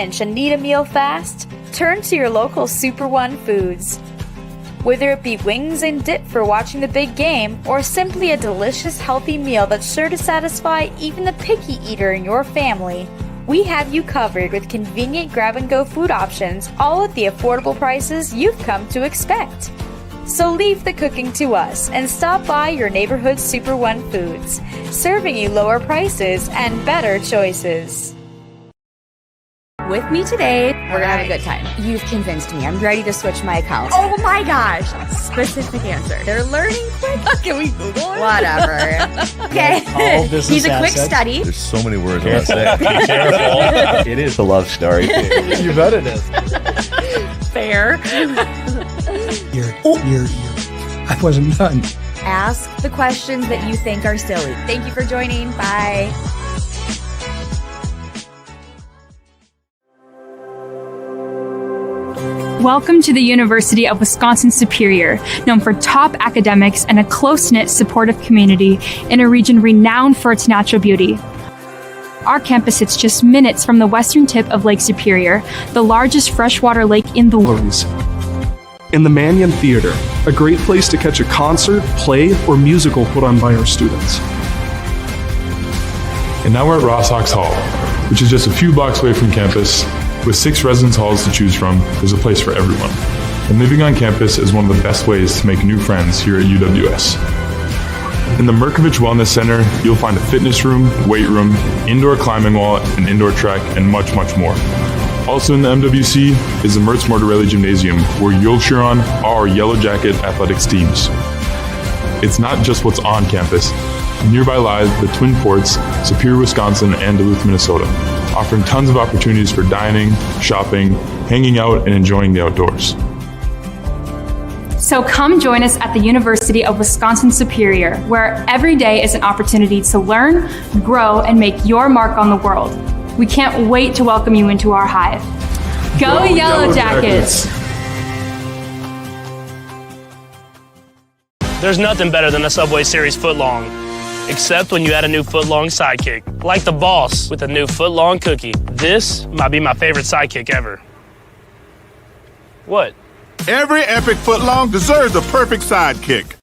pinch and need a meal fast? Turn to your local Super One Foods. Whether it be wings and dip for watching the big game, or simply a delicious healthy meal that's sure to satisfy even the picky eater in your family, we have you covered with convenient grab-and-go food options, all at the affordable prices you've come to expect. So leave the cooking to us and stop by your neighborhood Super One Foods, serving you lower prices and better choices. With me today, we're gonna have a good time. You've convinced me. I'm ready to switch my account. Oh my gosh! Specific answer. They're learning quick. Can we Google it? Whatever. Okay. He's a quick study. There's so many words I want to say. Be careful. It is a love story. You bet it is. Fair. I wasn't done. Ask the questions that you think are silly. Thank you for joining. Bye. Welcome to the University of Wisconsin-Superior, known for top academics and a close-knit, supportive community in a region renowned for its natural beauty. Our campus sits just minutes from the western tip of Lake Superior, the largest freshwater lake in the world. In the Mannion Theater, a great place to catch a concert, play, or musical put on by our students. And now we're at Rossox Hall, which is just a few blocks away from campus. With 6 residence halls to choose from, there's a place for everyone. And living on campus is one of the best ways to make new friends here at UWS. In the Merkovich Wellness Center, you'll find a fitness room, weight room, indoor climbing wall, an indoor track, and much, much more. Also in the MWC is the Mertz Mortarelli Gymnasium, where you'll cheer on our Yellow Jacket athletics teams. It's not just what's on campus. Nearby lies the Twin Ports, Superior, Wisconsin, and Duluth, Minnesota, offering tons of opportunities for dining, shopping, hanging out, and enjoying the outdoors. So come join us at the University of Wisconsin-Superior, where every day is an opportunity to learn, grow, and make your mark on the world. We can't wait to welcome you into our hive. Go Yellow Jackets! There's nothing better than a Subway Series footlong. Except when you add a new footlong sidekick, like the boss with a new footlong cookie. This might be my favorite sidekick ever. What? Every epic footlong deserves a perfect sidekick.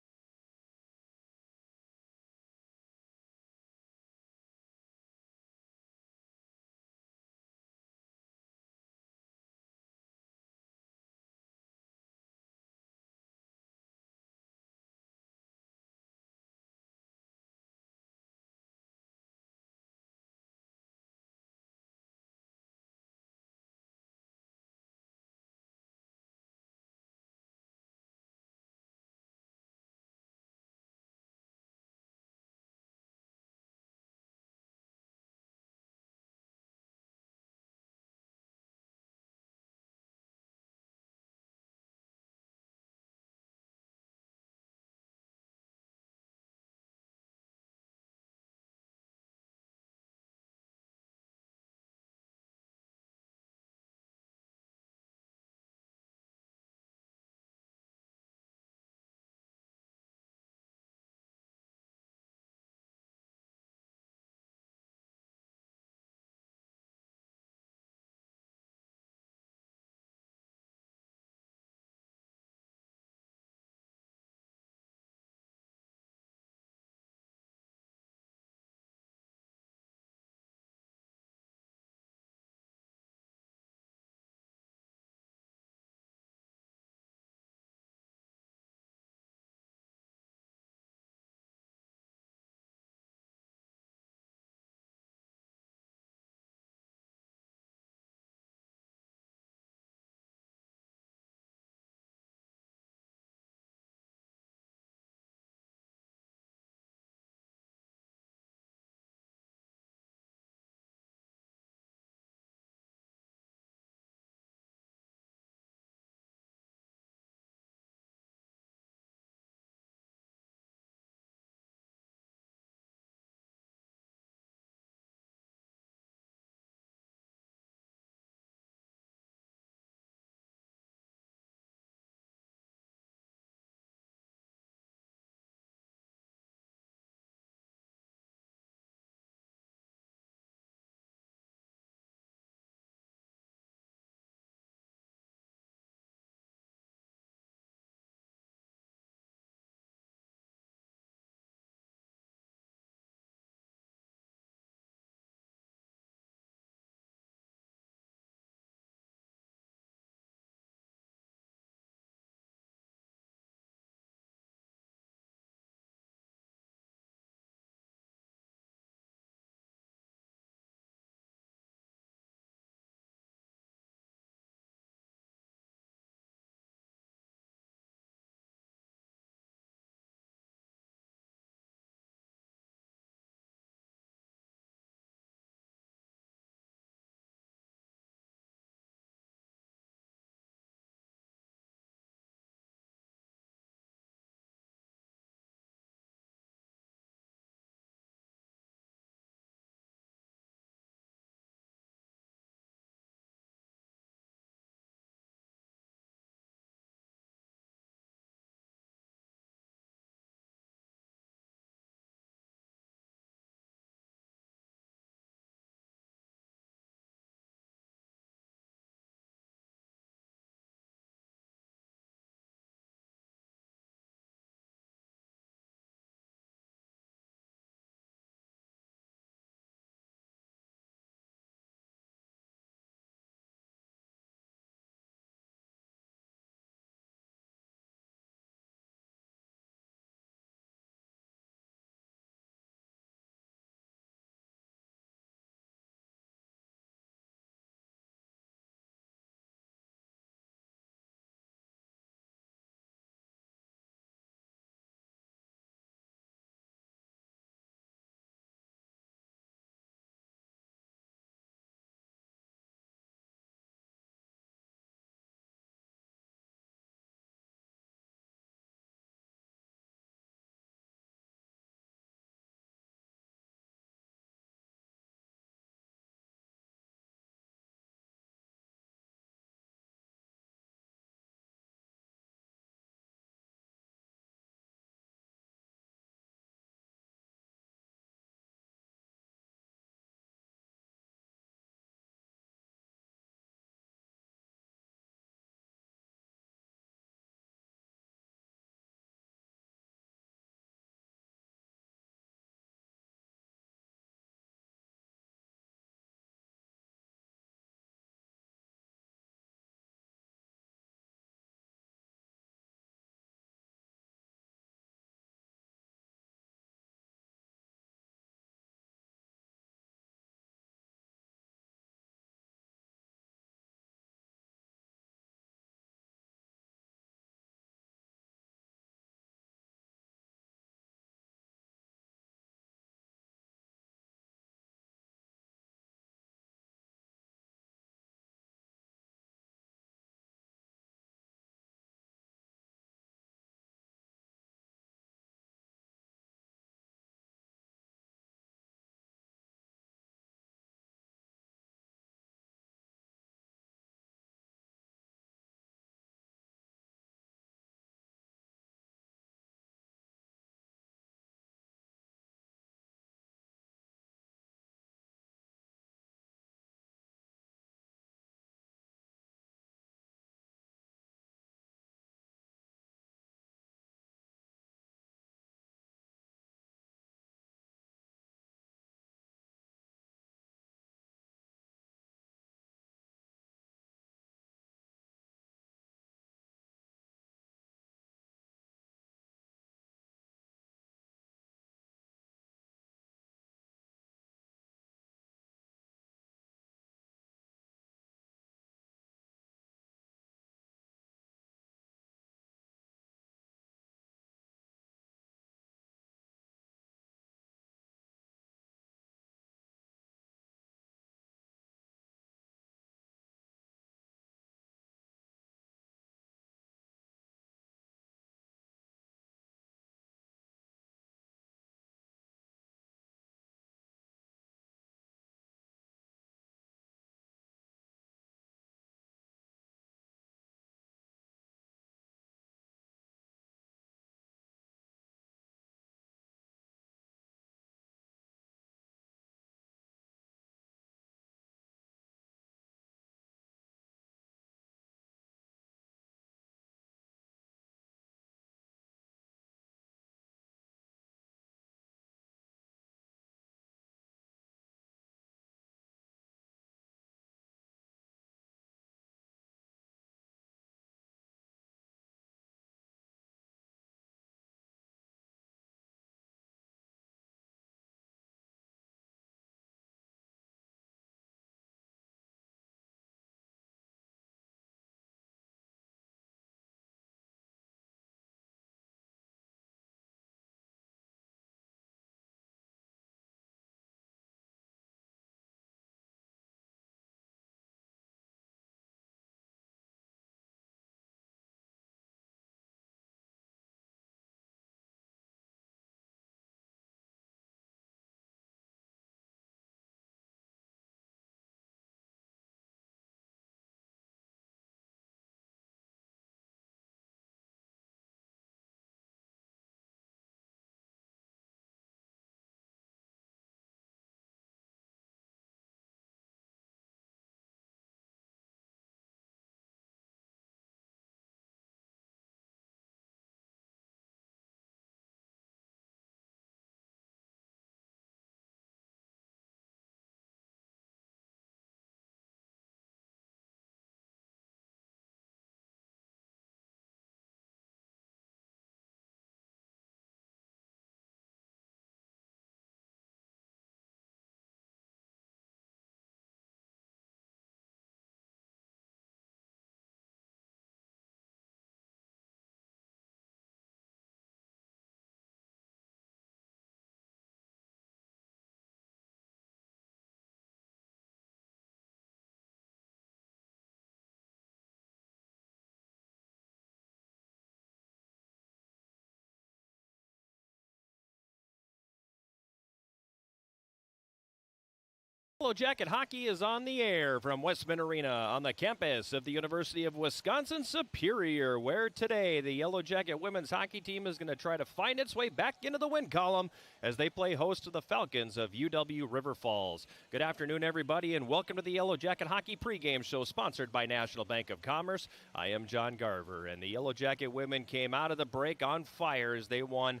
Yellow Jacket Hockey is on the air from Westman Arena on the campus of the University of Wisconsin-Superior, where today the Yellow Jacket women's hockey team is going to try to find its way back into the win column as they play host to the Falcons of UW River Falls. Good afternoon, everybody, and welcome to the Yellow Jacket Hockey pregame show sponsored by National Bank of Commerce. I am John Garver, and the Yellow Jacket women came out of the break on fire as they won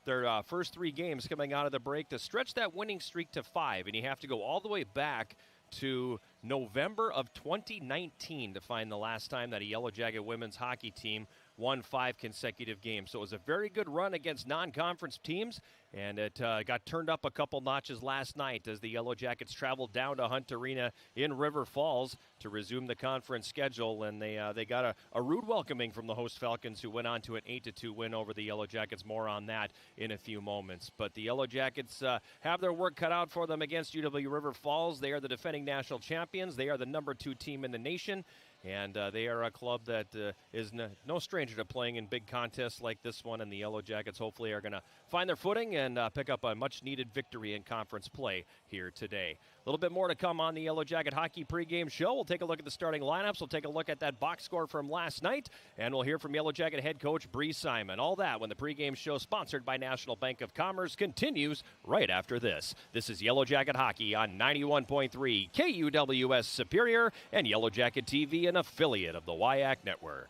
their first 3 games coming out of the break to stretch that winning streak to 5. And you have to go all the way back to November of 2019 to find the last time that a Yellow Jacket women's hockey team won 5 consecutive games. So it was a very good run against non-conference teams, and it got turned up a couple notches last night as the Yellow Jackets traveled down to Hunt Arena in River Falls to resume the conference schedule, and they got a rude welcoming from the host Falcons, who went on to an 8-2 win over the Yellow Jackets. More on that in a few moments. But the Yellow Jackets have their work cut out for them against UW River Falls. They are the defending national champions. They are the number 2 team in the nation. And they are a club that is no stranger to playing in big contests like this one, and the Yellow Jackets hopefully are going to find their footing and pick up a much-needed victory in conference play here today. A little bit more to come on the Yellow Jacket Hockey pregame show. We'll take a look at the starting lineups. We'll take a look at that box score from last night, and we'll hear from Yellow Jacket head coach Bree Simon. All that when the pregame show sponsored by National Bank of Commerce continues right after this. This is Yellow Jacket Hockey on 91.3 KUWS Superior and Yellow Jacket TV, an affiliate of the WIAC Network.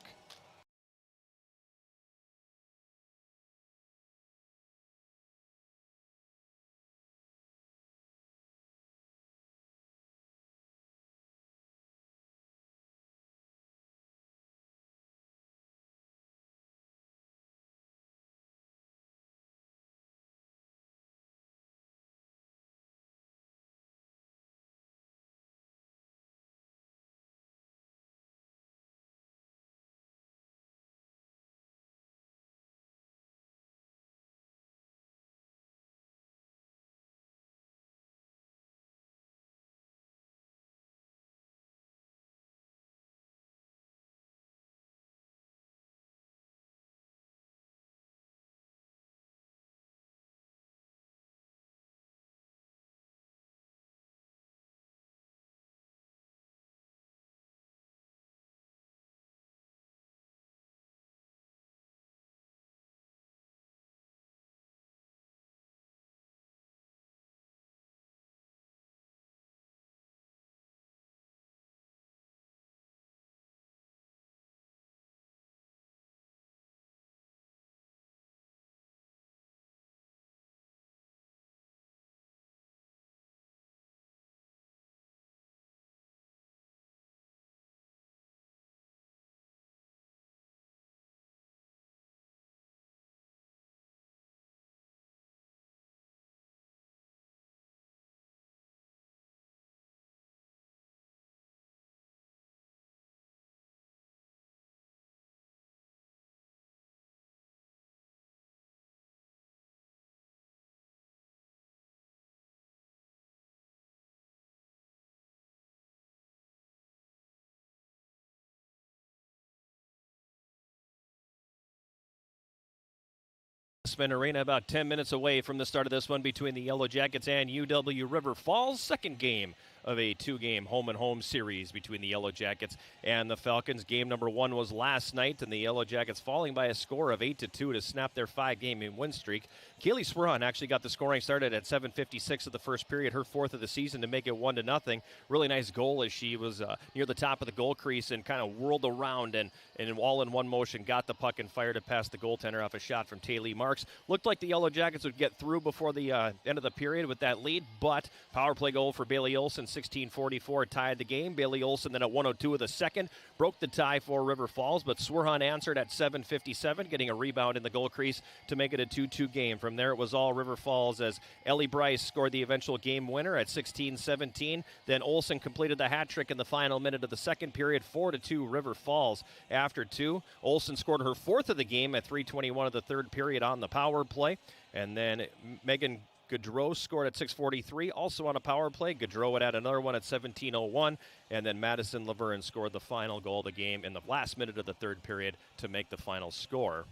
Westman Arena, about 10 minutes away from the start of this one between the Yellow Jackets and UW River Falls. Second game of a 2-game home-and-home series between the Yellow Jackets and the Falcons. Game number 1 was last night, and the Yellow Jackets falling by a score of 8-2 to snap their 5-game win streak. Kaylee Swerron actually got the scoring started at 7:56 of the first period, her 4th of the season, to make it 1-0. Really nice goal as she was near the top of the goal crease and kind of whirled around and all in one motion got the puck and fired it past the goaltender off a shot from Taylor Marks. Looked like the Yellow Jackets would get through before the end of the period with that lead, but power play goal for Bailey Olson, 16:44, tied the game. Bailey Olson then at 1:02 of the second broke the tie for River Falls, but Swerron answered at 7:57, getting a rebound in the goal crease to make it a 2-2 game. From there, it was all River Falls as Ellie Bryce scored the eventual game winner at 16:17. Then Olson completed the hat trick in the final minute of the second period, 4-2 River Falls. After 2, Olson scored her 4th of the game at 3:21 of the third period on the power play. And then Megan Gaudreau scored at 6:43, also on a power play. Gaudreau would add another one at 17:01, and then Madison Laverne scored the final goal of the game in the last minute of the third period to make the final score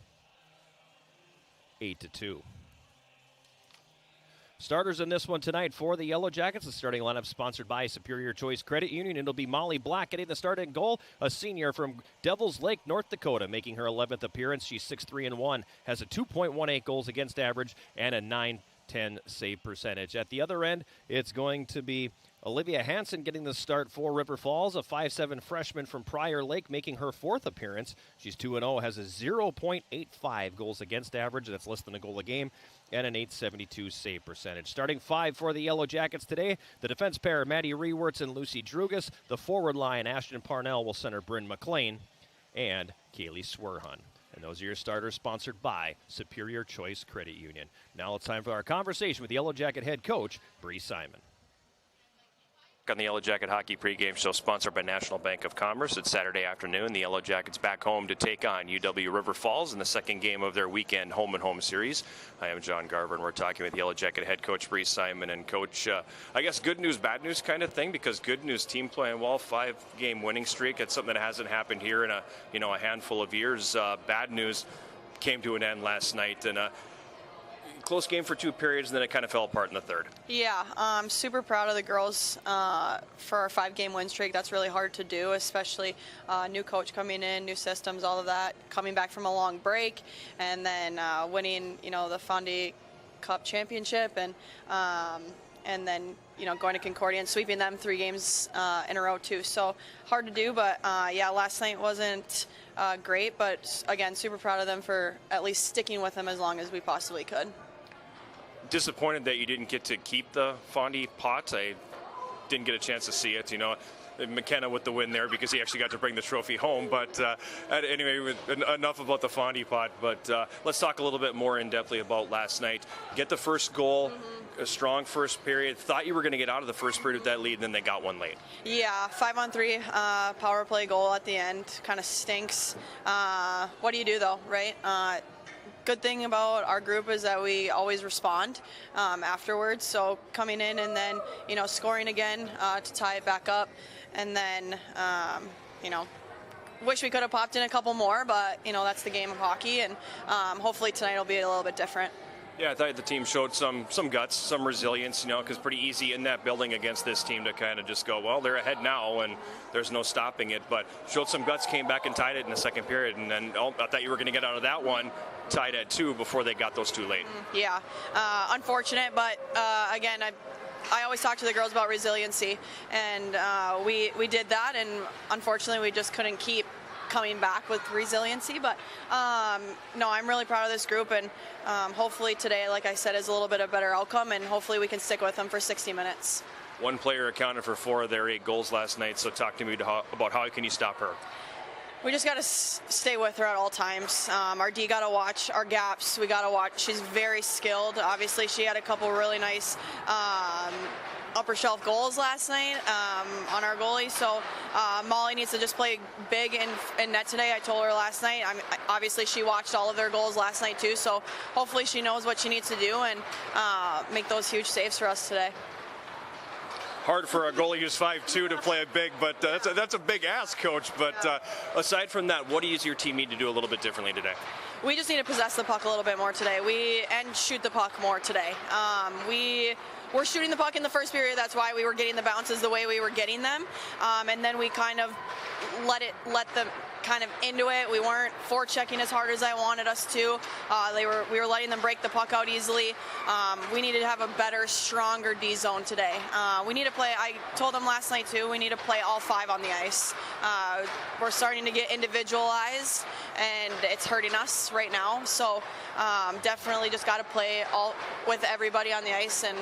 8-2. Starters in this one tonight for the Yellow Jackets. The starting lineup sponsored by Superior Choice Credit Union. It'll be Molly Black getting the start at goal, a senior from Devils Lake, North Dakota, making her 11th appearance. She's 6'3" has a 2.18 goals against average and a .910 save percentage. At the other end, it's going to be Olivia Hansen getting the start for River Falls, a 5'7" freshman from Prior Lake, making her 4th appearance. She's 2-0, has a 0.85 goals against average. That's less than a goal a game, and an .872 save percentage. Starting 5 for the Yellow Jackets today, the defense pair, Maddie Rewerts and Lucy Drugas. The forward line, Ashton Parnell will center Bryn McLean and Kaylee Swerhun. And those are your starters, sponsored by Superior Choice Credit Union. Now it's time for our conversation with Yellow Jacket head coach, Bree Simon. On the Yellow Jacket Hockey pregame show, sponsored by National Bank of Commerce. It's Saturday afternoon. The Yellow Jackets back home to take on UW River Falls in the second game of their weekend home-and-home series. I am John Garver, and we're talking with Yellow Jacket head coach Bree Simon. And coach, I guess good news, bad news kind of thing, because good news, team playing well, 5-game winning streak. It's something that hasn't happened here in a handful of years. Bad news came to an end last night, and close game for 2 periods, and then it kind of fell apart in the third. Yeah, I'm super proud of the girls for our 5-game win streak. That's really hard to do, especially new coach coming in, new systems, all of that, coming back from a long break, and then winning, the Fondy Cup championship, and then going to Concordia and sweeping them 3 games in a row too. So hard to do, but last night wasn't great, but again, super proud of them for at least sticking with them as long as we possibly could. Disappointed that you didn't get to keep the Fondy pot. I didn't get a chance to see it. McKenna with the win there because he actually got to bring the trophy home. But anyway, enough about the Fondy pot. But let's talk a little bit more in-depthly about last night. Get the first goal, a strong first period. Thought you were going to get out of the first period with that lead, and then they got one late. Yeah, 5-on-3 power play goal at the end. Kind of stinks. What do you do, though, right? Good thing about our group is that we always respond afterwards. So coming in and then, scoring again to tie it back up. And then, wish we could have popped in a couple more, but, that's the game of hockey. And hopefully tonight will be a little bit different. Yeah, I thought the team showed some guts, some resilience, because pretty easy in that building against this team to kind of just go, well, they're ahead now and there's no stopping it. But showed some guts, came back and tied it in the second period. And then I thought you were going to get out of that one, tied at 2 before they got those 2 late. Yeah, unfortunate, but again, I always talk to the girls about resiliency, and we did that, and unfortunately we just couldn't keep coming back with resiliency. But no, I'm really proud of this group, and hopefully today, like I said, is a little bit of a better outcome, and hopefully we can stick with them for 60 minutes. One player accounted for 4 of their 8 goals last night, so talk to me about how can you stop her? We just got to stay with her at all times. Our D got to watch our gaps. We got to watch. She's very skilled. Obviously, she had a couple really nice upper shelf goals last night on our goalie. So Molly needs to just play big in net today. I told her last night. Obviously, she watched all of their goals last night too. So hopefully she knows what she needs to do and make those huge saves for us today. Hard for a goalie who's 5'2" to play it big, but that's a big ask, Coach. But aside from that, what does your team need to do a little bit differently today? We just need to possess the puck a little bit more today. And shoot the puck more today. We're shooting the puck in the first period. That's why we were getting the bounces the way we were getting them. And then we kind of let them kind of into it. We weren't forechecking as hard as I wanted us to. We were letting them break the puck out easily. We needed to have a better, stronger D zone today. We need to play. I told them last night too. We need to play all 5 on the ice. We're starting to get individualized, and it's hurting us right now. So definitely just got to play all with everybody on the ice and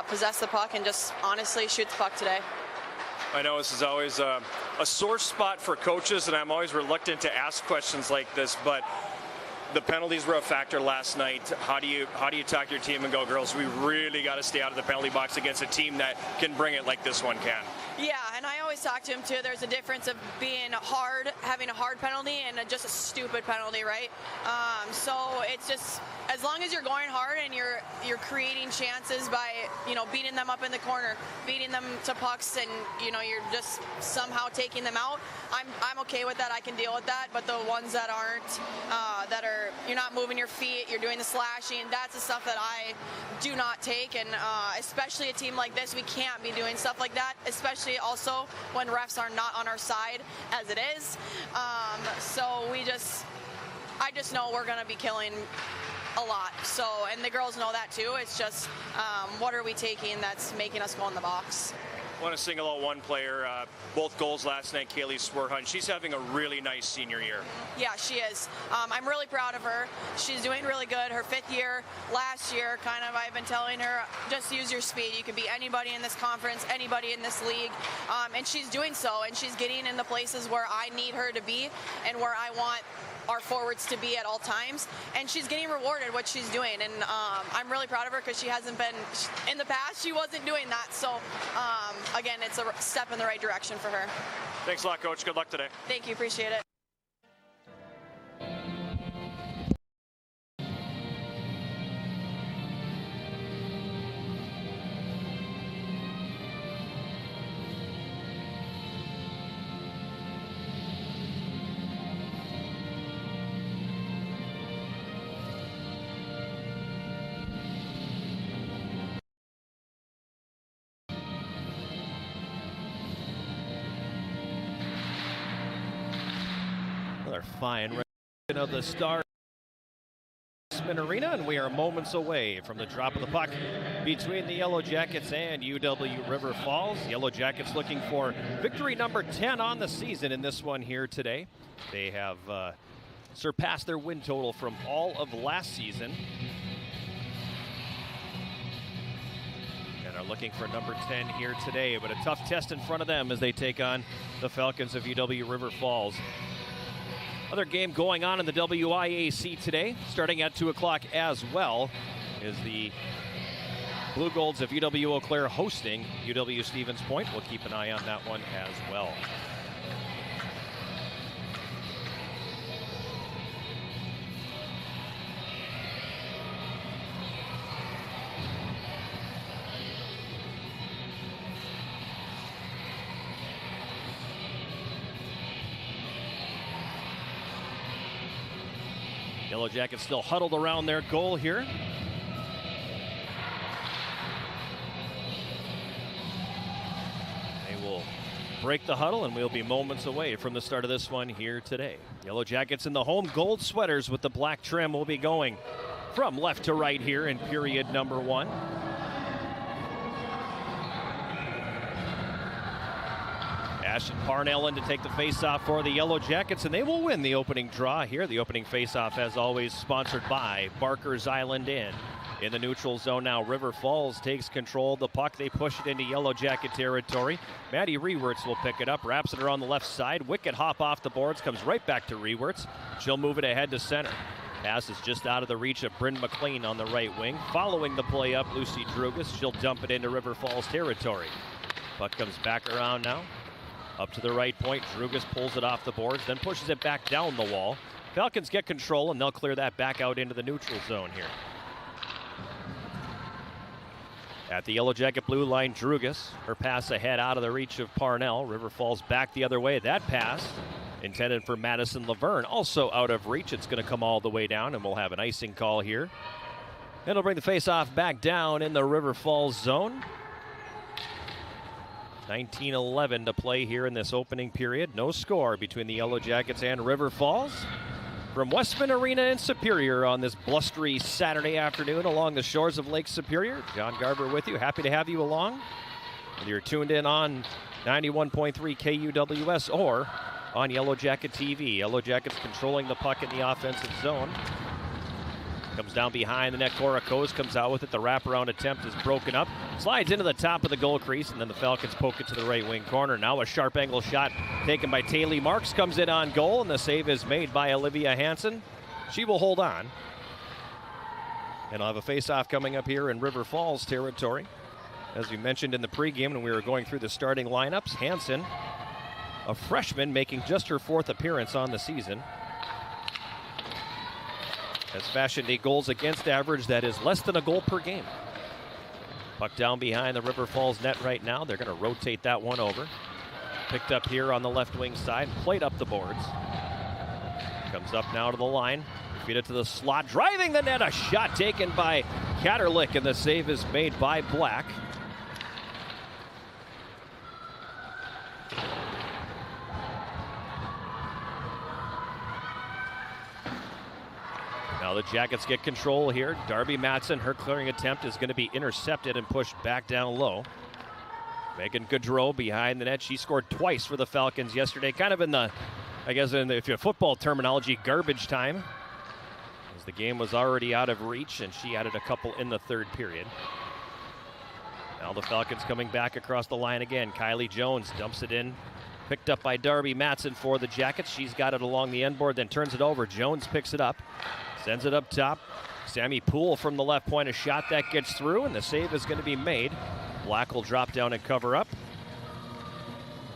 possess the puck and just honestly shoot the puck today. I know this is always a sore spot for coaches, and I'm always reluctant to ask questions like this, but the penalties were a factor last night. How do you talk to your team and go, girls, we really got to stay out of the penalty box against a team that can bring it like this one can? Yeah, and I always talk to him too. There's a difference of being hard, having a hard penalty, and just a stupid penalty, right? So it's just, as long as you're going hard and you're creating chances by, beating them up in the corner, beating them to pucks, and you're just somehow taking them out. I'm okay with that. I can deal with that. But the ones that aren't, you're not moving your feet, you're doing the slashing. That's the stuff that I do not take, and especially a team like this, we can't be doing stuff like that, especially also when refs are not on our side as it is. So I just know we're going to be killing a lot. So, and the girls know that too. It's just, what are we taking that's making us go in the box? I want to single out one player. Both goals last night, Kaylee Swerhunt. She's having a really nice senior year. Yeah, she is. I'm really proud of her. She's doing really good. Her 5th year. Last year, I've been telling her, just use your speed. You could be anybody in this conference, anybody in this league. And she's doing so, and she's getting in the places where I need her to be and where I want our forwards to be at all times, and she's getting rewarded what she's doing, and I'm really proud of her because she hasn't been, in the past she wasn't doing that, so again, it's a step in the right direction for her. Thanks a lot, Coach. Good luck today. Thank you. Appreciate it. Another fine rendition of the Star Arena, and we are moments away from the drop of the puck between the Yellow Jackets and UW River Falls. Yellow Jackets looking for victory number 10 on the season in this one here today. They have surpassed their win total from all of last season and are looking for number 10 here today, but a tough test in front of them as they take on the Falcons of UW River Falls. Other game going on in the WIAC today, starting at 2 o'clock as well, is the Blue Golds of UW Eau Claire hosting UW Stevens Point. We'll keep an eye on that one as well. Yellow Jackets still huddled around their goal here. They will break the huddle, and we'll be moments away from the start of this one here today. Yellow Jackets in the home gold sweaters with the black trim will be going from left to right here in period number 1. Ashton Parnell in to take the faceoff for the Yellow Jackets, and they will win the opening draw here. The opening faceoff, as always, sponsored by Barker's Island Inn. In the neutral zone now, River Falls takes control of the puck. They push it into Yellow Jacket territory. Maddie Rewerts will pick it up, wraps it around the left side. Wicked hop off the boards, comes right back to Rewerts. She'll move it ahead to center. Pass is just out of the reach of Bryn McLean on the right wing. Following the play up, Lucy Drugas. She'll dump it into River Falls territory. Puck comes back around now. Up to the right point, Drugas pulls it off the boards, then pushes it back down the wall. Falcons get control, and they'll clear that back out into the neutral zone here. At the Yellow Jacket blue line, Drugas. Her pass ahead out of the reach of Parnell. River Falls back the other way. That pass intended for Madison Laverne, also out of reach. It's going to come all the way down, and we'll have an icing call here. It'll bring the face-off back down in the River Falls zone. 19:11 to play here in this opening period. No score between the Yellow Jackets and River Falls. From Westman Arena in Superior on this blustery Saturday afternoon along the shores of Lake Superior, John Garber with you. Happy to have you along. Whether you're tuned in on 91.3 KUWS or on Yellow Jacket TV. Yellow Jackets controlling the puck in the offensive zone. Comes down behind the net. Cora Coase comes out with it. The wraparound attempt is broken up. Slides into the top of the goal crease, and then the Falcons poke it to the right wing corner. Now a sharp angle shot taken by Taylor Marks comes in on goal, and the save is made by Olivia Hansen. She will hold on. And I'll have a face-off coming up here in River Falls territory. As we mentioned in the pregame when we were going through the starting lineups, Hansen, a freshman, making just her 4th appearance on the season, has fashioned a goals against average that is less than a goal per game. Puck down behind the River Falls net right now. They're going to rotate that one over. Picked up here on the left wing side, played up the boards. Comes up now to the line. Feed it to the slot, driving the net. A shot taken by Katerlich, and the save is made by Black. Now the Jackets get control here. Darby Matson, her clearing attempt is going to be intercepted and pushed back down low. Megan Gaudreau behind the net. She scored twice for the Falcons yesterday. Kind of in the, I guess if you're football terminology, garbage time. As the game was already out of reach, and she added a couple in the 3rd period. Now the Falcons coming back across the line again. Kylie Jones dumps it in. Picked up by Darby Matson for the Jackets. She's got it along the end board, then turns it over. Jones picks it up, sends it up top. Sammy Poole from the left point, a shot that gets through, and the save is going to be made. Black will drop down and cover up.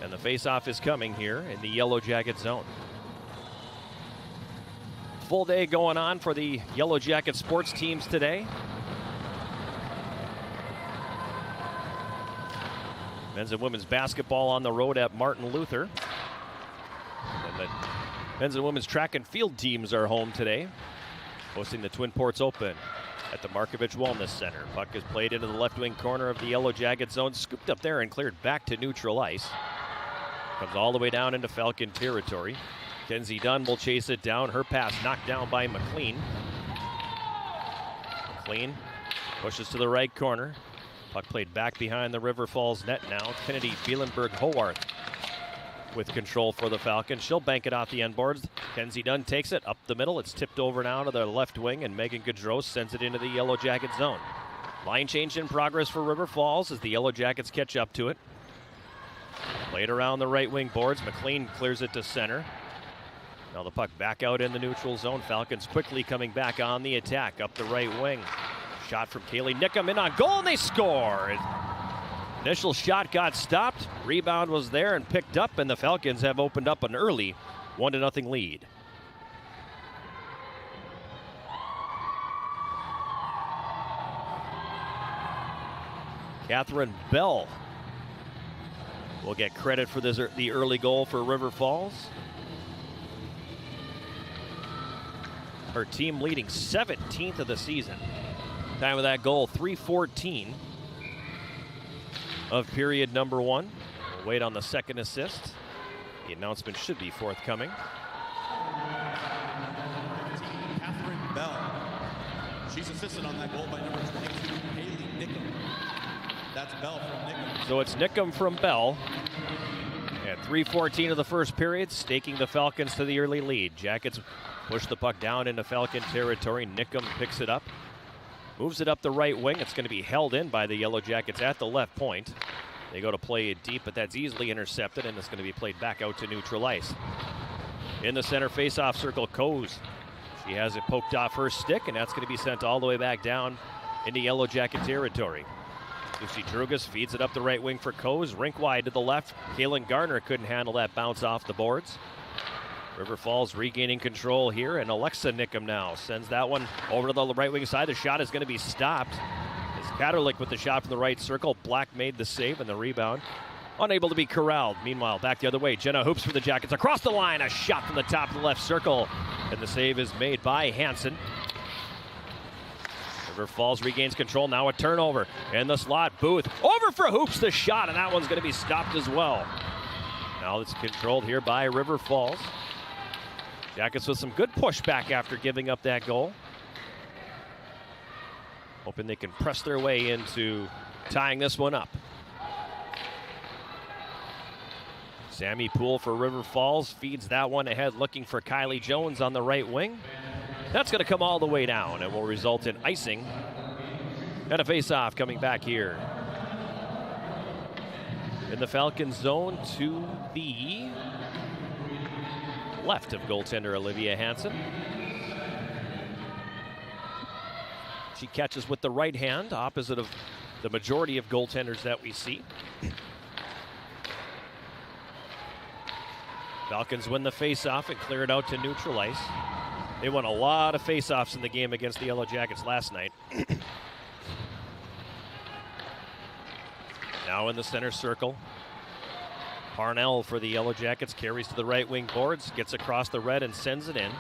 And the face-off is coming here in the Yellow Jacket zone. Full day going on for the Yellow Jacket sports teams today. Men's and women's basketball on the road at Martin Luther. And the men's and women's track and field teams are home today, hosting the Twin Ports Open at the Markovich Wellness Center. Puck is played into the left wing corner of the Yellow Jacket zone, scooped up there and cleared back to neutral ice. Comes all the way down into Falcon territory. Kenzie Dunn will chase it down. Her pass knocked down by McLean. McLean pushes to the right corner. Puck played back behind the River Falls net now. Kennedy Bielenberg-Howarth with control for the Falcons. She'll bank it off the end boards. Kenzie Dunn takes it up the middle. It's tipped over now to the left wing, and Megan Gaudreau sends it into the Yellow Jacket zone. Line change in progress for River Falls as the Yellow Jackets catch up to it. Played around the right wing boards. McLean clears it to center. Now the puck back out in the neutral zone. Falcons quickly coming back on the attack up the right wing. Shot from Kaylee Nickham in on goal, and they score. Initial shot got stopped. Rebound was there and picked up, and the Falcons have opened up an early 1-0 lead. Catherine Bell will get credit for the early goal for River Falls. Her team leading 17th of the season. Time of that goal, 3:14 of period number 1. We'll wait on the second assist. The announcement should be forthcoming. Catherine Bell. She's assisted on that goal by number 22, Haley Nickham. That's Bell from Nickham. So it's Nickham from Bell. At 3:14 of the first period, staking the Falcons to the early lead. Jackets push the puck down into Falcon territory. Nickham picks it up. Moves it up the right wing. It's going to be held in by the Yellow Jackets at the left point. They go to play it deep, but that's easily intercepted, and it's going to be played back out to neutral ice. In the center face-off circle, Coase. She has it poked off her stick, and that's going to be sent all the way back down into Yellow Jacket territory. Lucy Drugas feeds it up the right wing for Coase. Rink wide to the left. Kaylin Garner couldn't handle that bounce off the boards. River Falls regaining control here, and Alexa Nickham now sends that one over to the right wing side. The shot is going to be stopped. It's Katerlich with the shot from the right circle. Black made the save and the rebound. Unable to be corralled. Meanwhile, back the other way. Jenna Hoops for the Jackets. Across the line, a shot from the top of the left circle. And the save is made by Hansen. River Falls regains control. Now a turnover. In the slot, Booth. Over for Hoops, the shot, and that one's going to be stopped as well. Now it's controlled here by River Falls. Jackets with some good pushback after giving up that goal. Hoping they can press their way into tying this one up. Sammy Poole for River Falls feeds that one ahead, looking for Kylie Jones on the right wing. That's going to come all the way down and will result in icing. And a face-off coming back here in the Falcons zone to the left of goaltender Olivia Hansen. She catches with the right hand, opposite of the majority of goaltenders that we see. Falcons win the face-off and clear it out to neutral ice. They won a lot of face-offs in the game against the Yellow Jackets last night. Now in the center circle. Parnell for the Yellow Jackets carries to the right wing boards, gets across the red and sends it in.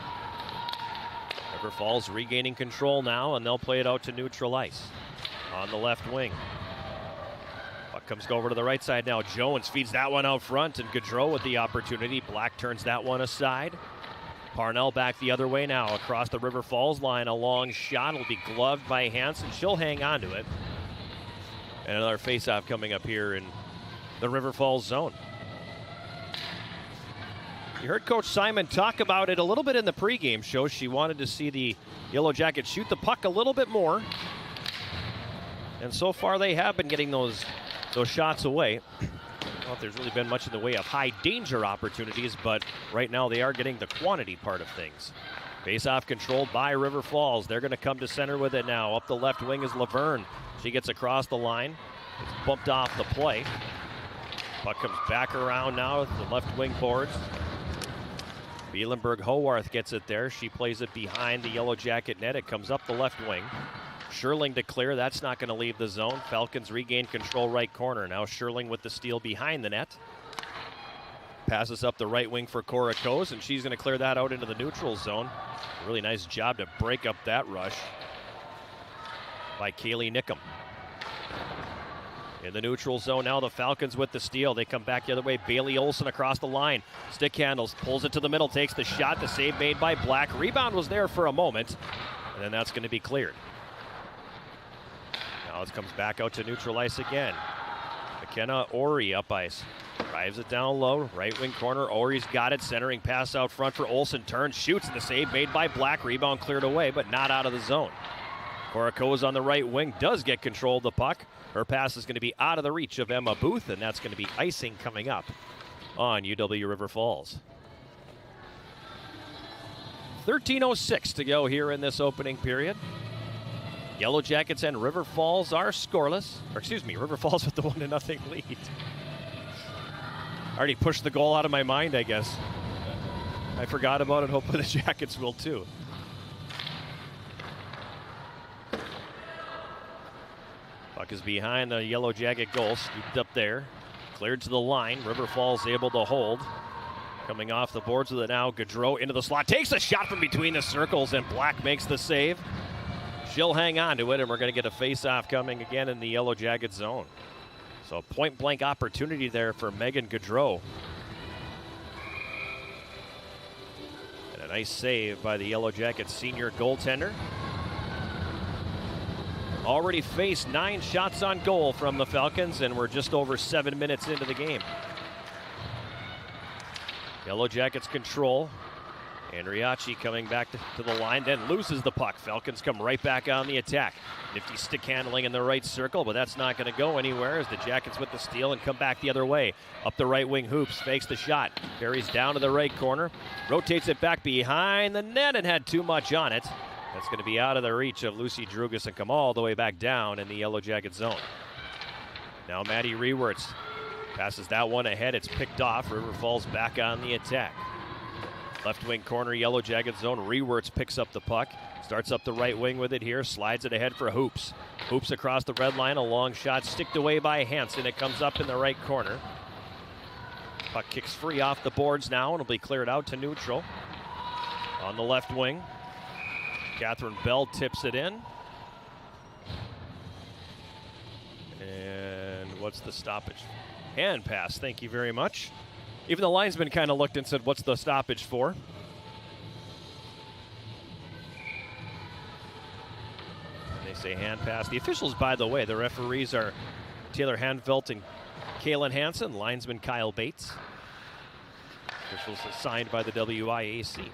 River Falls regaining control now, and they'll play it out to neutral ice on the left wing. Puck comes over to the right side now. Jones feeds that one out front, and Gaudreau with the opportunity. Black turns that one aside. Parnell back the other way now across the River Falls line. A long shot will be gloved by Hansen. She'll hang on to it. And another faceoff coming up here in the River Falls zone. You heard Coach Simon talk about it a little bit in the pregame show. She wanted to see the Yellow Jackets shoot the puck a little bit more. And so far they have been getting those shots away. I don't know if there's really been much in the way of high danger opportunities, but right now they are getting the quantity part of things. Face-off controlled by River Falls. They're going to come to center with it now. Up the left wing is Laverne. She gets across the line. It's bumped off the play. Puck comes back around now at the left wing boards. Bielenberg Howarth gets it there. She plays it behind the Yellow Jacket net. It comes up the left wing. Sherling to clear. That's not going to leave the zone. Falcons regain control right corner. Now Sherling with the steal behind the net. Passes up the right wing for Cora Coase, and she's going to clear that out into the neutral zone. Really nice job to break up that rush by Kaylee Nickum. In the neutral zone now, the Falcons with the steal. They come back the other way. Bailey Olsen across the line. Stick handles, pulls it to the middle, takes the shot. The save made by Black. Rebound was there for a moment, and then that's going to be cleared. Now it comes back out to neutral ice again. McKenna Ori up ice. Drives it down low, right wing corner. Ori's got it, centering pass out front for Olsen. Turns, shoots, and the save made by Black. Rebound cleared away, but not out of the zone. Cora Coase on the right wing does get control of the puck. Her pass is going to be out of the reach of Emma Booth, and that's going to be icing coming up on UW River Falls. 13:06 to go here in this opening period. Yellow Jackets and River Falls are scoreless. Or excuse me, River Falls with the 1-0 lead. I already pushed the goal out of my mind, I guess. I forgot about it. Hopefully the Jackets will too. Puck is behind the Yellow Jacket goal. Scooped up there. Cleared to the line. River Falls able to hold. Coming off the boards with it now. Gaudreau into the slot. Takes a shot from between the circles, and Black makes the save. She'll hang on to it, and we're going to get a face-off coming again in the Yellow Jacket zone. So a point-blank opportunity there for Megan Gaudreau. And a nice save by the Yellow Jacket senior goaltender. Already faced 9 shots on goal from the Falcons, and we're just over 7 minutes into the game. Yellow Jackets control. Andriachi coming back to the line, then loses the puck. Falcons come right back on the attack. Nifty stick handling in the right circle, but that's not going to go anywhere as the Jackets with the steal and come back the other way. Up the right wing, Hoops fakes the shot. Carries down to the right corner. Rotates it back behind the net and had too much on it. That's going to be out of the reach of Lucy Drugas and come all the way back down in the Yellow Jacket zone. Now Maddie Rewerts passes that one ahead. It's picked off. River Falls back on the attack. Left wing corner, Yellow Jacket zone. Rewerts picks up the puck. Starts up the right wing with it here. Slides it ahead for Hoops. Hoops across the red line. A long shot sticked away by Hansen. It comes up in the right corner. Puck kicks free off the boards now and will be cleared out to neutral. On the left wing, Catherine Bell tips it in. And what's the stoppage? Hand pass, thank you very much. Even the linesman kind of looked and said, what's the stoppage for? And they say hand pass. The officials, by the way, the referees are Taylor Hanfelt and Kaylin Hansen, linesman Kyle Bates. Officials assigned by the WIAC.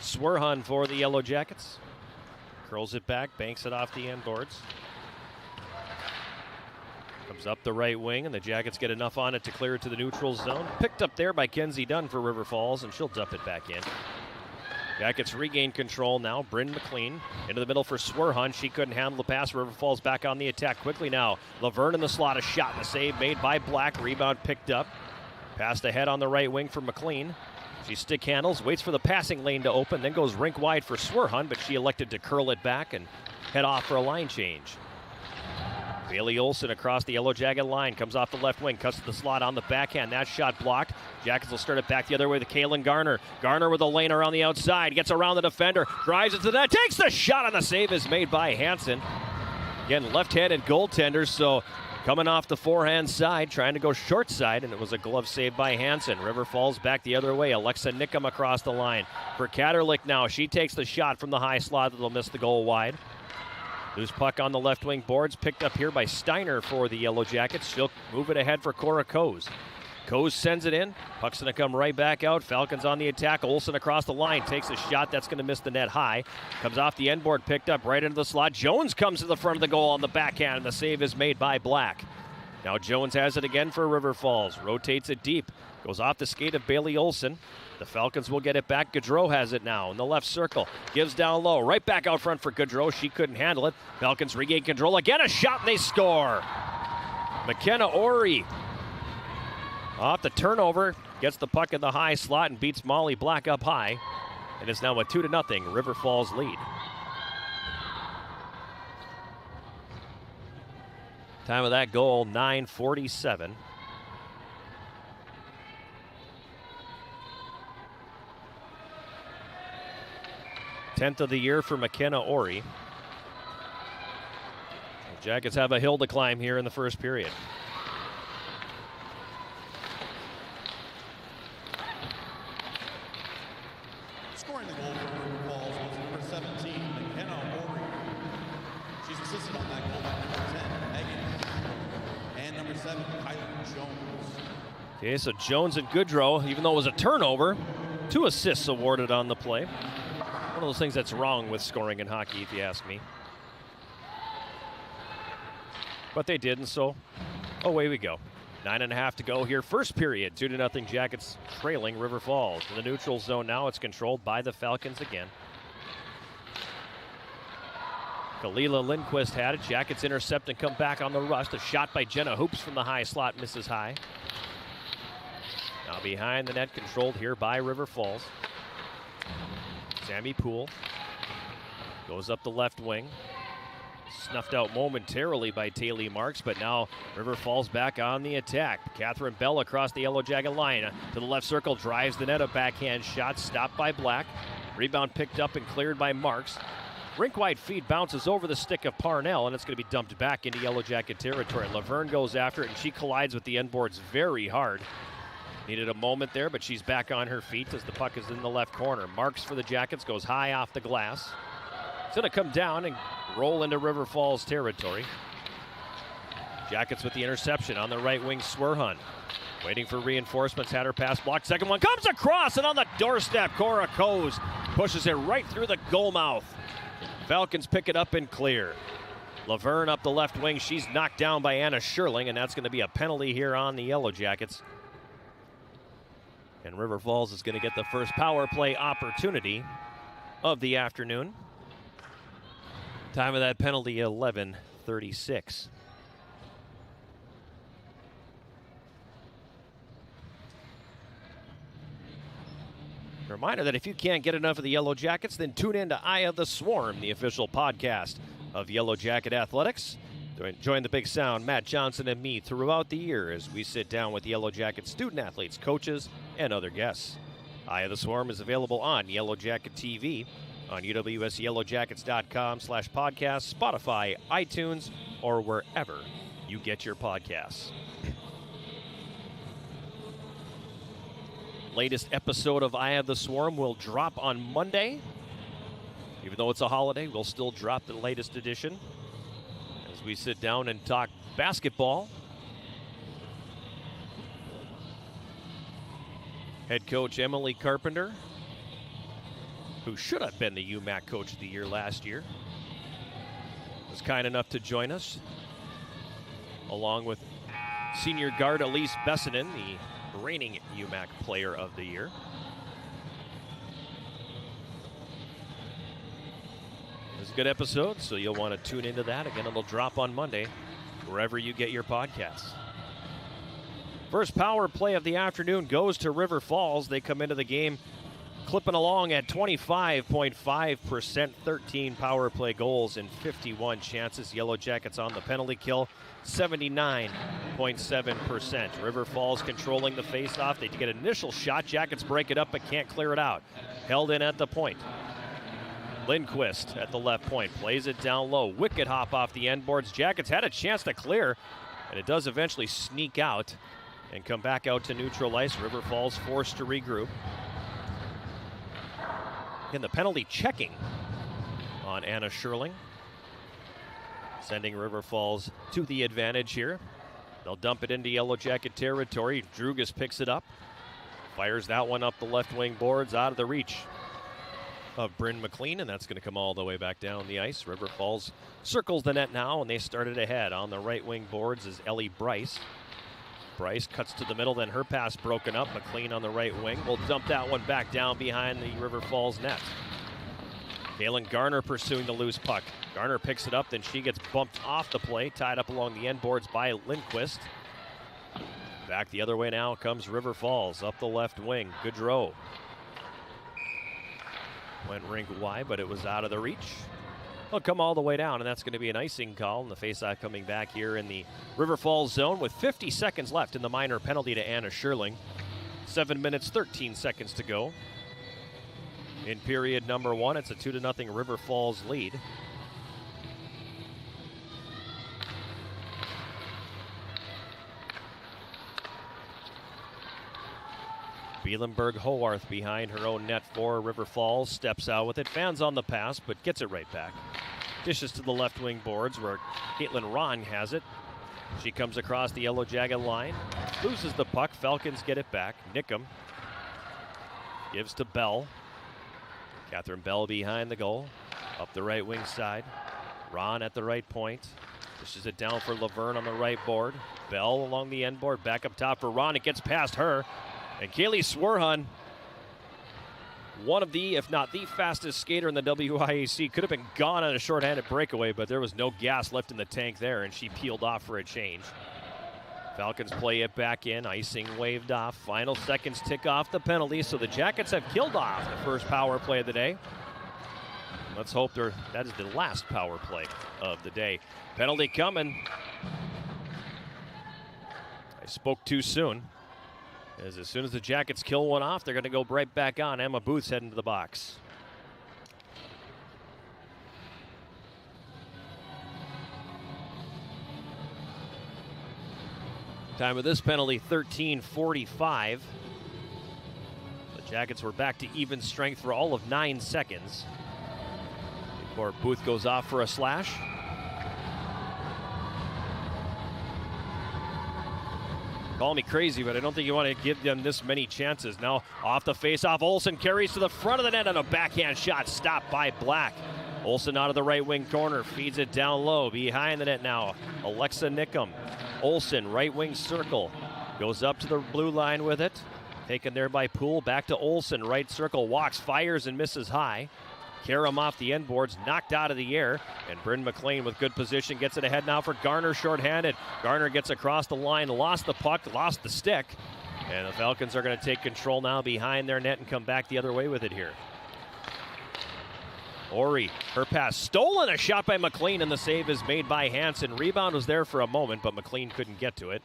Swerhan for the Yellow Jackets. Curls it back, banks it off the end boards. Comes up the right wing, and the Jackets get enough on it to clear it to the neutral zone. Picked up there by Kenzie Dunn for River Falls, and she'll dump it back in. Jackets regain control now. Bryn McLean into the middle for Swerhun. She couldn't handle the pass. River Falls back on the attack quickly now. Laverne in the slot. A shot and a save made by Black. Rebound picked up. Passed ahead on the right wing for McLean. She stick handles, waits for the passing lane to open, then goes rink wide for Swerhun, but she elected to curl it back and head off for a line change. Bailey Olson across the Yellow Jacket line, comes off the left wing, cuts to the slot on the backhand. That shot blocked. Jackets will start it back the other way to Kaylin Garner. Garner with a lane around the outside, gets around the defender, drives it to the net, takes the shot, and the save is made by Hansen. Again, left-handed goaltender, so coming off the forehand side, trying to go short side, and it was a glove save by Hansen. River Falls back the other way. Alexa Nickum across the line. For Katerlich now, she takes the shot from the high slot that'll miss the goal wide. Loose puck on the left wing boards, picked up here by Steiner for the Yellow Jackets. She'll move it ahead for Cora Coase. Coase sends it in. Puck's going to come right back out. Falcons on the attack. Olsen across the line. Takes a shot. That's going to miss the net high. Comes off the end board. Picked up right into the slot. Jones comes to the front of the goal on the backhand, and the save is made by Black. Now Jones has it again for River Falls. Rotates it deep. Goes off the skate of Bailey Olsen. The Falcons will get it back. Gaudreau has it now in the left circle. Gives down low. Right back out front for Gaudreau. She couldn't handle it. Falcons regain control. Again a shot, and they score. McKenna Ori off the turnover, gets the puck in the high slot and beats Molly Black up high. And it's now a 2-0 River Falls lead. Time of that goal, 9:47. Tenth of the year for McKenna Ori. The Jackets have a hill to climb here in the first period. Scoring the goal for River Falls was number 17, McKenna Ori. She's assisted on that goal by number 10, Megan. And number 7, Kylie Jones. Okay, so Jones and Gaudreau, even though it was a turnover, 2 assists awarded on the play. One of those things that's wrong with scoring in hockey, if you ask me. But they did, and so away we go. 9.5 to go here. First period, 2-0 Jackets trailing River Falls. In the neutral zone now, it's controlled by the Falcons again. Kalila Lindquist had it. Jackets intercept and come back on the rush. A shot by Jenna Hoops from the high slot misses high. Now behind the net, controlled here by River Falls. Sammy Poole goes up the left wing. Snuffed out momentarily by Taylor Marks, but now River Falls back on the attack. Catherine Bell across the Yellow Jacket line to the left circle, drives the net. A backhand shot stopped by Black. Rebound picked up and cleared by Marks. Rink-wide feed bounces over the stick of Parnell, and it's going to be dumped back into Yellow Jacket territory. Laverne goes after it, and she collides with the end boards very hard. Needed a moment there, but she's back on her feet as the puck is in the left corner. Marks for the Jackets, goes high off the glass. It's going to come down and roll into River Falls territory. Jackets with the interception on the right wing, Swerhun. Waiting for reinforcements, had her pass blocked. Second one comes across, and on the doorstep, Cora Coase pushes it right through the goal mouth. Falcons pick it up and clear. Laverne up the left wing. She's knocked down by Anna Sherling, and that's going to be a penalty here on the Yellow Jackets. And River Falls is going to get the first power play opportunity of the afternoon. Time of that penalty, 11:36. Reminder that if you can't get enough of the Yellow Jackets, then tune in to Eye of the Swarm, the official podcast of Yellow Jacket Athletics. Join the Big Sound, Matt Johnson, and me throughout the year as we sit down with Yellow Jacket student athletes, coaches, and other guests. Eye of the Swarm is available on Yellow Jacket TV, on UWSYellowJackets.com/podcast, Spotify, iTunes, or wherever you get your podcasts. Latest episode of Eye of the Swarm will drop on Monday. Even though it's a holiday, we'll still drop the latest edition as we sit down and talk basketball. Head coach Emily Carpenter, who should have been the UMAC Coach of the Year last year, was kind enough to join us, along with senior guard Elise Bessinen, the reigning UMAC Player of the Year. was a good episode, so you'll want to tune into that. Again, it'll drop on Monday, wherever you get your podcasts. First power play of the afternoon goes to River Falls. They come into the game clipping along at 25.5%, 13 power play goals and 51 chances. Yellow Jackets on the penalty kill, 79.7%. River Falls controlling the faceoff. They get an initial shot. Jackets break it up but can't clear it out. Held in at the point. Lindquist at the left point plays it down low. Wicket hop off the end boards. Jackets had a chance to clear, and it does eventually sneak out and come back out to neutral ice. River Falls forced to regroup. In the penalty checking on Anna Scherling, sending River Falls to the advantage here. They'll dump it into Yellow Jacket territory. Drugas picks it up, fires that one up the left wing boards out of the reach of Bryn McLean, and that's going to come all the way back down the ice. River Falls circles the net now, and they started ahead. On the right wing boards is Ellie Bryce. Bryce cuts to the middle, then her pass broken up. McLean on the right wing will dump that one back down behind the River Falls net. Kaylin Garner pursuing the loose puck. Garner picks it up, then she gets bumped off the play, tied up along the end boards by Lindquist. Back the other way now comes River Falls up the left wing. Goodrow went rink wide, but it was out of the reach. They'll come all the way down, and that's going to be an icing call. And the faceoff coming back here in the River Falls zone with 50 seconds left in the minor penalty to Anna Scherling. 7 minutes, 13 seconds to go. In period number one, it's a 2-0 River Falls lead. Bielenberg-Howarth behind her own net for River Falls. Steps out with it. Fans on the pass, but gets it right back. Dishes to the left wing boards where Caitlin Rahn has it. She comes across the Yellow Jacket line. Loses the puck. Falcons get it back. Nickham gives to Bell. Catherine Bell behind the goal. Up the right wing side. Rahn at the right point. Dishes it down for Laverne on the right board. Bell along the end board. Back up top for Rahn. It gets past her. And Kaylee Swerhan, one of the, if not the fastest skater in the WIAC, could have been gone on a shorthanded breakaway, but there was no gas left in the tank there, and she peeled off for a change. Falcons play it back in, icing waved off. Final seconds tick off the penalty, so the Jackets have killed off the first power play of the day. Let's hope that is the last power play of the day. Penalty coming. I spoke too soon. As soon as the Jackets kill one off, they're going to go right back on. Emma Booth's heading to the box. Time of this penalty, 13:45. The Jackets were back to even strength for all of 9 seconds before Booth goes off for a slash. Call me crazy, but I don't think you want to give them this many chances. Now, off the face-off, Olsen carries to the front of the net on a backhand shot, stopped by Black. Olsen out of the right wing corner, feeds it down low. Behind the net now, Alexa Nickham. Olsen, right wing circle, goes up to the blue line with it. Taken there by Poole, back to Olsen, right circle, walks, fires, and misses high. Karam off the end boards, knocked out of the air, and Bryn McLean with good position gets it ahead now for Garner, shorthanded. Garner gets across the line, lost the puck, lost the stick, and the Falcons are going to take control now behind their net and come back the other way with it here. Ori, her pass stolen, a shot by McLean, and the save is made by Hansen. Rebound was there for a moment, but McLean couldn't get to it.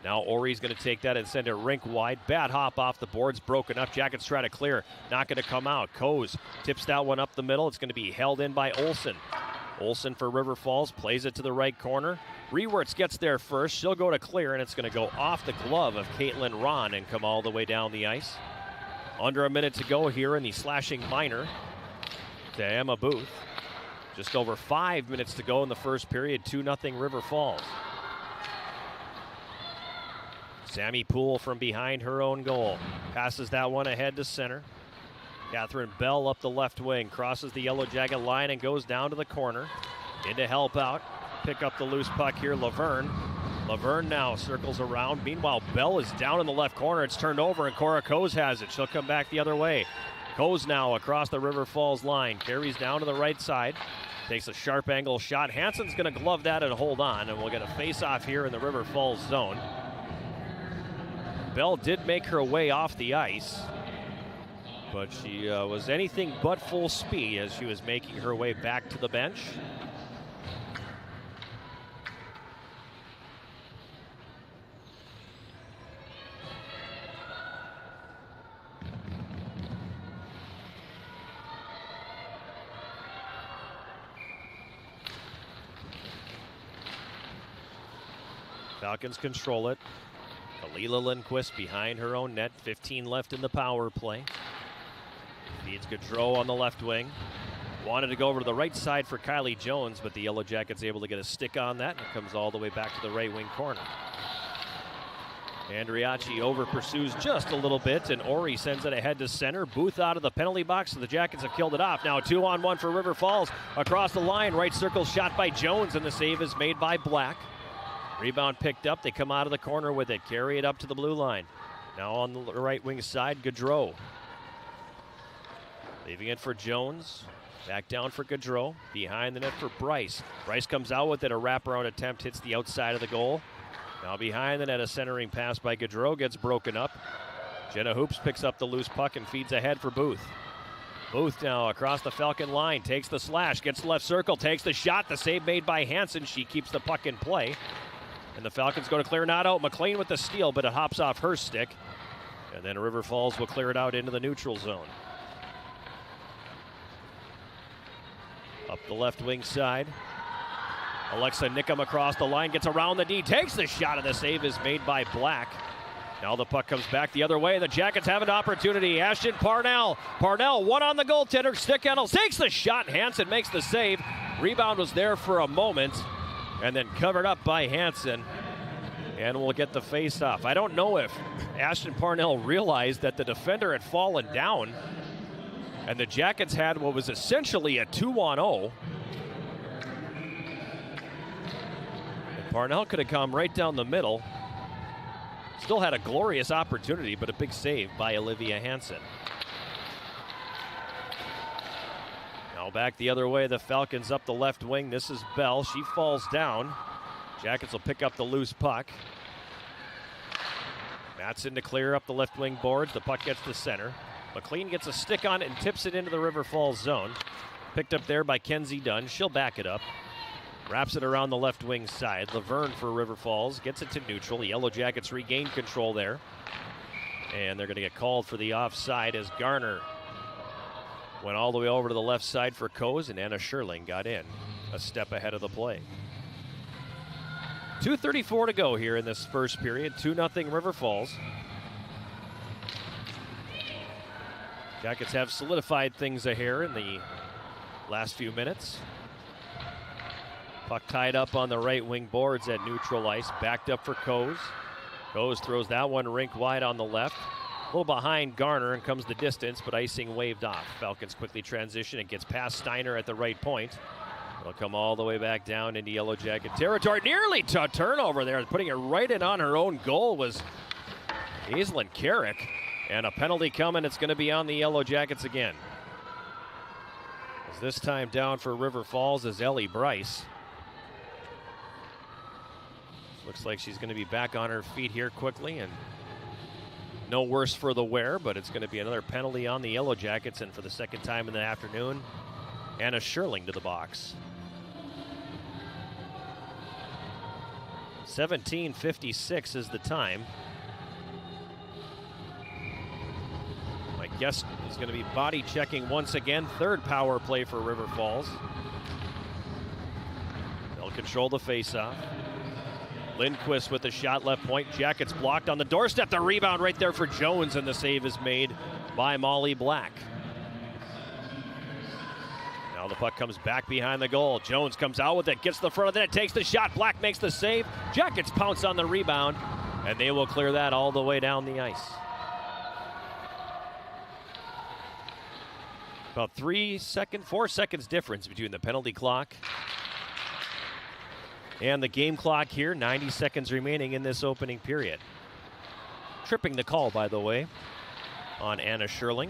Now Ori's going to take that and send it rink wide. Bad hop off the boards, broken up. Jackets try to clear, not going to come out. Coase tips that one up the middle. It's going to be held in by Olsen. Olsen for River Falls, plays it to the right corner. Rewerts gets there first. She'll go to clear, and it's going to go off the glove of Caitlin Rahn and come all the way down the ice. Under a minute to go here in the slashing minor to Emma Booth. Just over 5 minutes to go in the first period, 2-0 River Falls. Sammy Poole from behind her own goal. Passes that one ahead to center. Catherine Bell up the left wing. Crosses the Yellow Jacket line and goes down to the corner. In to help out. Pick up the loose puck here, Laverne. Laverne now circles around. Meanwhile, Bell is down in the left corner. It's turned over and Cora Coase has it. She'll come back the other way. Goes now across the River Falls line. Carries down to the right side. Takes a sharp angle shot. Hansen's going to glove that and hold on, and we'll get a face-off here in the River Falls zone. Bell did make her way off the ice, but she was anything but full speed as she was making her way back to the bench. Falcons control it. Kalila Lindquist behind her own net. 15 left in the power play. Feeds Gaudreau on the left wing. Wanted to go over to the right side for Kylie Jones, but the Yellow Jackets able to get a stick on that, and it comes all the way back to the right wing corner. Andriacci over pursues just a little bit, and Ori sends it ahead to center. Booth out of the penalty box, so the Jackets have killed it off. Now 2-on-1 for River Falls. Across the line, right circle shot by Jones, and the save is made by Black. Rebound picked up. They come out of the corner with it. Carry it up to the blue line. Now on the right wing side, Gaudreau. Leaving it for Jones. Back down for Gaudreau. Behind the net for Bryce. Bryce comes out with it. A wraparound attempt hits the outside of the goal. Now behind the net, a centering pass by Gaudreau gets broken up. Jenna Hoops picks up the loose puck and feeds ahead for Booth. Booth now across the Falcon line. Takes the slash. Gets the left circle. Takes the shot. The save made by Hansen. She keeps the puck in play. And the Falcons go to clear not out. McLean with the steal, but it hops off her stick. And then River Falls will clear it out into the neutral zone. Up the left wing side. Alexa Nickham across the line, gets around the D, takes the shot, and the save is made by Black. Now the puck comes back the other way. The Jackets have an opportunity. Ashton Parnell. Parnell, one on the goaltender. Stick handle, takes the shot. Hansen makes the save. Rebound was there for a moment, and then covered up by Hansen. And we'll get the face-off. I don't know if Ashton Parnell realized that the defender had fallen down, and the Jackets had what was essentially a 2-on-0. And Parnell could have come right down the middle. Still had a glorious opportunity, but a big save by Olivia Hansen. Now back the other way, the Falcons up the left wing. This is Bell. She falls down. Jackets will pick up the loose puck. Matson to clear up the left wing boards. The puck gets to center. McLean gets a stick on it and tips it into the River Falls zone. Picked up there by Kenzie Dunn. She'll back it up. Wraps it around the left wing side. Laverne for River Falls. Gets it to neutral. The Yellow Jackets regain control there. And they're going to get called for the offside as Garner went all the way over to the left side for Coase, and Anna Scherling got in a step ahead of the play. 2:34 to go here in this first period. 2-0 River Falls. Jackets have solidified things here in the last few minutes. Puck tied up on the right wing boards at neutral ice. Backed up for Coase. Coase throws that one rink wide on the left. A little behind Garner, and comes the distance, but icing waved off. Falcons quickly transition. It gets past Steiner at the right point. It'll come all the way back down into Yellow Jacket territory. Nearly to a turnover there. Putting it right in on her own goal was Aislinn Carrick. And a penalty coming. It's going to be on the Yellow Jackets again. As this time down for River Falls is Ellie Bryce. Looks like she's going to be back on her feet here quickly, and no worse for the wear, but it's going to be another penalty on the Yellow Jackets, and for the second time in the afternoon, Anna Scherling to the box. 17:56 is the time. My guess is going to be body checking once again. Third power play for River Falls. They'll control the faceoff. Lindquist with the shot left point. Jackets blocked on the doorstep. The rebound right there for Jones, and the save is made by Molly Black. Now the puck comes back behind the goal. Jones comes out with it, gets to the front of the net, takes the shot. Black makes the save. Jackets pounce on the rebound, and they will clear that all the way down the ice. About 4 seconds difference between the penalty clock and the game clock here. 90 seconds remaining in this opening period. Tripping the call, by the way, on Anna Scherling.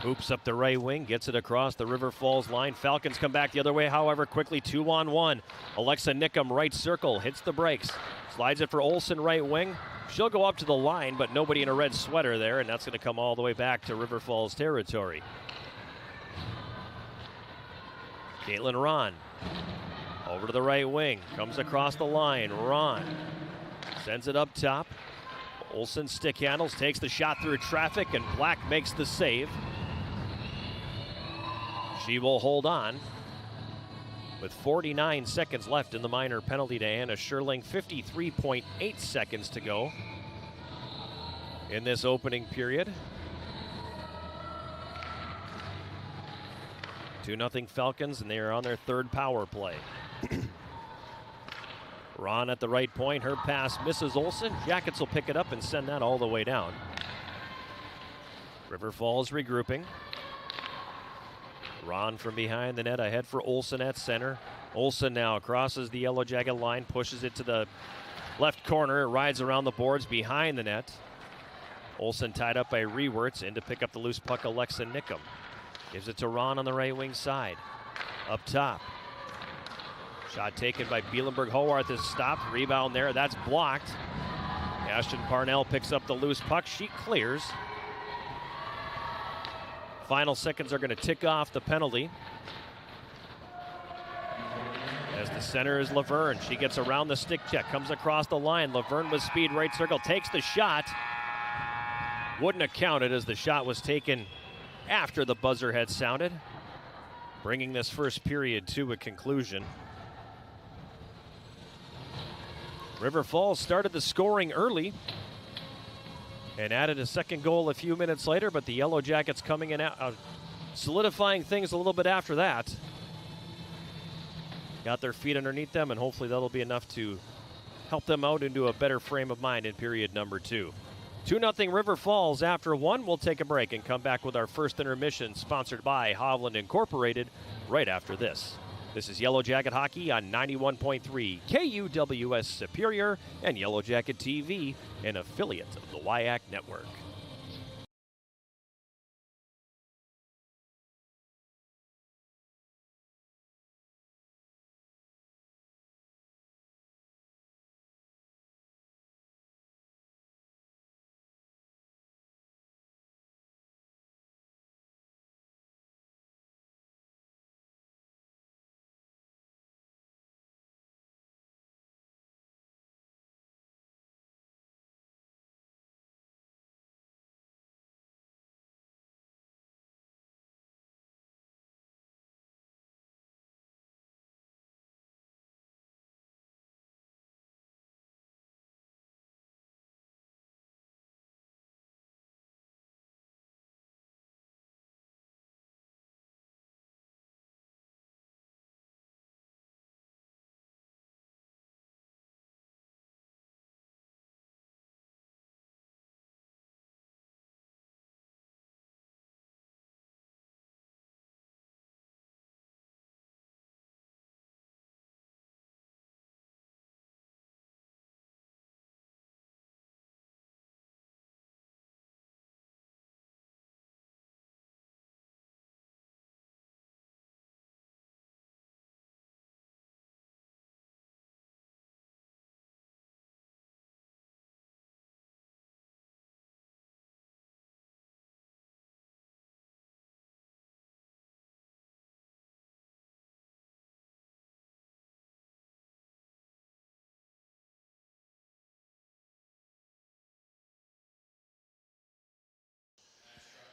Hoops up the right wing, gets it across the River Falls line. Falcons come back the other way, however, quickly 2-on-1. Alexa Nickum, right circle, hits the brakes. Slides it for Olsen, right wing. She'll go up to the line, but nobody in a red sweater there, and that's going to come all the way back to River Falls territory. Caitlin Ron, over to the right wing, comes across the line. Ron sends it up top. Olsen stick handles, takes the shot through traffic, and Black makes the save. She will hold on with 49 seconds left in the minor penalty to Anna Scherling. 53.8 seconds to go in this opening period. 2-0 Falcons, and they are on their third power play. Ron at the right point, her pass misses Olsen. Jackets will pick it up and send that all the way down. River Falls regrouping. Ron from behind the net, ahead for Olsen at center. Olsen now crosses the Yellow Jacket line, pushes it to the left corner. It rides around the boards behind the net. Olsen tied up by Rewerts, in to pick up the loose puck, Alexa Nickum. Gives it to Ron on the right wing side. Up top. Shot taken by Bielenberg. Howarth is stopped. Rebound there. That's blocked. Ashton Parnell picks up the loose puck. She clears. Final seconds are going to tick off the penalty. As the center is Laverne. She gets around the stick check. Comes across the line. Laverne with speed. Right circle. Takes the shot. Wouldn't have counted as the shot was taken after the buzzer had sounded. Bringing this first period to a conclusion. River Falls started the scoring early and added a second goal a few minutes later, but the Yellow Jackets coming in out, solidifying things a little bit after that. Got their feet underneath them, and hopefully that'll be enough to help them out into a better frame of mind in period number 2. 2-0 River Falls after 1. We'll take a break and come back with our first intermission, sponsored by Hovland Incorporated, right after this. This is Yellow Jacket Hockey on 91.3 KUWS Superior and Yellow Jacket TV, an affiliate of the WIAC Network.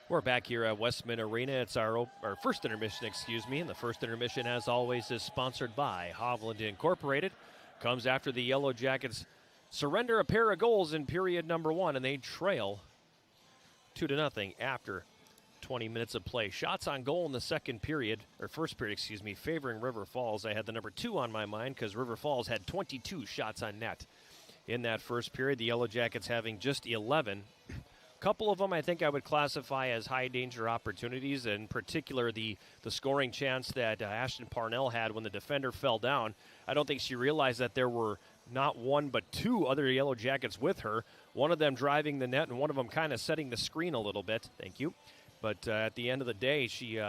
We're back here at Westman Arena. It's our first intermission, and the first intermission, as always, is sponsored by Hovland Incorporated. Comes after the Yellow Jackets surrender a pair of goals in period number 1, and they trail 2-0 after 20 minutes of play. Shots on goal in the first period, favoring River Falls. I had the number 2 on my mind because River Falls had 22 shots on net in that first period. The Yellow Jackets having just 11. Couple of them I think I would classify as high danger opportunities, in particular the scoring chance that Ashton Parnell had when the defender fell down. I don't think she realized that there were not one but 2 other Yellow Jackets with her, one of them driving the net and one of them kind of setting the screen a little bit. Thank you. But at the end of the day, she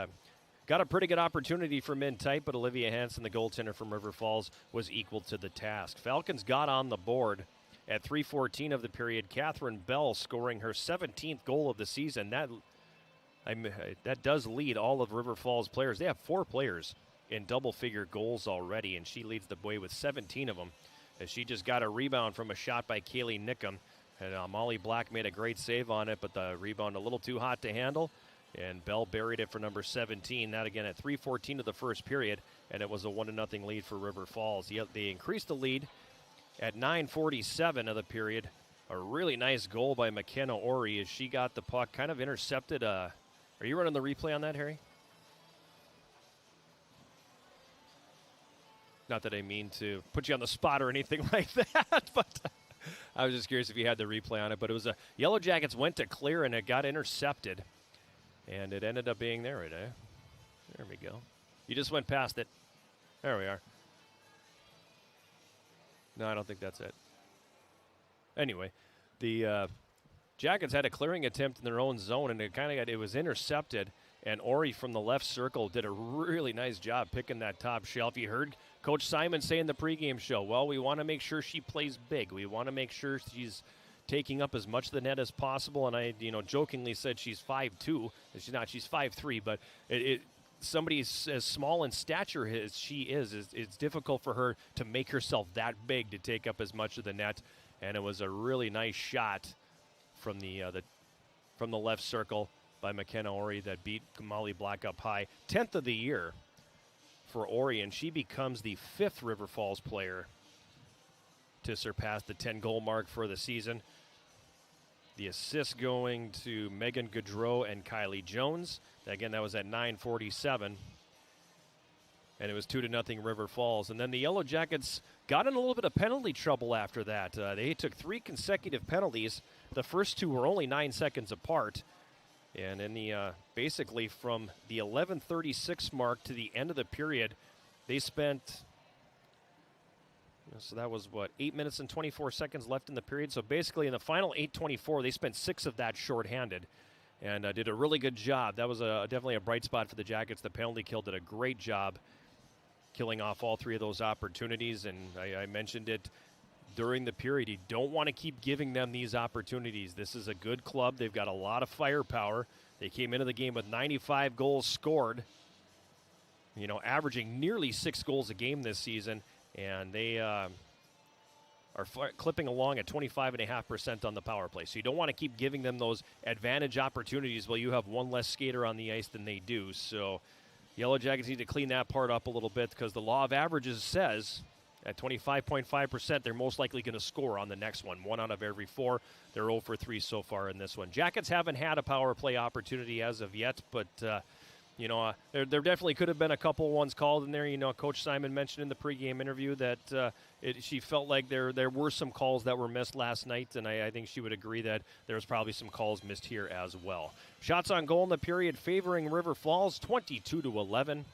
got a pretty good opportunity from in tight, but Olivia Hansen, the goaltender from River Falls, was equal to the task. Falcons got on the board at 3:14 of the period. Catherine Bell scoring her 17th goal of the season. That does lead all of River Falls players. They have 4 players in double-figure goals already, and she leads the way with 17 of them. As she just got a rebound from a shot by Kaylee Nickham. And Molly Black made a great save on it, but the rebound a little too hot to handle. And Bell buried it for number 17. That again at 3:14 of the first period, and it was a 1-0 lead for River Falls. They increased the lead at 9:47 of the period. A really nice goal by McKenna Ori as she got the puck, kind of intercepted. Are you running the replay on that, Harry? Not that I mean to put you on the spot or anything like that, but I was just curious if you had the replay on it. But it was a Yellow Jackets went to clear, and it got intercepted. And it ended up being there, right? There we go. You just went past it. There we are. No, I don't think that's it. Anyway, the Jackets had a clearing attempt in their own zone, and it was intercepted. And Ori from the left circle did a really nice job picking that top shelf. You heard Coach Simon say in the pregame show, well, we want to make sure she plays big. We want to make sure she's taking up as much of the net as possible. And I, jokingly said she's 5'2". She's not. She's 5'3". But somebody as small in stature as she is, it's difficult for her to make herself that big to take up as much of the net. And it was a really nice shot from the left circle by McKenna Ori that beat Molly Black up high. 10th of the year for Ori, and she becomes the 5th River Falls player to surpass the 10-goal mark for the season. The assist going to Megan Gaudreau and Kylie Jones. Again, that was at 9:47. And it was 2-0 River Falls. And then the Yellow Jackets got in a little bit of penalty trouble after that. They took 3 consecutive penalties. The first 2 were only 9 seconds apart. And in the basically from the 11:36 mark to the end of the period, they spent, so that was 8 minutes and 24 seconds left in the period. So basically in the final 8:24, they spent 6 of that shorthanded and did a really good job. That was definitely a bright spot for the Jackets. The penalty kill did a great job killing off all 3 of those opportunities. And I mentioned it during the period. You don't want to keep giving them these opportunities. This is a good club. They've got a lot of firepower. They came into the game with 95 goals scored, averaging nearly 6 goals a game this season, and they are clipping along at 25.5% on the power play. So you don't want to keep giving them those advantage opportunities while you have one less skater on the ice than they do. So Yellow Jackets need to clean that part up a little bit because the law of averages says at 25.5%, they're most likely going to score on the next one. 1 out of every 4. They're 0 for 3 so far in this one. Jackets haven't had a power play opportunity as of yet, but, there definitely could have been a couple ones called in there. Coach Simon mentioned in the pregame interview that she felt like there were some calls that were missed last night, and I think she would agree that there was probably some calls missed here as well. Shots on goal in the period favoring River Falls, 22-11.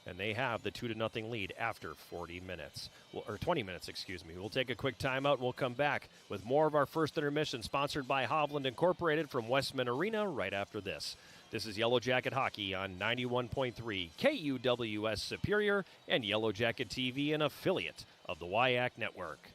And they have the 2-0 lead after 20 minutes, excuse me. We'll take a quick timeout. We'll come back with more of our first intermission, sponsored by Hovland Incorporated from Westman Arena right after this. This is Yellow Jacket Hockey on 91.3 KUWS Superior and Yellow Jacket TV, an affiliate of the WIAC Network.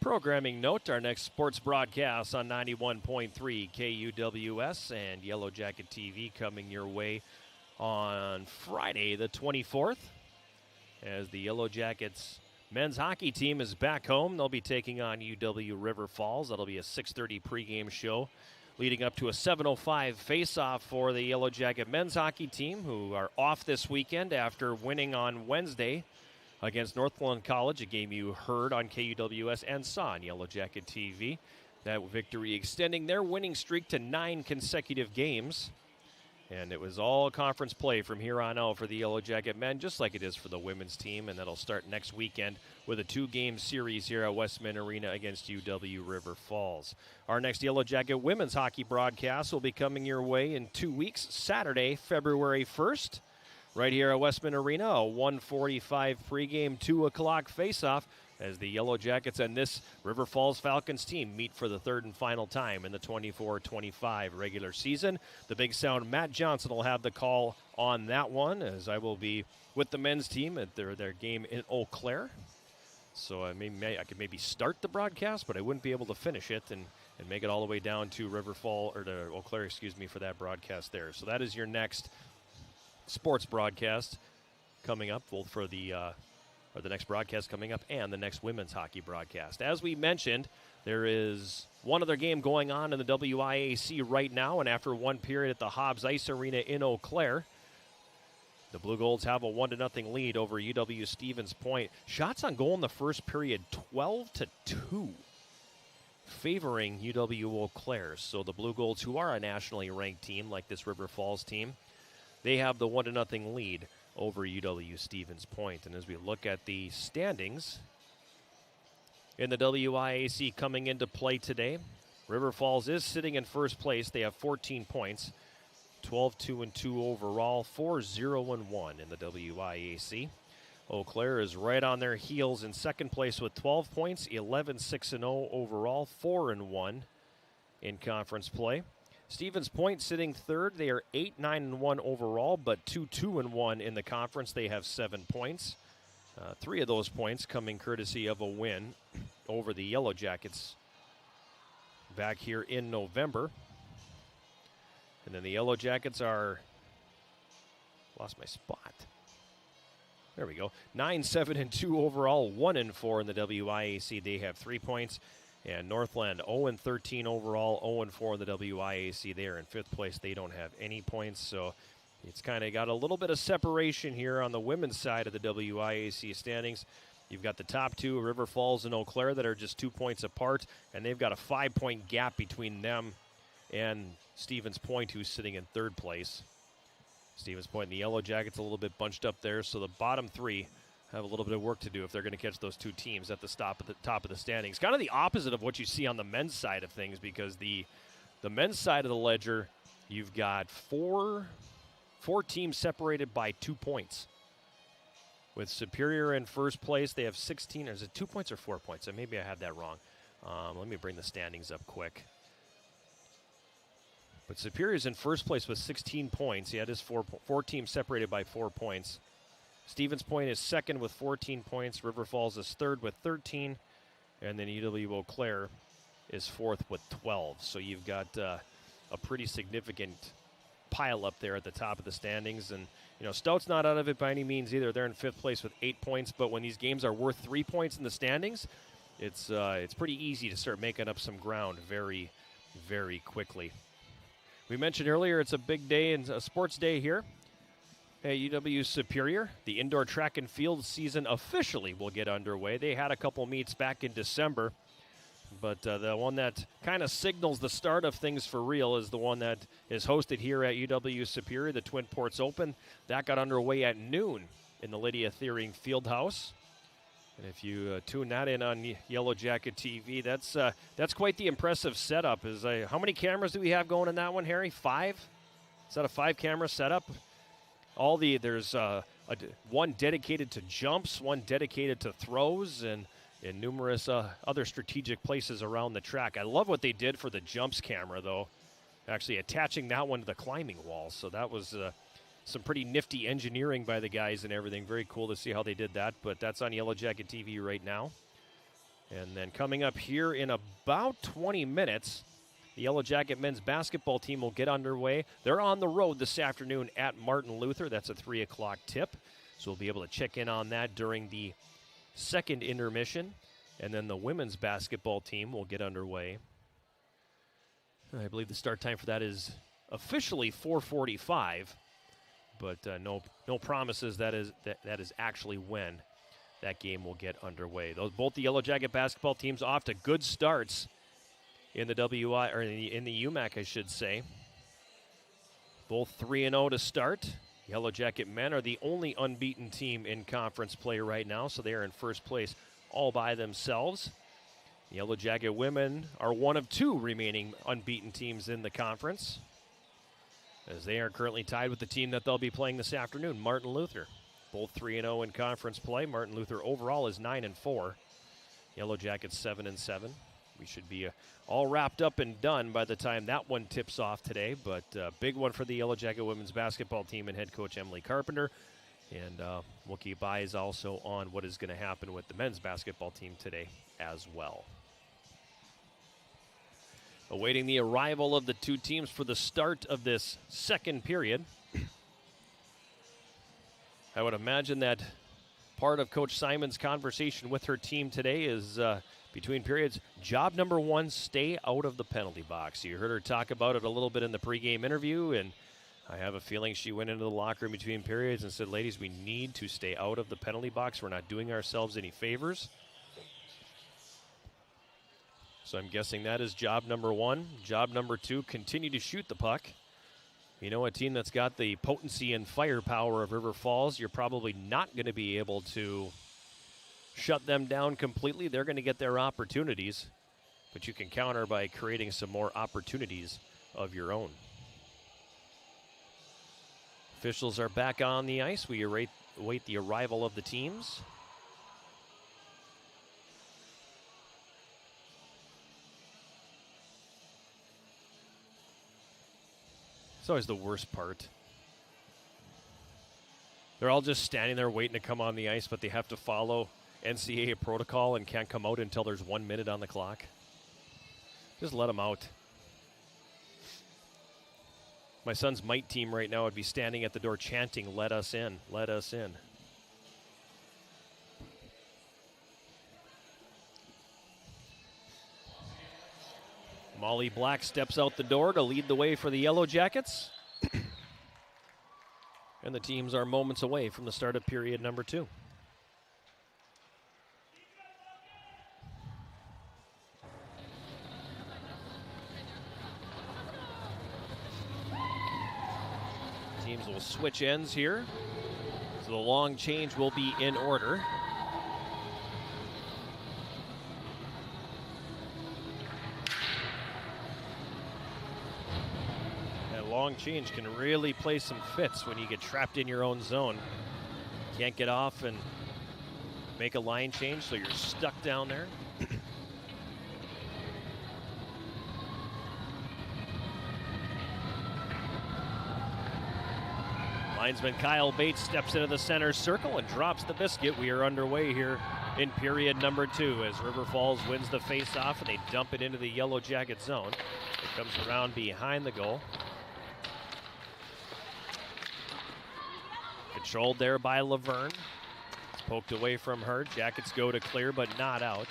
Programming note, our next sports broadcast on 91.3 KUWS and Yellow Jacket TV coming your way on Friday the 24th as the Yellow Jackets men's hockey team is back home. They'll be taking on UW River Falls. That'll be a 6:30 pregame show leading up to a 7:05 face-off for the Yellow Jacket men's hockey team, who are off this weekend after winning on Wednesday against Northland College, a game you heard on KUWS and saw on Yellow Jacket TV. That victory extending their winning streak to 9 consecutive games. And it was all conference play from here on out for the Yellow Jacket men, just like it is for the women's team. And that'll start next weekend with a 2-game series here at Westman Arena against UW River Falls. Our next Yellow Jacket women's hockey broadcast will be coming your way in 2 weeks, Saturday, February 1st. Right here at Westman Arena, a 1:45 pregame, 2 o'clock face-off as the Yellow Jackets and this River Falls Falcons team meet for the third and final time in the 24-25 regular season. The Big Sound Matt Johnson will have the call on that one, as I will be with the men's team at their game in Eau Claire. So I could maybe start the broadcast, but I wouldn't be able to finish it and make it all the way down to River Falls, or to Eau Claire, for that broadcast there. So that is your next sports broadcast coming up, both for the next broadcast coming up and the next women's hockey broadcast. As we mentioned, there is one other game going on in the WIAC right now, and after one period at the Hobbs Ice Arena in Eau Claire, the Blue Golds have a 1-0 lead over UW Stevens Point. Shots on goal in the first period, 12-2, favoring UW Eau Claire. So the Blue Golds, who are a nationally ranked team like this River Falls team, they have the 1-0 lead over UW Stevens Point. And as we look at the standings in the WIAC coming into play today, River Falls is sitting in first place. They have 14 points, 12-2-2 overall, 4-0-1 in the WIAC. Eau Claire is right on their heels in second place with 12 points, 11-6-0 overall, 4-1 in conference play. Stevens Point sitting third. They are 8-9-1 overall, but 2-2-1 in the conference. They have 7 points. 3 of those points coming courtesy of a win over the Yellow Jackets back here in November. And then the Yellow Jackets are, lost my spot. There we go. 9-7-2 overall, 1-4 in the WIAC. They have 3 points. And Northland 0-13 overall, 0-4 in the WIAC. They are in 5th place. They don't have any points, so it's kind of got a little bit of separation here on the women's side of the WIAC standings. You've got the top 2, River Falls and Eau Claire, that are just 2 points apart, and they've got a 5-point gap between them and Stevens Point, who's sitting in 3rd place. Stevens Point and the Yellow Jackets a little bit bunched up there, so the bottom 3 have a little bit of work to do if they're going to catch those 2 teams at the top of the standings. Kind of the opposite of what you see on the men's side of things, because the men's side of the ledger, you've got four teams separated by 2 points. With Superior in first place, they have 16. Or is it 2 points or 4 points? Maybe I had that wrong. Let me bring the standings up quick. But Superior's in first place with 16 points. He had his four teams separated by 4 points. Stevens Point is second with 14 points. River Falls is third with 13. And then UW Eau Claire is fourth with 12. So you've got a pretty significant pile up there at the top of the standings. And, Stout's not out of it by any means either. They're in 5th place with 8 points. But when these games are worth 3 points in the standings, it's pretty easy to start making up some ground very, very quickly. We mentioned earlier it's a big day and a sports day here at UW Superior. The indoor track and field season officially will get underway. They had a couple meets back in December, but the one that kind of signals the start of things for real is the one that is hosted here at UW Superior, the Twin Ports Open. That got underway at noon in the Lydia Thiering Fieldhouse. And if you tune that in on Yellow Jacket TV, that's quite the impressive setup. How many cameras do we have going in that one, Harry? 5? Is that a 5-camera setup? There's one dedicated to jumps, one dedicated to throws, and numerous other strategic places around the track. I love what they did for the jumps camera, though, actually attaching that one to the climbing wall. So that was some pretty nifty engineering by the guys and everything. Very cool to see how they did that, but that's on Yellow Jacket TV right now. And then coming up here in about 20 minutes, the Yellow Jacket men's basketball team will get underway. They're on the road this afternoon at Martin Luther. That's a 3 o'clock tip. So we'll be able to check in on that during the second intermission. And then the women's basketball team will get underway. I believe the start time for that is officially 4:45, but no promises that is actually when that game will get underway. Both the Yellow Jacket basketball teams off to good starts in the in the UMAC, I should say. Both 3-0 to start. Yellow Jacket men are the only unbeaten team in conference play right now, so they are in first place all by themselves. The Yellow Jacket women are one of 2 remaining unbeaten teams in the conference, as they are currently tied with the team that they'll be playing this afternoon, Martin Luther. Both 3-0 in conference play. Martin Luther overall is 9-4. Yellow Jackets 7-7. We should be all wrapped up and done by the time that one tips off today, but big one for the Yellow Jacket women's basketball team and head coach Emily Carpenter. And we'll keep eyes also on what is going to happen with the men's basketball team today as well. Awaiting the arrival of the 2 teams for the start of this second period. I would imagine that part of Coach Simon's conversation with her team today is between periods, job number 1, stay out of the penalty box. You heard her talk about it a little bit in the pregame interview, and I have a feeling she went into the locker room between periods and said, ladies, we need to stay out of the penalty box. We're not doing ourselves any favors. So I'm guessing that is job number 1. Job number 2, continue to shoot the puck. You know, a team that's got the potency and firepower of River Falls, you're probably not going to be able to shut them down completely. They're going to get their opportunities, but you can counter by creating some more opportunities of your own. Officials are back on the ice. We await the arrival of the teams. It's always the worst part. They're all just standing there waiting to come on the ice, but they have to follow NCAA protocol and can't come out until there's 1 minute on the clock. Just let them out. My son's Mite team right now would be standing at the door chanting, "Let us in, let us in." Molly Black steps out the door to lead the way for the Yellow Jackets. And the teams are moments away from the start of period number 2. Teams will switch ends here. So the long change will be in order. Long change can really play some fits when you get trapped in your own zone. Can't get off and make a line change, so you're stuck down there. Linesman Kyle Bates steps into the center circle and drops the biscuit. We are underway here in period number 2 as River Falls wins the face-off and they dump it into the Yellow Jacket zone. It comes around behind the goal. Controlled there by Laverne. It's poked away from her. Jackets go to clear, but not out.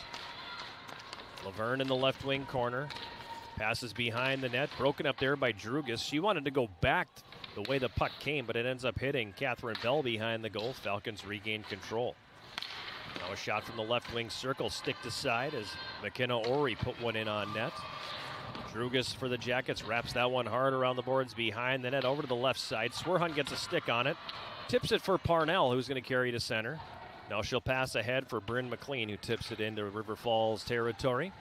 Laverne in the left wing corner. Passes behind the net. Broken up there by Drugas. She wanted to go back the way the puck came, but it ends up hitting Catherine Bell behind the goal. Falcons regain control. Now a shot from the left wing circle. Sticked aside as McKenna Ori put one in on net. Drugas for the Jackets. Wraps that one hard around the boards behind the net. Over to the left side. Swerhun gets a stick on it. Tips it for Parnell, who's going to carry to center. Now she'll pass ahead for Bryn McLean, who tips it into River Falls territory.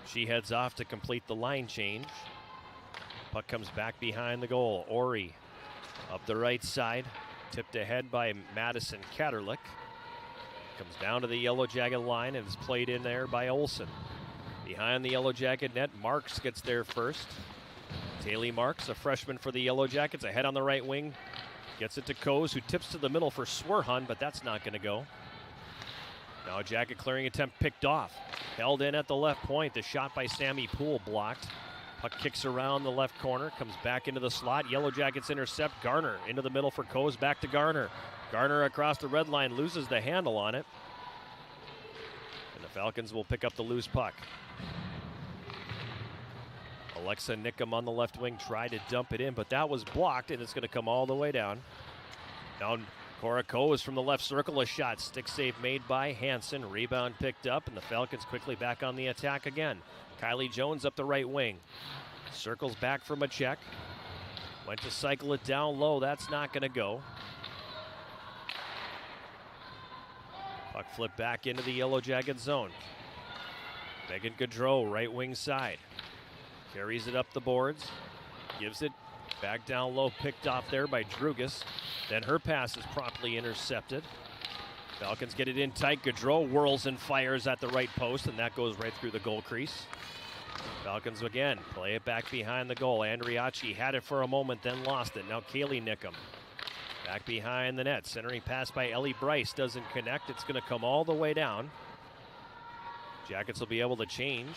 She heads off to complete the line change. Puck comes back behind the goal. Ori up the right side. Tipped ahead by Madison Catterlick. Comes down to the Yellow Jacket line and is played in there by Olsen. Behind the Yellow Jacket net, Marks gets there first. Taylor Marks, a freshman for the Yellow Jackets, ahead on the right wing. Gets it to Coase, who tips to the middle for Swerhun, but that's not going to go. Now Jacket clearing attempt picked off. Held in at the left point. The shot by Sammy Poole blocked. Puck kicks around the left corner, comes back into the slot. Yellow Jackets intercept. Garner into the middle for Coes, back to Garner. Garner across the red line, loses the handle on it. And the Falcons will pick up the loose puck. Alexa Nickum on the left wing tried to dump it in, but that was blocked, and it's going to come all the way down. Down Cora Coes from the left circle, a shot. Stick save made by Hansen. Rebound picked up, and the Falcons quickly back on the attack again. Kylie Jones up the right wing. Circles back from a check. Went to cycle it down low. That's not going to go. Puck flipped back into the Yellow Jacket zone. Megan Gaudreau, right wing side. Carries it up the boards. Gives it back down low. Picked off there by Drugas. Then her pass is promptly intercepted. Falcons get it in tight. Gaudreau whirls and fires at the right post, and that goes right through the goal crease. Falcons again play it back behind the goal. Andriachi had it for a moment, then lost it. Now Kaylee Nickum back behind the net. Centering pass by Ellie Bryce doesn't connect. It's going to come all the way down. Jackets will be able to change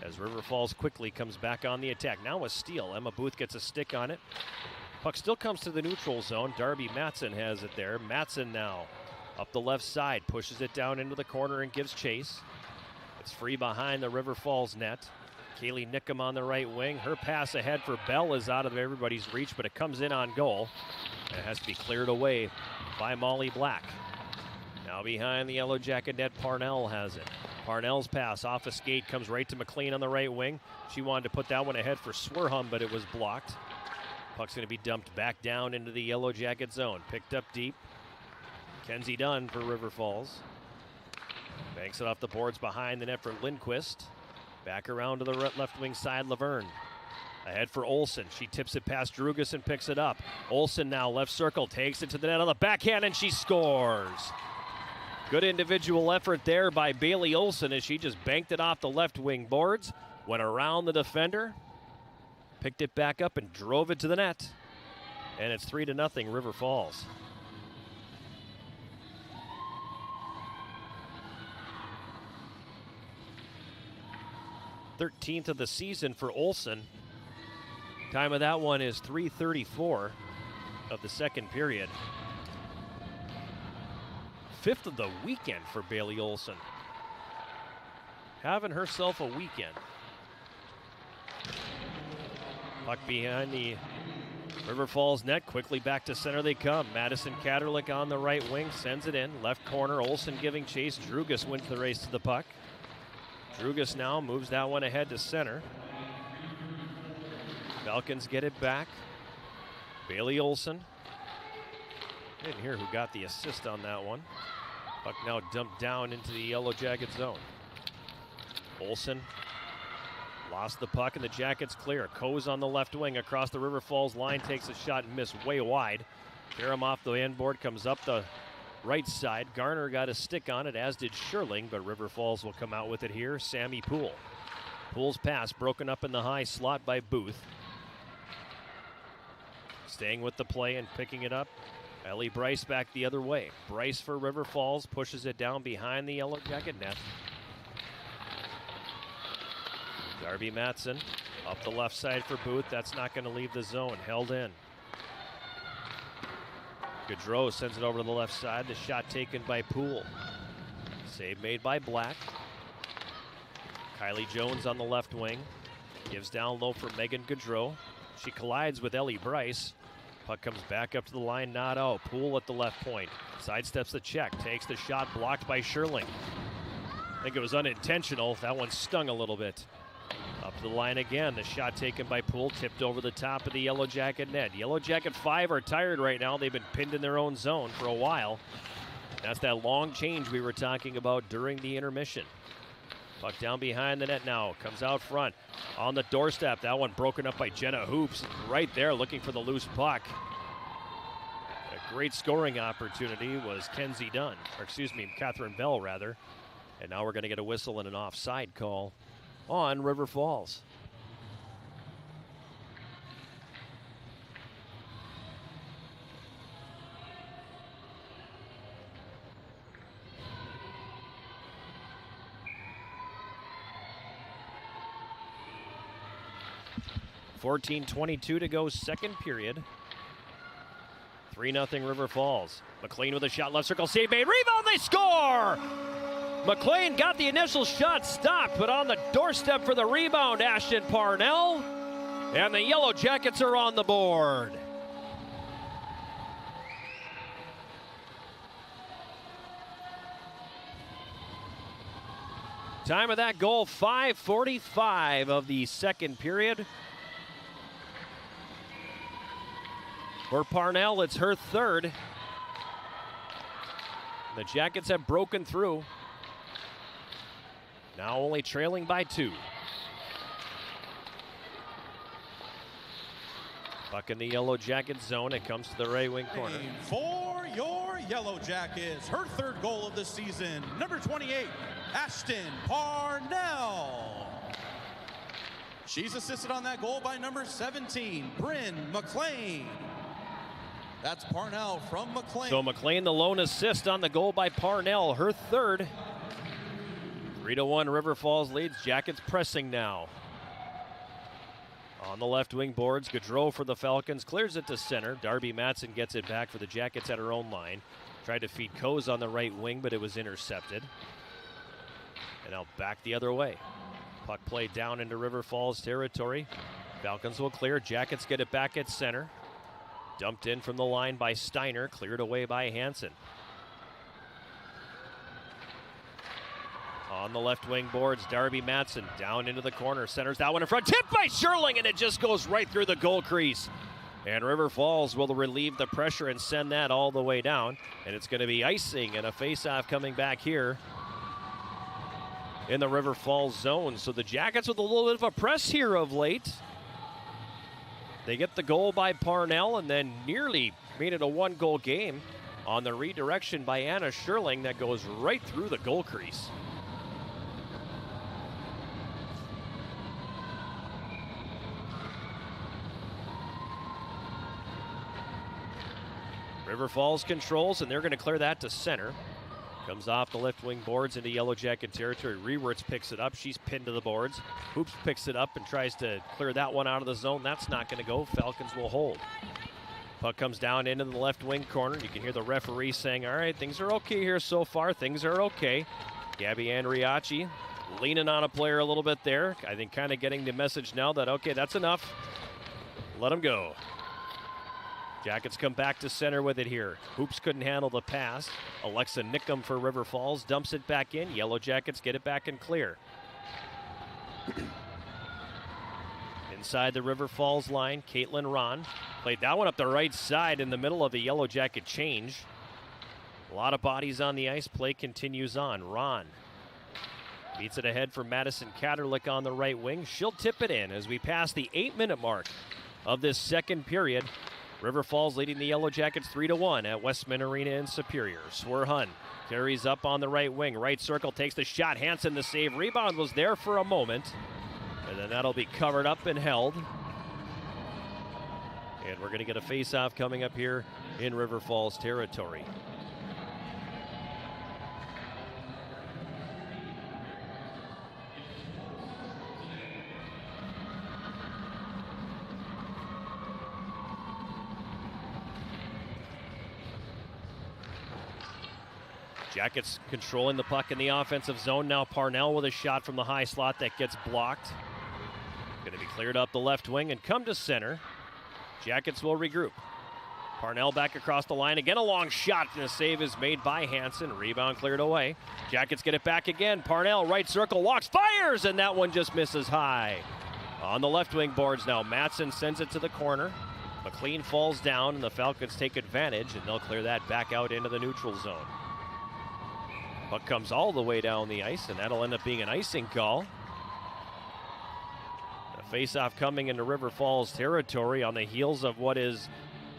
as River Falls quickly comes back on the attack. Now a steal. Emma Booth gets a stick on it. Puck still comes to the neutral zone. Darby Matson has it there. Matson now up the left side, pushes it down into the corner and gives chase. It's free behind the River Falls net. Kaylee Nickum on the right wing. Her pass ahead for Bell is out of everybody's reach, but it comes in on goal. And it has to be cleared away by Molly Black. Now behind the Yellow Jacket net, Parnell has it. Parnell's pass off a skate comes right to McLean on the right wing. She wanted to put that one ahead for Swerham, but it was blocked. Puck's going to be dumped back down into the Yellow Jacket zone. Picked up deep. Kenzie Dunn for River Falls. Banks it off the boards behind the net for Lindquist. Back around to the left wing side, Laverne. Ahead for Olsen. She tips it past Drugas and picks it up. Olsen now left circle, takes it to the net on the backhand, and she scores. Good individual effort there by Bailey Olsen as she just banked it off the left wing boards. Went around the defender. Picked it back up and drove it to the net. And it's 3-0 River Falls. .13th of the season for Olsen. Time of that one is 3:34 of the second period. 5th of the weekend for Bailey Olsen. Having herself a weekend. Puck behind the River Falls net. Quickly back to center they come. Madison Katerlik on the right wing. Sends it in. Left corner. Olsen giving chase. Drugas wins the race to the puck. Drugas now moves that one ahead to center. Falcons get it back. Bailey Olsen. Didn't hear who got the assist on that one. Puck now dumped down into the Yellow Jacket zone. Olsen lost the puck and the Jackets clear. Coes on the left wing across the River Falls line, takes a shot and missed way wide. Karam off the end board, comes up the right side. Garner got a stick on it, as did Sherling, but River Falls will come out with it here. Sammy Poole. Poole's pass broken up in the high slot by Booth. Staying with the play and picking it up. Ellie Bryce back the other way. Bryce for River Falls pushes it down behind the Yellow Jacket net. Darby Matson up the left side for Booth. That's not going to leave the zone. Held in. Gaudreau sends it over to the left side. The shot taken by Poole. Save made by Black. Kylie Jones on the left wing. Gives down low for Megan Gaudreau. She collides with Ellie Bryce. Puck comes back up to the line, not out. Poole at the left point. Sidesteps the check. Takes the shot, blocked by Sherling. I think it was unintentional. That one stung a little bit. Up to the line again. The shot taken by Poole, tipped over the top of the Yellow Jacket net. Yellow Jacket 5 are tired right now. They've been pinned in their own zone for a while. That's that long change we were talking about during the intermission. Puck down behind the net now. Comes out front. On the doorstep. That one broken up by Jenna Hoops. Right there looking for the loose puck. A great scoring opportunity was Kenzie Dunn. Or excuse me, Catherine Bell rather. And now we're going to get a whistle and an offside call on River Falls. 14:22 to go, second period. 3-0 River Falls. McLean with a shot, left circle, save made, rebound, they score! McLean got the initial shot stopped, but on the doorstep for the rebound, Ashton Parnell. And the Yellow Jackets are on the board. Time of that goal, 5:45 of the second period. For Parnell, it's her third. The Jackets have broken through. Now only trailing by 2. Puck in the Yellow Jacket zone. It comes to the right wing corner. For your Yellow Jackets, her third goal of the season, number 28, Ashton Parnell. She's assisted on that goal by number 17, Bryn McLean. That's Parnell from McLean. So McLean, the lone assist on the goal by Parnell, her third. 3-1 River Falls leads. Jackets pressing now. On the left wing boards, Gaudreau for the Falcons clears it to center. Darby Matson gets it back for the Jackets at her own line. Tried to feed Coase on the right wing, but it was intercepted. And now back the other way. Puck played down into River Falls territory. Falcons will clear. Jackets get it back at center. Dumped in from the line by Steiner, cleared away by Hansen. On the left wing boards, Darby Matson down into the corner, centers that one in front, tipped by Sherling, and it just goes right through the goal crease. And River Falls will relieve the pressure and send that all the way down. And it's going to be icing and a face-off coming back here in the River Falls zone. So the Jackets with a little bit of a press here of late. They get the goal by Parnell and then nearly made it a 1-goal game on the redirection by Anna Sherling that goes right through the goal crease. River Falls controls, and they're going to clear that to center. Comes off the left wing boards into Yellow Jacket territory. Rewerts picks it up. She's pinned to the boards. Hoops picks it up and tries to clear that one out of the zone. That's not going to go. Falcons will hold. Puck comes down into the left wing corner. You can hear the referee saying, all right, things are okay here so far. Things are okay. Gabby Andriacci leaning on a player a little bit there. I think kind of getting the message now that, okay, that's enough. Let him go. Jackets come back to center with it here. Hoops couldn't handle the pass. Alexa Nickum for River Falls dumps it back in. Yellow Jackets get it back and clear. Inside the River Falls line, Caitlin Ron played that one up the right side in the middle of the Yellow Jacket change. A lot of bodies on the ice. Play continues on. Ron beats it ahead for Madison Katerlich on the right wing. She'll tip it in as we pass the 8-minute mark of this second period. River Falls leading the Yellow Jackets 3-1 at Westman Arena in Superior. Swerhun carries up on the right wing. Right circle takes the shot. Hansen the save. Rebound was there for a moment. And then that'll be covered up and held. And we're going to get a face-off coming up here in River Falls territory. Jackets controlling the puck in the offensive zone. Now Parnell with a shot from the high slot that gets blocked. Going to be cleared up the left wing and come to center. Jackets will regroup. Parnell back across the line. Again, a long shot, and a save is made by Hansen. Rebound cleared away. Jackets get it back again. Parnell, right circle, walks, fires, and that one just misses high. On the left wing boards now, Matson sends it to the corner. McLean falls down, and the Falcons take advantage, and they'll clear that back out into the neutral zone. Puck comes all the way down the ice, and that'll end up being an icing call. A face-off coming into River Falls territory on the heels of what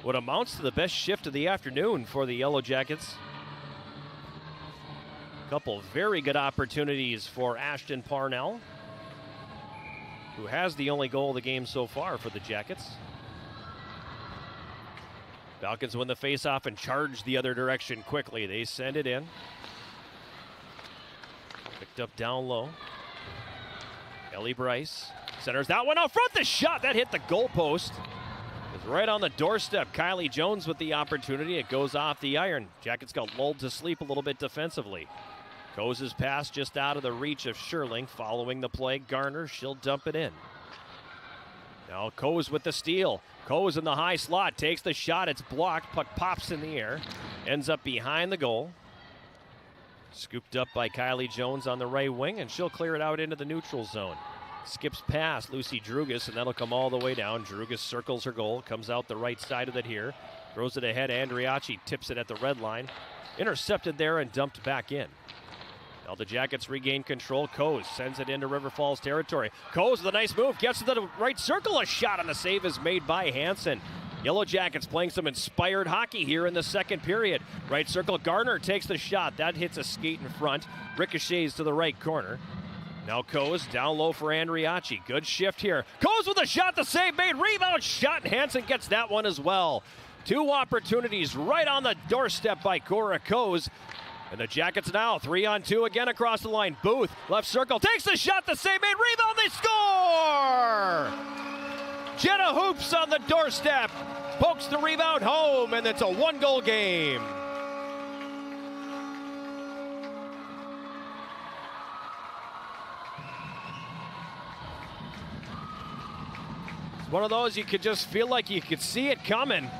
amounts to the best shift of the afternoon for the Yellow Jackets. A couple very good opportunities for Ashton Parnell, who has the only goal of the game so far for the Jackets. Falcons win the face-off and charge the other direction quickly. They send it in. Picked up down low. Ellie Bryce centers that one out front. The shot that hit the goalpost is right on the doorstep. Kylie Jones with the opportunity. It goes off the iron. Jackets got lulled to sleep a little bit defensively. Coe's pass just out of the reach of Sherling. Following the play, Garner, she'll dump it in. Now Coe's with the steal. Coe's in the high slot, takes the shot, it's blocked, puck pops in the air, ends up behind the goal. Scooped up by Kylie Jones on the right wing, and she'll clear it out into the neutral zone. Skips past Lucy Drugas, and that'll come all the way down. Drugas circles her goal, comes out the right side of it here, throws it ahead. Andriachi tips it at the red line. Intercepted there and dumped back in. Now the Jackets regain control. Coes sends it into River Falls territory. Coes with a nice move, gets to the right circle. A shot on the save is made by Hansen. Yellow Jackets playing some inspired hockey here in the second period. Right circle, Garner takes the shot. That hits a skate in front. Ricochets to the right corner. Now Coes down low for Andriachi. Good shift here. Coes with a shot, the save made. Rebound shot. Hansen gets that one as well. Two opportunities right on the doorstep by Cora Coes. And the Jackets now 3-on-2 again across the line. Booth, left circle, takes the shot, the save made, rebound, they score! Jenna Hoops on the doorstep, pokes the rebound home, and it's a one-goal game. It's one of those you could just feel like you could see it coming,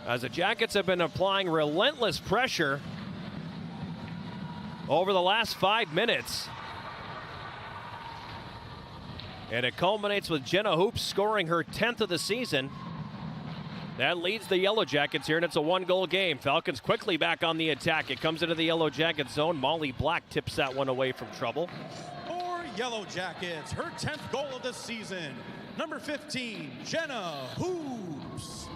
as the Jackets have been applying relentless pressure over the last 5 minutes. And it culminates with Jenna Hoops scoring her 10th of the season. That leads the Yellow Jackets here, and it's a one-goal game. Falcons quickly back on the attack. It comes into the Yellow Jacket zone. Molly Black tips that one away from trouble. For Yellow Jackets, her 10th goal of the season, number 15, Jenna Hoops.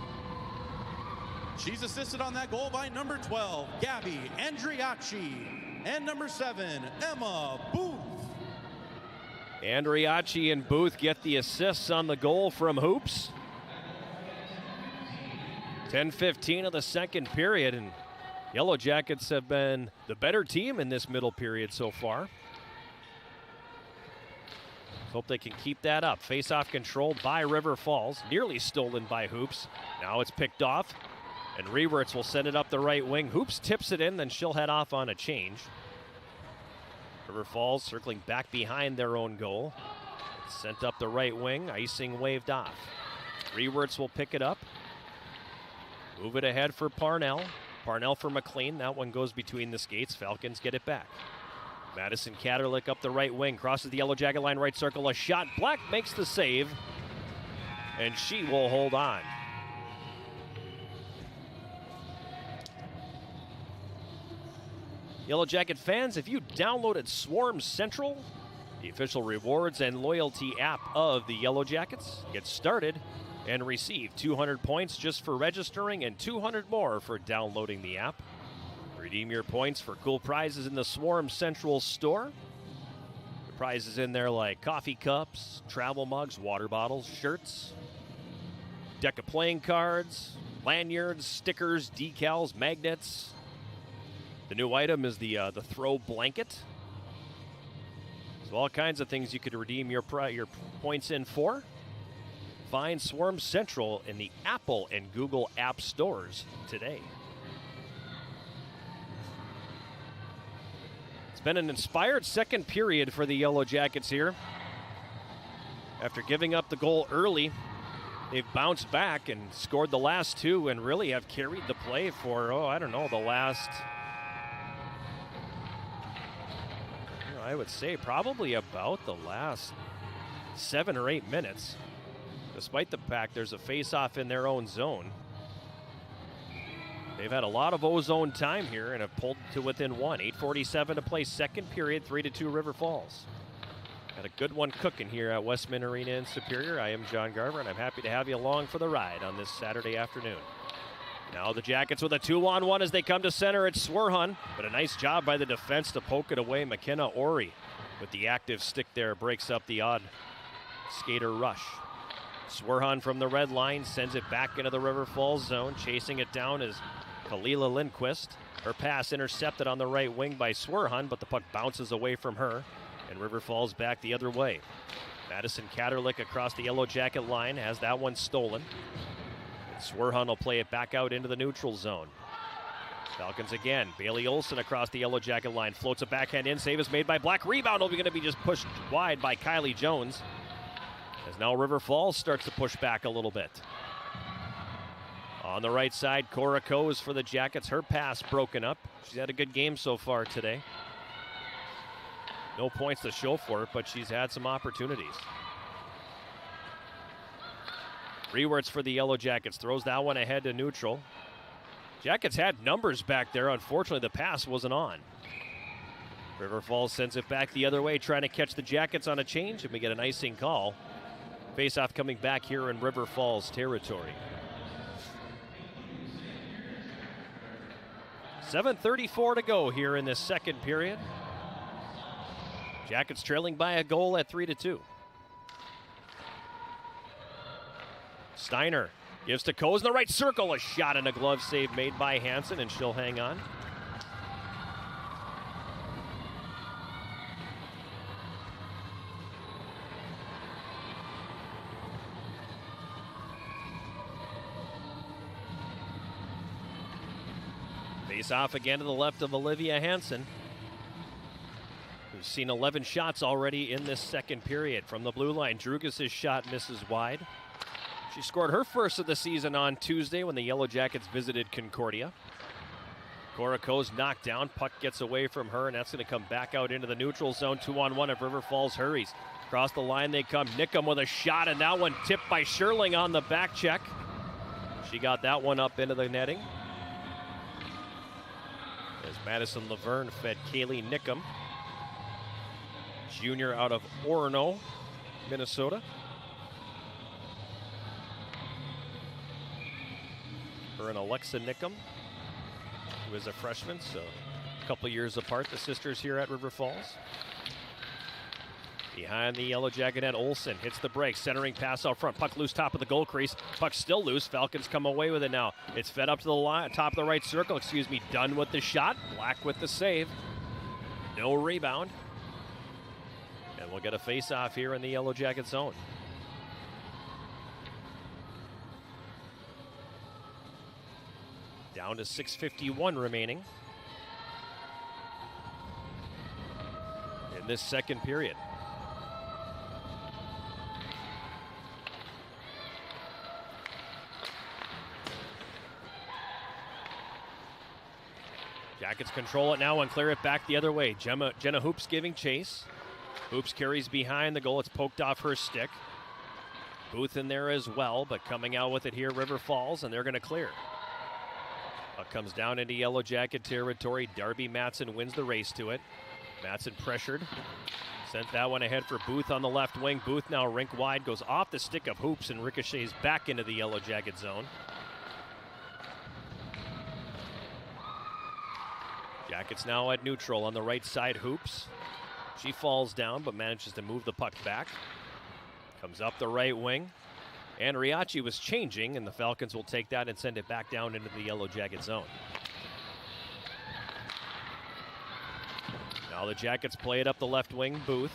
She's assisted on that goal by number 12, Gabby Andriachi, and number 7, Emma Booth. Andriachi and Booth get the assists on the goal from Hoops. 10:15 of the second period, and Yellow Jackets have been the better team in this middle period so far. Hope they can keep that up. Face-off controlled by River Falls, nearly stolen by Hoops. Now it's picked off, and Rewerts will send it up the right wing. Hoops tips it in, then she'll head off on a change. River Falls circling back behind their own goal. It's sent up the right wing, icing waved off. Rewerts will pick it up. Move it ahead for Parnell. Parnell for McLean. That one goes between the skates. Falcons get it back. Madison Katerlick up the right wing. Crosses the Yellow Jacket line, right circle. A shot. Black makes the save. And she will hold on. Yellow Jacket fans, if you downloaded Swarm Central, the official rewards and loyalty app of the Yellow Jackets, get started and receive 200 points just for registering and 200 more for downloading the app. Redeem your points for cool prizes in the Swarm Central store. The prizes in there like coffee cups, travel mugs, water bottles, shirts, deck of playing cards, lanyards, stickers, decals, magnets. The new item is the throw blanket. So all kinds of things you could redeem your points in for. Find Swarm Central in the Apple and Google App Stores today. It's been an inspired second period for the Yellow Jackets here. After giving up the goal early, they've bounced back and scored the last two and really have carried the play for, the last... I would say probably about the last 7 or 8 minutes. Despite the fact there's a face-off in their own zone. They've had a lot of O-zone time here and have pulled to within one. 8:47 to play, second period, 3-2 River Falls. Got a good one cooking here at Westman Arena in Superior. I am John Garver, and I'm happy to have you along for the ride on this Saturday afternoon. Now the Jackets with a 2-on-1 as they come to center. It's Swerhun, but a nice job by the defense to poke it away. McKenna Ori with the active stick there breaks up the odd skater rush. Swerhun from the red line sends it back into the River Falls zone. Chasing it down is Kalila Lindquist. Her pass intercepted on the right wing by Swerhun, but the puck bounces away from her. And River Falls back the other way. Madison Katerlich across the Yellow Jacket line has that one stolen. And Swerhan will play it back out into the neutral zone. Falcons again. Bailey Olson across the Yellow Jacket line. Floats a backhand in. Save is made by Black. Rebound will be going to be just pushed wide by Kylie Jones. As now River Falls starts to push back a little bit. On the right side, Cora Coes for the Jackets. Her pass broken up. She's had a good game so far today. No points to show for it, but she's had some opportunities. Rewerts for the Yellow Jackets. Throws that one ahead to neutral. Jackets had numbers back there. Unfortunately, the pass wasn't on. River Falls sends it back the other way, trying to catch the Jackets on a change, and we get an icing call. Face-off coming back here in River Falls territory. 7:34 to go here in this second period. Jackets trailing by a goal at 3-2. Steiner gives to Coes in the right circle. A shot and a glove save made by Hansen, and she'll hang on. Face off again to the left of Olivia Hansen. We've seen 11 shots already in this second period. From the blue line, Drugas' shot misses wide. She scored her first of the season on Tuesday when the Yellow Jackets visited Concordia. Cora Coes knocked down. Puck gets away from her, and that's going to come back out into the neutral zone. 2-on-1 if River Falls hurries. Across the line they come. Nickum with a shot, and that one tipped by Sherling on the back check. She got that one up into the netting. As Madison Laverne fed Kaylee Nickum, junior out of Orono, Minnesota. Her and Alexa Nickum, who is a freshman, so a couple years apart, the sisters here at River Falls. Behind the Yellow Jacket net, Olsen hits the break, centering pass out front. Puck loose top of the goal crease. Puck still loose. Falcons come away with it now. It's fed up to the line, top of the right circle. Done with the shot. Black with the save. No rebound. And we'll get a face-off here in the Yellow Jacket zone. Down to 6:51 remaining in this second period. Jackets control it now and clear it back the other way. Jenna Hoops giving chase. Hoops carries behind the goal. It's poked off her stick. Booth in there as well, but coming out with it here, River Falls, and they're going to clear. Puck comes down into Yellow Jacket territory. Darby Matson wins the race to it. Matson pressured. Sent that one ahead for Booth on the left wing. Booth now rink wide, goes off the stick of Hoops and ricochets back into the Yellow Jacket zone. Jackets now at neutral on the right side. Hoops. She falls down but manages to move the puck back. Comes up the right wing. And Riachi was changing, and the Falcons will take that and send it back down into the Yellow Jacket zone. Now the Jackets play it up the left wing. Booth.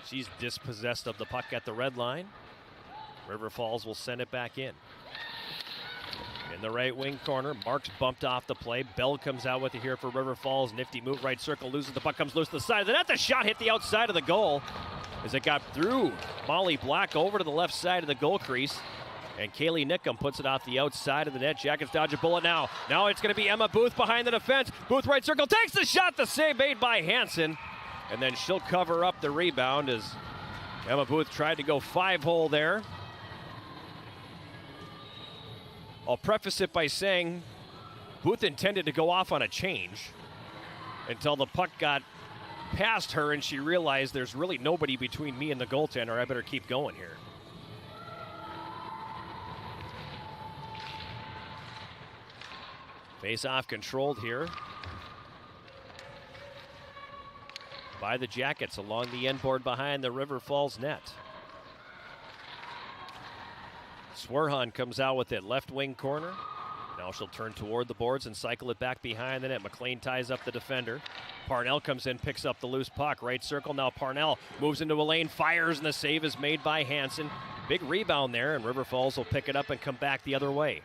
She's dispossessed of the puck at the red line. River Falls will send it back in. In the right wing corner, Marks bumped off the play. Bell comes out with it here for River Falls. Nifty move, right circle, loses the puck, comes loose to the side of the net. The shot hit the outside of the goal as it got through Molly Black over to the left side of the goal crease. And Kaylee Nickum puts it off the outside of the net. Jackets dodge a bullet now. Now it's going to be Emma Booth behind the defense. Booth right circle, takes the shot. The save made by Hansen. And then she'll cover up the rebound as Emma Booth tried to go 5-hole there. I'll preface it by saying Booth intended to go off on a change until the puck got past her and she realized there's really nobody between me and the goaltender. I better keep going here. Face-off controlled here by the Jackets along the end board behind the River Falls net. Swerhan comes out with it, left wing corner. Now she'll turn toward the boards and cycle it back behind the net. McLean ties up the defender. Parnell comes in, picks up the loose puck. Right circle now. Parnell moves into a lane, fires, and the save is made by Hansen. Big rebound there, and River Falls will pick it up and come back the other way.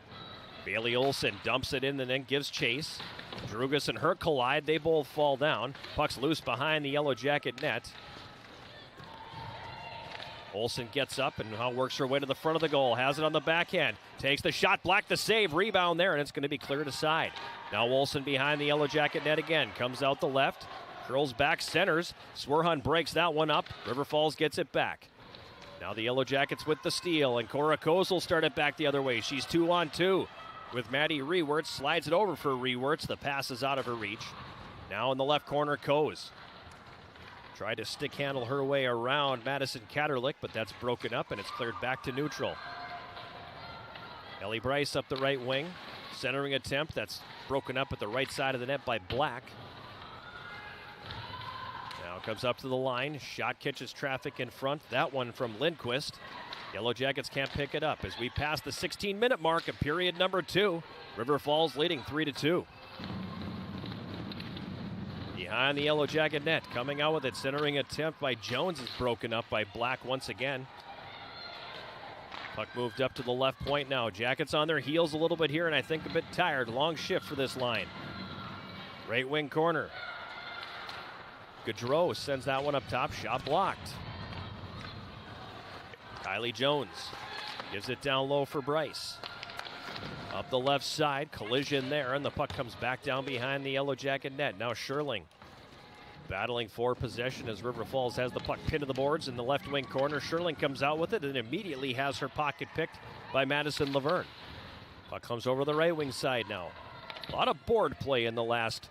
Bailey Olson dumps it in and then gives chase. Drugas and her collide. They both fall down. Puck's loose behind the Yellow Jacket net. Olson gets up and now works her way to the front of the goal. Has it on the backhand. Takes the shot, Black the save. Rebound there, and it's going to be cleared aside. Now Olson behind the Yellow Jacket net again. Comes out the left. Curls back, centers. Swerhan breaks that one up. River Falls gets it back. Now the Yellow Jackets with the steal, and Cora Kozel start it back the other way. She's 2-on-2 with Maddie Rewerts. Slides it over for Rewerts. The pass is out of her reach. Now in the left corner, Coase. Tried to stick handle her way around Madison Catterlick, but that's broken up and it's cleared back to neutral. Ellie Bryce up the right wing. Centering attempt, that's broken up at the right side of the net by Black. Now comes up to the line. Shot catches traffic in front. That one from Lindquist. Yellow Jackets can't pick it up as we pass the 16-minute mark of period number 2. River Falls leading 3-2. Behind the Yellow Jacket net, coming out with it. Centering attempt by Jones is broken up by Black once again. Puck moved up to the left point now. Jackets on their heels a little bit here, and I think a bit tired. Long shift for this line. Right wing corner. Gaudreau sends that one up top. Shot blocked. Kylie Jones gives it down low for Bryce. Up the left side, collision there, and the puck comes back down behind the Yellow Jacket net. Now Sherling battling for possession as River Falls has the puck pinned to the boards in the left wing corner. Sherling comes out with it and immediately has her pocket picked by Madison Laverne. Puck comes over the right wing side now. A lot of board play in the last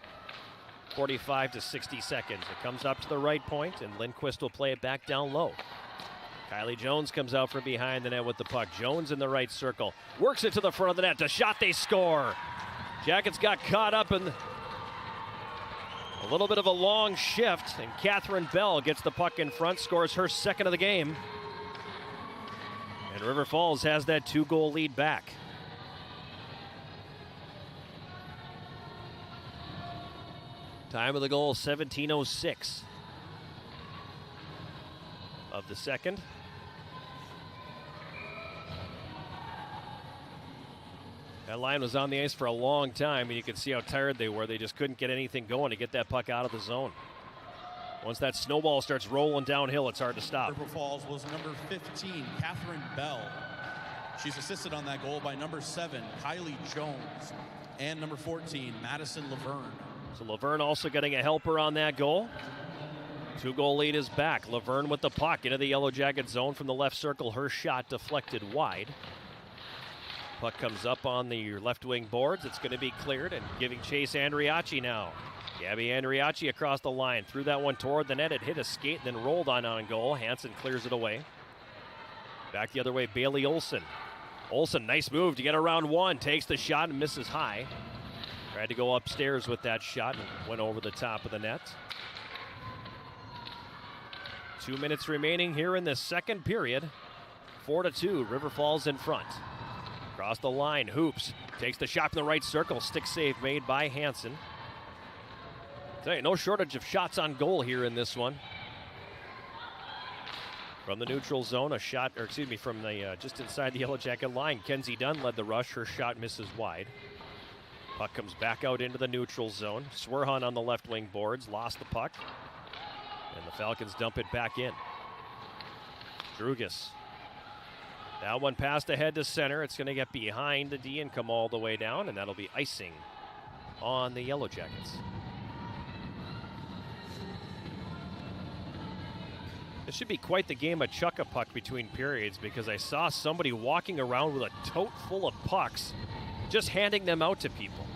45 to 60 seconds. It comes up to the right point, and Lindquist will play it back down low. Kylie Jones comes out from behind the net with the puck. Jones in the right circle. Works it to the front of the net. The shot, they score. Jackets got caught up in a little bit of a long shift, and Catherine Bell gets the puck in front, scores her second of the game. And River Falls has that 2-goal lead back. Time of the goal, 17:06 of the second. That line was on the ice for a long time, and you can see how tired they were. They just couldn't get anything going to get that puck out of the zone. Once that snowball starts rolling downhill, it's hard to stop. River Falls was number 15, Catherine Bell. She's assisted on that goal by number 7, Kylie Jones, and number 14, Madison Laverne. So Laverne also getting a helper on that goal. 2-goal lead is back. Laverne with the puck into the Yellow Jacket zone from the left circle. Her shot deflected wide. Puck comes up on the left wing boards. It's going to be cleared and giving chase Andriachi now. Gabby Andriachi across the line. Threw that one toward the net. It hit a skate and then rolled on goal. Hansen clears it away. Back the other way, Bailey Olson. Olson, nice move to get around one. Takes the shot and misses high. Tried to go upstairs with that shot and went over the top of the net. 2 minutes remaining here in the second period. 4-2, River Falls in front. Across the line, Hoops takes the shot from the right circle. Stick save made by Hansen. Tell you, no shortage of shots on goal here in this one. From the neutral zone, a shot, or excuse me, from the just inside the Yellow Jacket line. Kenzie Dunn led the rush. Her shot misses wide. Puck comes back out into the neutral zone. Swerhan on the left wing boards, lost the puck. And the Falcons dump it back in. Drugas. That one passed ahead to center. It's going to get behind the D and come all the way down, and that'll be icing on the Yellow Jackets. It should be quite the game of chuck-a-puck between periods, because I saw somebody walking around with a tote full of pucks, just handing them out to people.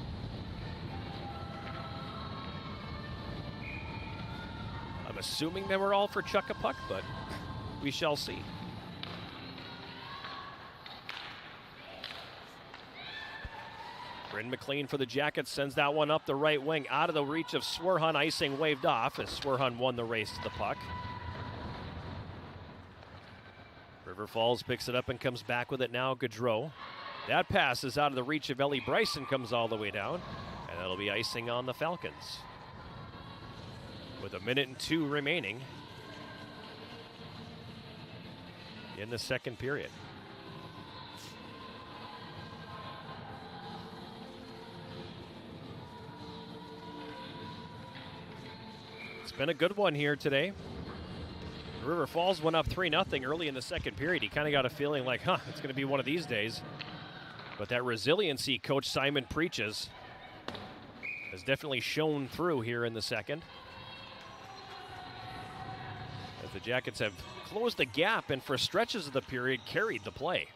I'm assuming they were all for chuck-a-puck, but we shall see. Bryn McLean for the Jackets sends that one up the right wing, out of the reach of Swerhan. Icing waved off as Swerhan won the race to the puck. River Falls picks it up and comes back with it now. Gaudreau. That pass is out of the reach of Ellie Bryson, comes all the way down, and that'll be icing on the Falcons. with 1:02 remaining in the second period. It's been a good one here today. River Falls went up 3-0 early in the second period. You kind of got a feeling like, it's going to be one of these days. But that resiliency Coach Simon preaches has definitely shown through here in the second, as the Jackets have closed the gap and for stretches of the period carried the play.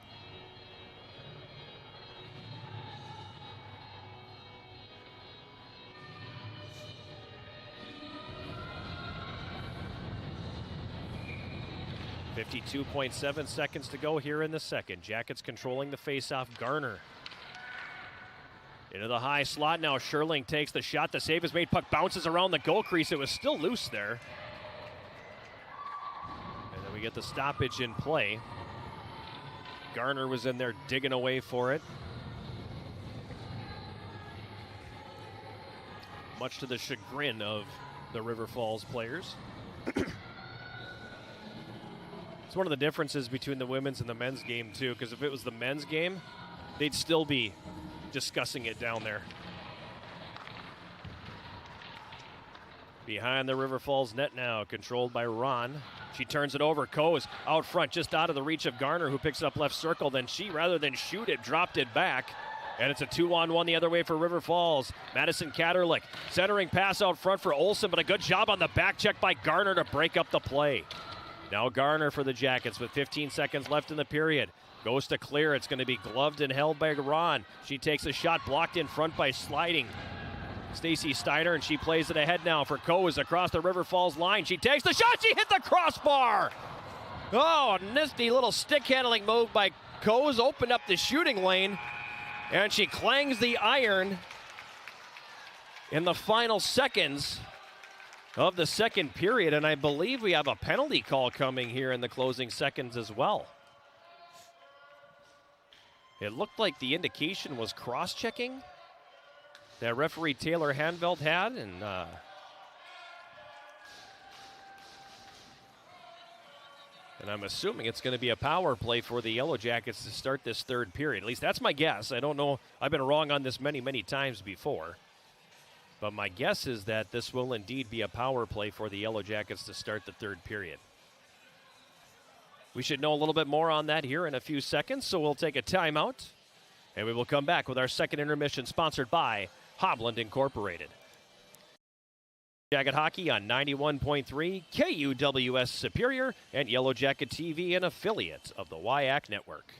.7 seconds to go here in the second. Jackets controlling the faceoff. Garner into the high slot. Now Sherling takes the shot. The save is made. Puck bounces around the goal crease. It was still loose there. And then we get the stoppage in play. Garner was in there digging away for it, much to the chagrin of the River Falls players. It's one of the differences between the women's and the men's game, too, because if it was the men's game, they'd still be discussing it down there. Behind the River Falls net now, controlled by Ron. She turns it over. Coe is out front, just out of the reach of Garner, who picks it up left circle. Then she, rather than shoot it, dropped it back. And it's a 2-on-1 the other way for River Falls. Madison Katerlich centering pass out front for Olsen, but a good job on the back check by Garner to break up the play. Now Garner for the Jackets with 15 seconds left in the period. Goes to clear. It's going to be gloved and held by Ron. She takes a shot blocked in front by sliding Stacy Steiner, and she plays it ahead now for Coes across the River Falls line. She takes the shot. She hit the crossbar. Oh, nifty little stick handling move by Coes. Opened up the shooting lane, and she clangs the iron in the final seconds of the second period, and I believe we have a penalty call coming here in the closing seconds as well. It looked like the indication was cross-checking that referee Taylor Hanveld had, and I'm assuming it's going to be a power play for the Yellow Jackets to start this third period. At least that's my guess. I don't know. I've been wrong on this many, many times before. But my guess is that this will indeed be a power play for the Yellow Jackets to start the third period. We should know a little bit more on that here in a few seconds, so we'll take a timeout, and we will come back with our second intermission, sponsored by Hovland Incorporated. Jacket Hockey on 91.3 KUWS Superior and Yellow Jacket TV, an affiliate of the WIAC Network.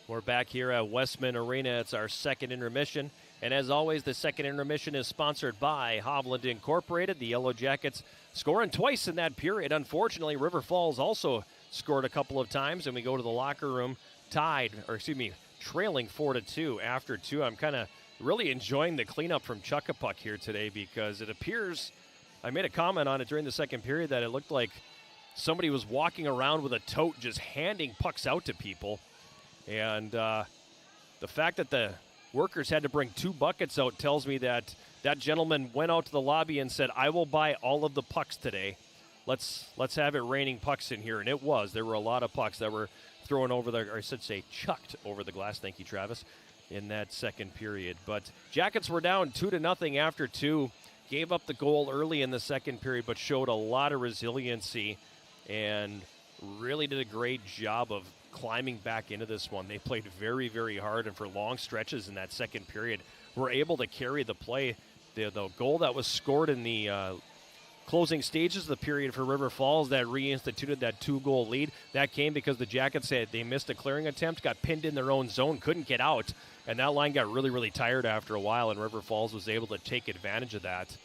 We're back here at Westman Arena. It's our second intermission. And as always, the second intermission is sponsored by Hovland Incorporated. The Yellow Jackets scoring twice in that period. Unfortunately, River Falls also scored a couple of times, and we go to the locker room trailing 4-2 after 2. I'm kind of really enjoying the cleanup from Chuckapuck here today because it appears, I made a comment on it during the second period, that it looked like somebody was walking around with a tote just handing pucks out to people. And the fact that the workers had to bring 2 buckets out tells me that that gentleman went out to the lobby and said, I will buy all of the pucks today. Let's have it raining pucks in here. And it was. There were a lot of pucks that were thrown over the, or I should say chucked over the glass. Thank you, Travis, in that second period. But Jackets were down 2-0 after 2. Gave up the goal early in the second period, but showed a lot of resiliency and really did a great job of climbing back into this one. They played very, very hard, and for long stretches in that second period were able to carry the play. The goal that was scored in the closing stages of the period for River Falls that reinstituted that 2-goal lead, that came because the Jackets had they missed a clearing attempt, got pinned in their own zone, couldn't get out, and that line got really, really tired after a while, and River Falls was able to take advantage of that.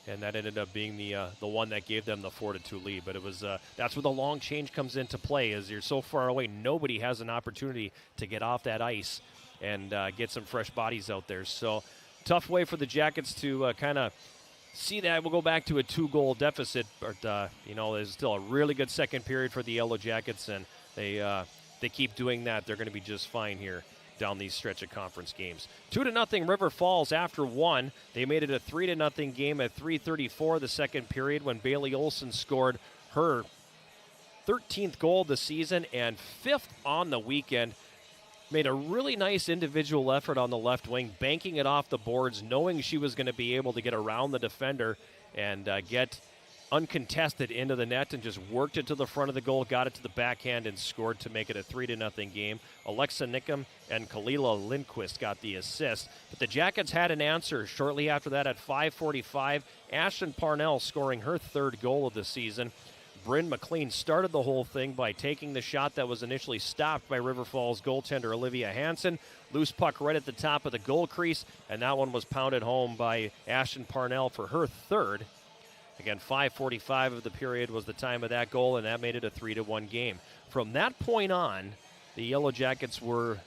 And that ended up being the one that gave them the 4-2 lead. But it was that's where the long change comes into play. As you're so far away, nobody has an opportunity to get off that ice and get some fresh bodies out there. So tough way for the Jackets to kind of see that. We'll go back to a 2-goal deficit, but there's still a really good second period for the Yellow Jackets, and they keep doing that. They're going to be just fine here down these stretch of conference games. 2-0 River Falls after 1. They made it a 3-0 game at 3:34 the second period when Bailey Olson scored her 13th goal of the season and 5th on the weekend. Made a really nice individual effort on the left wing, banking it off the boards, knowing she was going to be able to get around the defender and get uncontested into the net, and just worked it to the front of the goal, got it to the backhand, and scored to make it a 3-0 game. Alexa Nickham and Kalila Lindquist got the assist. But the Jackets had an answer shortly after that at 5:45. Ashton Parnell scoring her 3rd goal of the season. Bryn McLean started the whole thing by taking the shot that was initially stopped by River Falls goaltender Olivia Hansen. Loose puck right at the top of the goal crease, and that one was pounded home by Ashton Parnell for her 3rd. Again, 5:45 of the period was the time of that goal, and that made it a 3-1 game. From that point on, the Yellow Jackets were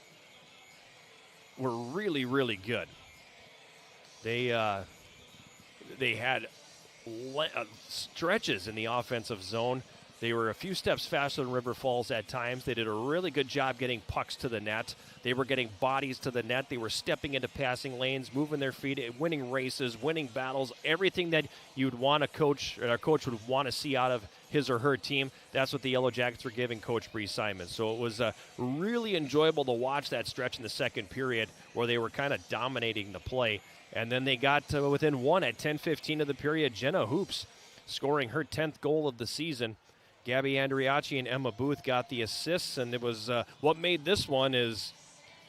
really, really good. They had stretches in the offensive zone. They were a few steps faster than River Falls at times. They did a really good job getting pucks to the net. They were getting bodies to the net. They were stepping into passing lanes, moving their feet, winning races, winning battles, everything that you'd want a coach would want to see out of his or her team. That's what the Yellow Jackets were giving Coach Bree Simon. So it was really enjoyable to watch that stretch in the second period where they were kind of dominating the play. And then they got within 1 at 10:15 of the period. Jenna Hoops scoring her 10th goal of the season. Gabby Andriacci and Emma Booth got the assists, and it was what made this one is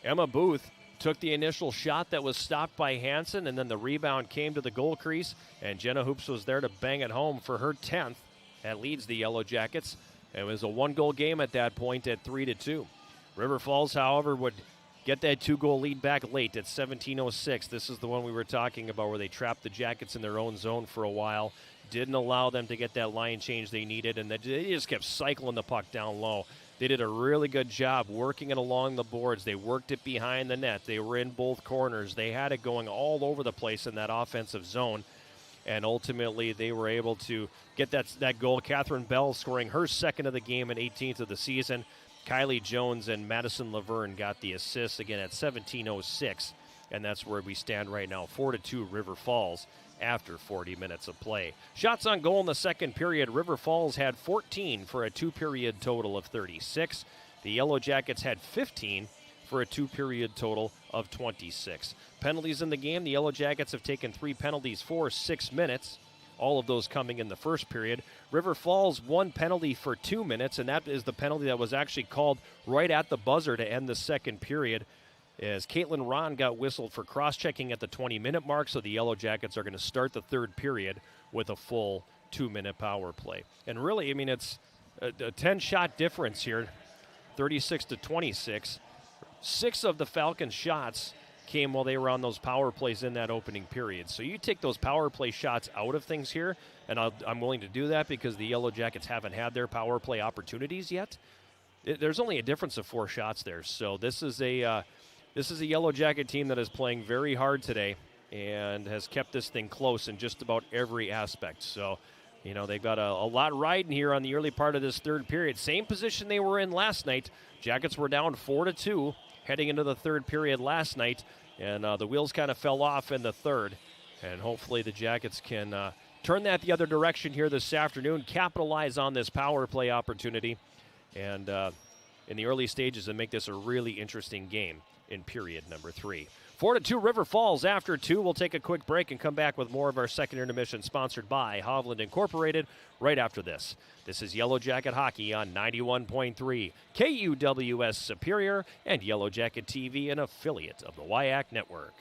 Emma Booth took the initial shot that was stopped by Hansen, and then the rebound came to the goal crease, and Jenna Hoops was there to bang it home for her 10th. That leads the Yellow Jackets. It was a 1-goal game at that point at 3-2. River Falls, however, would get that 2-goal lead back late at 17:06. This is the one we were talking about where they trapped the Jackets in their own zone for a while. Didn't allow them to get that line change they needed, and they just kept cycling the puck down low. They did a really good job working it along the boards. They worked it behind the net. They were in both corners. They had it going all over the place in that offensive zone, and ultimately they were able to get that goal. Catherine Bell scoring her 2nd of the game and 18th of the season. Kylie Jones and Madison Laverne got the assists again at 17:06, and that's where we stand right now, 4-2 River Falls after 40 minutes of play. Shots on goal in the second period, River Falls had 14 for a 2-period total of 36. The Yellow Jackets had 15 for a 2-period total of 26. Penalties in the game, the Yellow Jackets have taken 3 penalties for 6 minutes, all of those coming in the first period. River Falls 1 penalty for 2 minutes, and that is the penalty that was actually called right at the buzzer to end the second period, as Caitlin Ron got whistled for cross-checking at the 20-minute mark, so the Yellow Jackets are going to start the third period with a full 2-minute power play. And really, I mean, it's a 10-shot difference here, 36-26. 6 of the Falcons' shots came while they were on those power plays in that opening period. So you take those power play shots out of things here, and I'm willing to do that because the Yellow Jackets haven't had their power play opportunities yet. There's only a difference of 4 shots there. So this is a Yellow Jacket team that is playing very hard today and has kept this thing close in just about every aspect. So, they've got a lot riding here on the early part of this third period. Same position they were in last night. Jackets were down 4-2 heading into the third period last night, and the wheels kind of fell off in the third. And hopefully the Jackets can turn that the other direction here this afternoon, capitalize on this power play opportunity, and in the early stages and make this a really interesting game in period number 3. 4-2 River Falls after 2. We'll take a quick break and come back with more of our second intermission sponsored by Hovland Incorporated right after this. This is Yellow Jacket Hockey on 91.3 KUWS Superior and Yellow Jacket TV, an affiliate of the WIAC Network.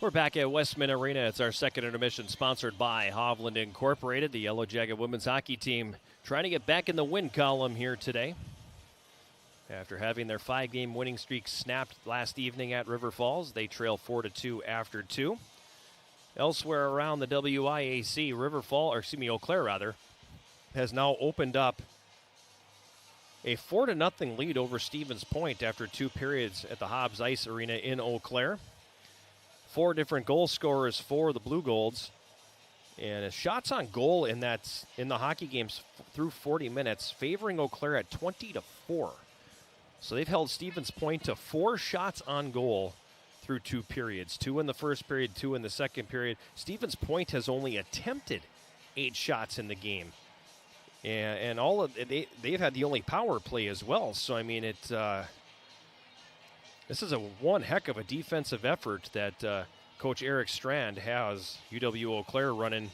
We're back at Westman Arena. It's our second intermission sponsored by Hovland Incorporated. The Yellow Jacket women's hockey team trying to get back in the win column here today after having their 5-game winning streak snapped last evening at River Falls. They trail 4-2 after 2. Elsewhere around the WIAC, Eau Claire has now opened up a 4-0 lead over Stevens Point after 2 periods at the Hobbs Ice Arena in Eau Claire. 4 different goal scorers for the Blue Golds, and shots on goal in the hockey games through 40 minutes, favoring Eau Claire at 20-4. So they've held Stevens Point to 4 shots on goal through 2 periods, 2 in the first period, 2 in the second period. Stevens Point has only attempted 8 shots in the game, and all of they've had the only power play as well. So I mean this is one heck of a defensive effort that Coach Eric Strand has UW Eau Claire running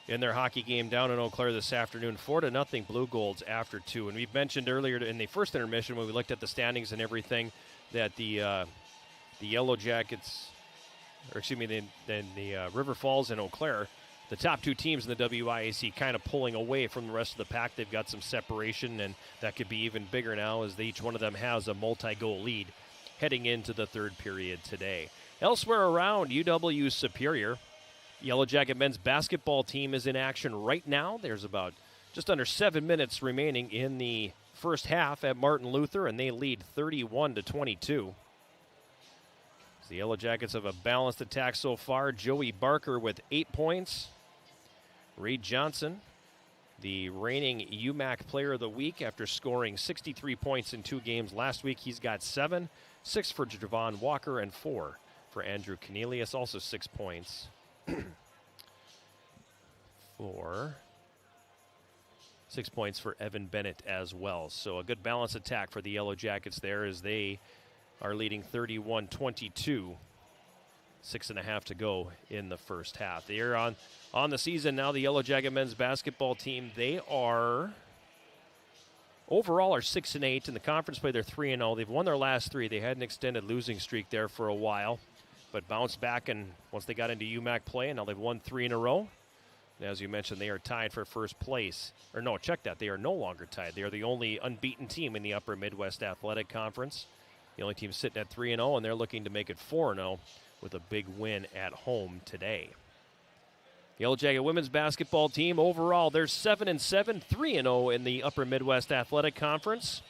in their hockey game down in Eau Claire this afternoon. 4-0 Blue Golds after 2. And we've mentioned earlier in the first intermission when we looked at the standings and everything that the Yellow Jackets, the River Falls and Eau Claire, the top 2 teams in the WIAC kind of pulling away from the rest of the pack. They've got some separation, and that could be even bigger now as each one of them has a multi-goal lead heading into the third period today. Elsewhere around UW Superior, Yellow Jacket men's basketball team is in action right now. There's about just under 7 minutes remaining in the first half at Martin Luther, and they lead 31-22. The Yellow Jackets have a balanced attack so far. Joey Barker with 8 points. Reed Johnson the reigning UMAC Player of the Week after scoring 63 points in 2 games last week. He's got 7, 6 for Javon Walker, and 4 for Andrew Cornelius, also 6 points. 6 points for Evan Bennett as well. So a good balanced attack for the Yellow Jackets there as they are leading 31-22. 6.5 to go in the first half. They are on the season now, the Yellow Jacket men's basketball team. They are overall are 6-8 in the conference play. They're 3-0. They've won their last 3. They had an extended losing streak there for a while, but bounced back and once they got into UMAC play, and now they've won 3 in a row. And as you mentioned, they are tied for first place. Or no, check that. They are no longer tied. They are the only unbeaten team in the Upper Midwest Athletic Conference. The only team sitting at 3-0, and they're looking to make it 4-0 with a big win at home today. The Yellow Jacket women's basketball team, overall, they're 7-7, 3-0 in the Upper Midwest Athletic Conference.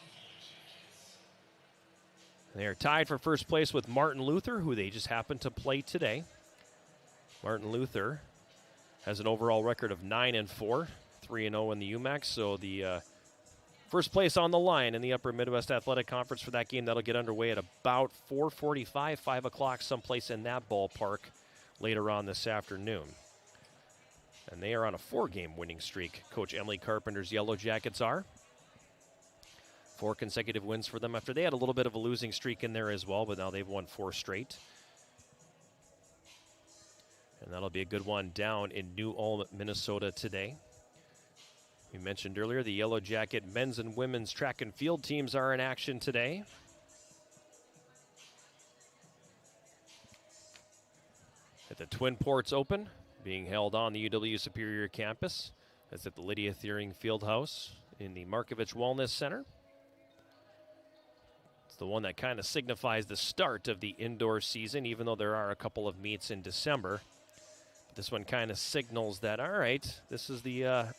They are tied for first place with Martin Luther, who they just happened to play today. Martin Luther has an overall record of 9-4, 3-0 in the UMAC, so the first place on the line in the Upper Midwest Athletic Conference for that game. That'll get underway at about 4:45, 5 o'clock, someplace in that ballpark later on this afternoon. And they are on a 4-game winning streak. Coach Emily Carpenter's Yellow Jackets are. 4 consecutive wins for them after they had a little bit of a losing streak in there as well, but now they've won 4 straight. And that'll be a good one down in New Ulm, Minnesota today. We mentioned earlier the Yellow Jacket men's and women's track and field teams are in action today. At the Twin Ports Open, being held on the UW Superior campus. That's at the Lydia Thiering Fieldhouse in the Markovich Wellness Center. It's the one that kind of signifies the start of the indoor season, even though there are a couple of meets in December. But this one kind of signals that, all right, this is the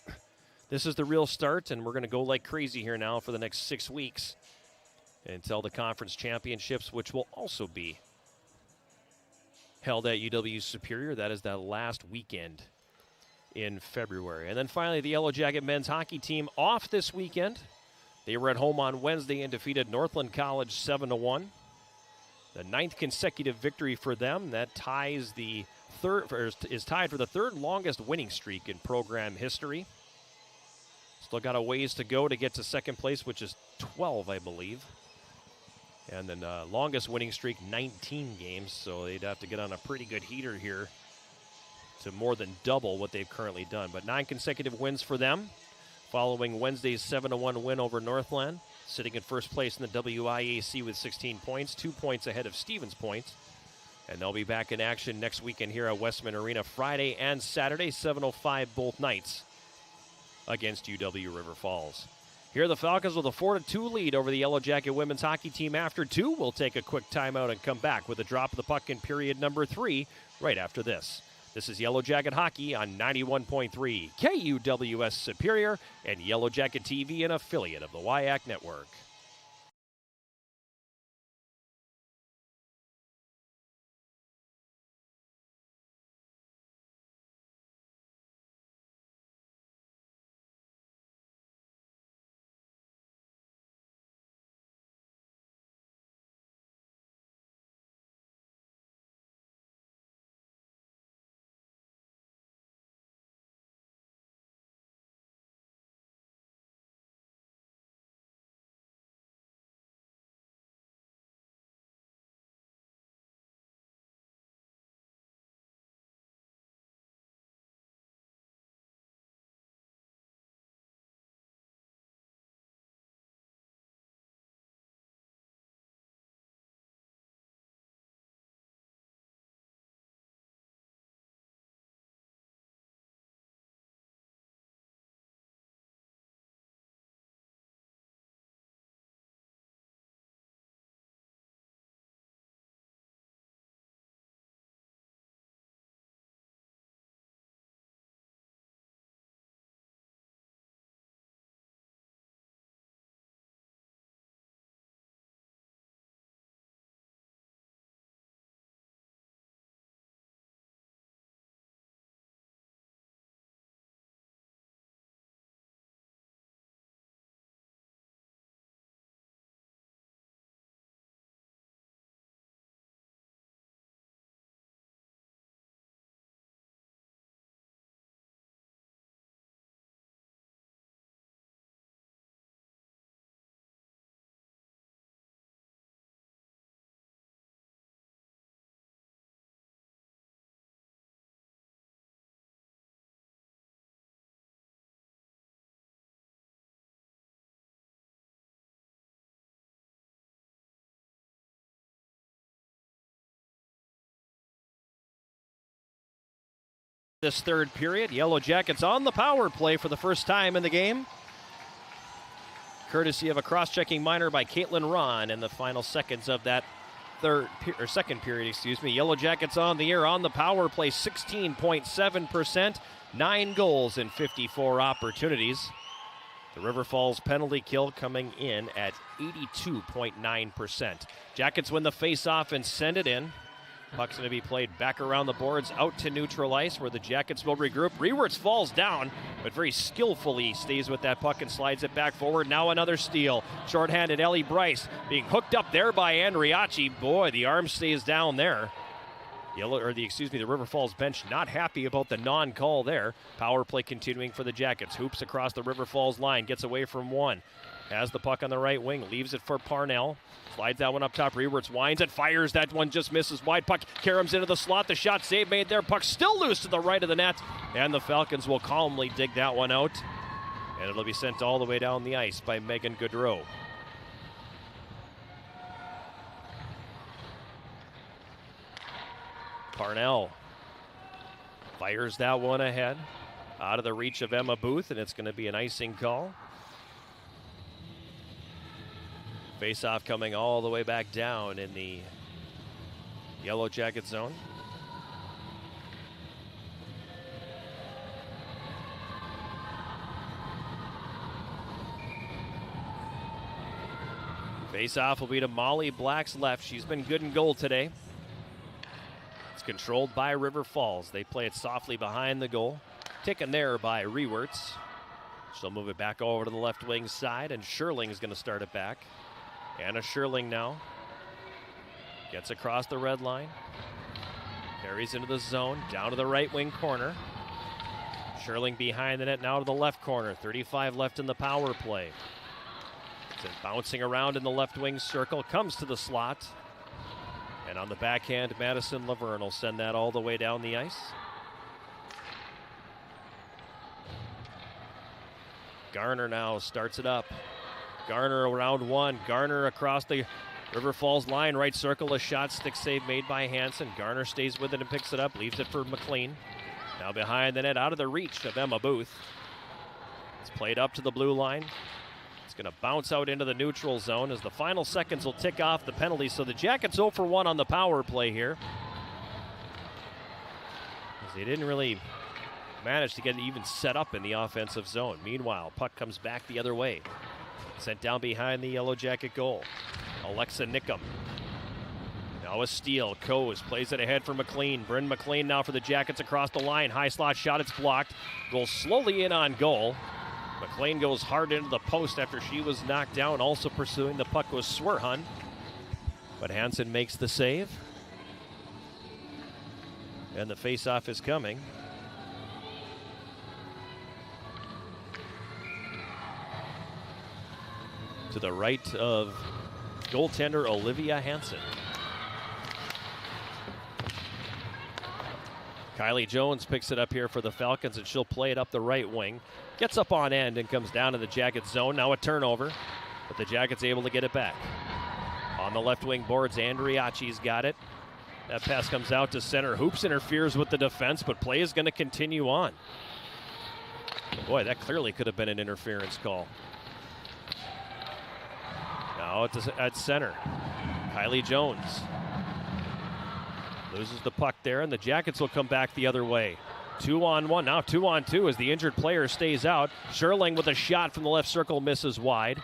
real start, and we're going to go like crazy here now for the next 6 weeks until the conference championships, which will also be held at UW Superior. That is that last weekend in February. And then finally, the Yellow Jacket men's hockey team off this weekend. They were at home on Wednesday and defeated Northland College 7-1. The 9th consecutive victory for them. That ties the is tied for the 3rd longest winning streak in program history. Still got a ways to go to get to second place, which is 12, I believe. And then longest winning streak, 19 games. So they'd have to get on a pretty good heater here to more than double what they've currently done. But 9 consecutive wins for them, following Wednesday's 7-1 win over Northland, sitting in first place in the WIAC with 16 points, 2 points ahead of Stevens Point. And they'll be back in action next weekend here at Westman Arena, Friday and Saturday, 7:05 both nights, against UW River Falls. Here are the Falcons with a 4-2 lead over the Yellow Jacket women's hockey team after 2. We'll take a quick timeout and come back with a drop of the puck in period number 3 right after this. This is Yellow Jacket Hockey on 91.3 KUWS Superior and Yellow Jacket TV, an affiliate of the WIAC Network. This third period, Yellow Jackets on the power play for the first time in the game. Courtesy of a cross-checking minor by Caitlin Ron in the final seconds of that second period, Yellow Jackets on the air on the power play, 16.7%, 9 goals in 54 opportunities. The River Falls penalty kill coming in at 82.9%. Jackets win the face-off and send it in. Puck's going to be played back around the boards, out to neutral ice, where the Jackets will regroup. Rewerts falls down, but very skillfully stays with that puck and slides it back forward. Now another steal. Shorthanded Ellie Bryce being hooked up there by Andriachi. Boy, the arm stays down there. The River Falls bench not happy about the non-call there. Power play continuing for the Jackets. Hoops across the River Falls line, gets away from one. Has the puck on the right wing, leaves it for Parnell. Slides that one up top. Rewerts winds it, fires. That one just misses wide. Puck caroms into the slot. The shot save made there. Puck still loose to the right of the net. And the Falcons will calmly dig that one out. And it'll be sent all the way down the ice by Megan Goodrow. Parnell fires that one ahead. Out of the reach of Emma Booth, and it's going to be an icing call. Face-off coming all the way back down in the Yellow Jacket zone. Face-off will be to Molly Black's left. She's been good in goal today. It's controlled by River Falls. They play it softly behind the goal. Taken there by Rewerts. She'll move it back over to the left wing side, and Sherling is going to start it back. Anna Sherling now gets across the red line, carries into the zone, down to the right wing corner. Sherling behind the net now to the left corner, 35 left in the power play. It's bouncing around in the left wing circle, comes to the slot, and on the backhand, Madison Laverne will send that all the way down the ice. Garner now starts it up. Garner around one. Garner across the River Falls line. Right circle, a shot, stick save made by Hansen. Garner stays with it and picks it up. Leaves it for McLean. Now behind the net, out of the reach of Emma Booth. It's played up to the blue line. It's going to bounce out into the neutral zone as the final seconds will tick off the penalty. So the Jackets 0 for 1 on the power play here. As they didn't really manage to get it even set up in the offensive zone. Meanwhile, puck comes back the other way. Sent down behind the Yellow Jacket goal. Alexa Nickum. Now a steal. Coase plays it ahead for McLean. Bryn McLean now for the Jackets across the line. High slot shot. It's blocked. Goes slowly in on goal. McLean goes hard into the post after she was knocked down. Also pursuing the puck was Swerhun. But Hansen makes the save. And the face-off is coming. To the right of goaltender Olivia Hansen. Kylie Jones picks it up here for the Falcons, and she'll play it up the right wing. Gets up on end and comes down to the Jackets zone. Now a turnover, but the Jackets able to get it back. On the left wing boards, Andriachi's got it. That pass comes out to center. Hoops interferes with the defense, but play is going to continue on. Boy, that clearly could have been an interference call. Now at center, Kylie Jones loses the puck there, and the Jackets will come back the other way. 2-on-1, now 2-on-2 as the injured player stays out. Sherling with a shot from the left circle misses wide.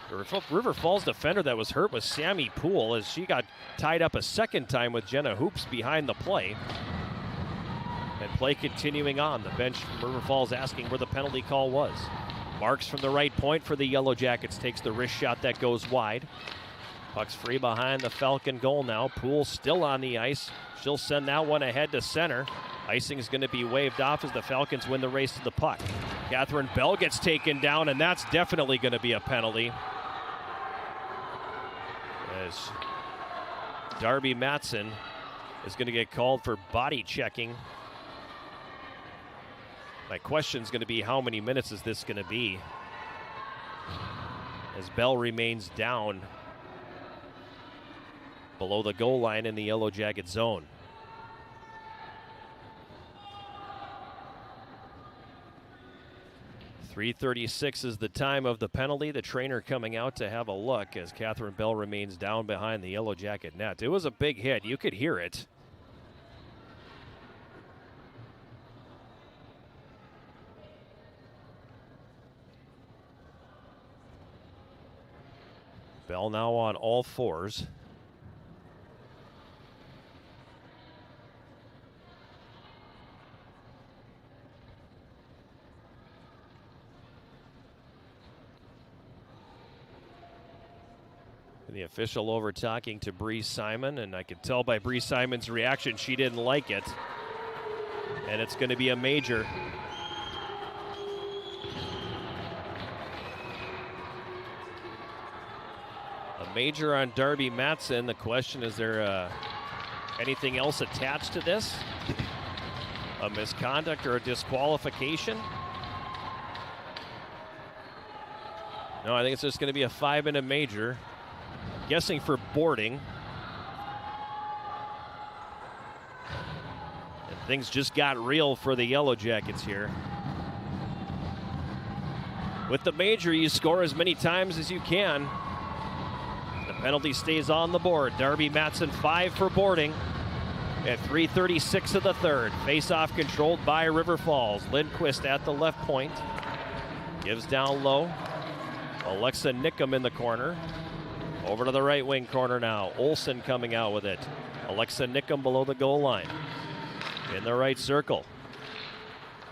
The River Falls defender that was hurt was Sammy Poole as she got tied up a second time with Jenna Hoops behind the play. And play continuing on. The bench from River Falls asking where the penalty call was. Marks from the right point for the Yellow Jackets, takes the wrist shot that goes wide. Puck's free behind the Falcon goal now. Poole still on the ice. She'll send that one ahead to center. Icing is going to be waved off as the Falcons win the race to the puck. Catherine Bell gets taken down, and that's definitely going to be a penalty. As Darby Matson is going to get called for body checking. My question is going to be, how many minutes is this going to be? As Bell remains down below the goal line in the Yellow Jacket zone. 3:36 is the time of the penalty. The trainer coming out to have a look as Catherine Bell remains down behind the Yellow Jacket net. It was a big hit. You could hear it. Bell now on all fours. The official over talking to Bree Simon, and I could tell by Bree Simon's reaction she didn't like it. And it's going to be a major. A major on Darby Matson. The question, is there anything else attached to this? A misconduct or a disqualification? No, I think it's just going to be a 5-minute major. Guessing for boarding. And things just got real for the Yellow Jackets here. With the major, you score as many times as you can. The penalty stays on the board. Darby Matson 5 for boarding at 3:36 of the third. Face-off controlled by River Falls. Lindquist at the left point. Gives down low. Alexa Nickum in the corner. Over to the right wing corner now. Olsen coming out with it. Alexa Nickum below the goal line. In the right circle.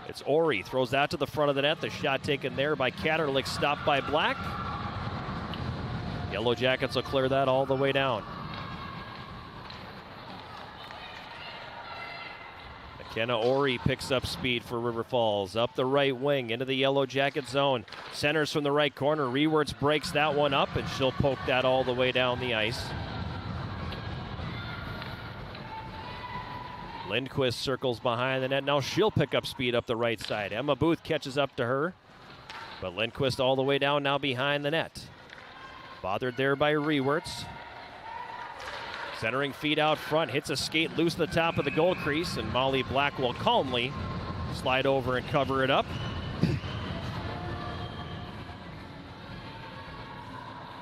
It's Ori. Throws that to the front of the net. The shot taken there by Katerlich. Stopped by Black. Yellow Jackets will clear that all the way down. McKenna Ori picks up speed for River Falls. Up the right wing into the Yellow Jacket zone. Centers from the right corner. Rewerts breaks that one up, and she'll poke that all the way down the ice. Lindquist circles behind the net. Now she'll pick up speed up the right side. Emma Booth catches up to her. But Lindquist all the way down now behind the net. Bothered there by Rewerts. Centering feed out front, hits a skate loose at the top of the goal crease, and Molly Black will calmly slide over and cover it up.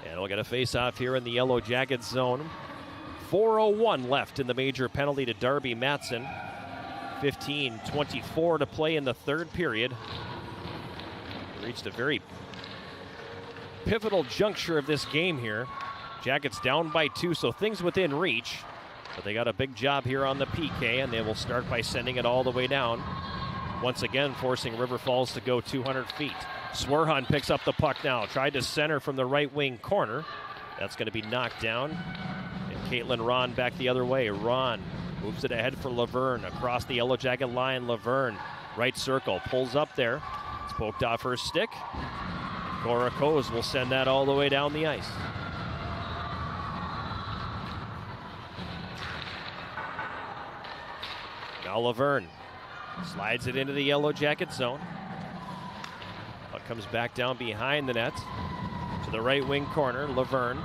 And we'll get a face-off here in the Yellow Jacket zone. 4:01 left in the major penalty to Darby Matson. 15:24 to play in the third period. Reached a very pivotal juncture of this game here. Jackets down by 2, so things within reach. But they got a big job here on the PK, and they will start by sending it all the way down. Once again, forcing River Falls to go 200 feet. Swerhan picks up the puck now. Tried to center from the right wing corner. That's going to be knocked down. And Caitlin Ron back the other way. Ron moves it ahead for Laverne. Across the Yellow Jacket line, Laverne. Right circle, pulls up there. It's poked off her stick. Cora Coes will send that all the way down the ice. Now Laverne slides it into the Yellow Jacket zone. Puck comes back down behind the net to the right wing corner. Laverne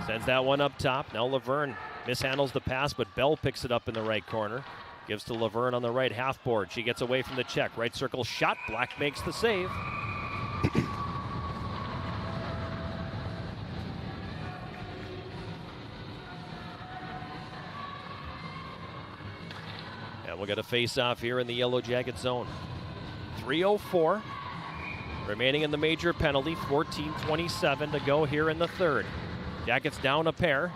sends that one up top. Now Laverne mishandles the pass, but Bell picks it up in the right corner. Gives to Laverne on the right half board. She gets away from the check. Right circle shot. Black makes the save. We'll get a face-off here in the Yellow Jacket zone. 3:04 remaining in the major penalty. 14:27 to go here in the third. Jackets down a pair,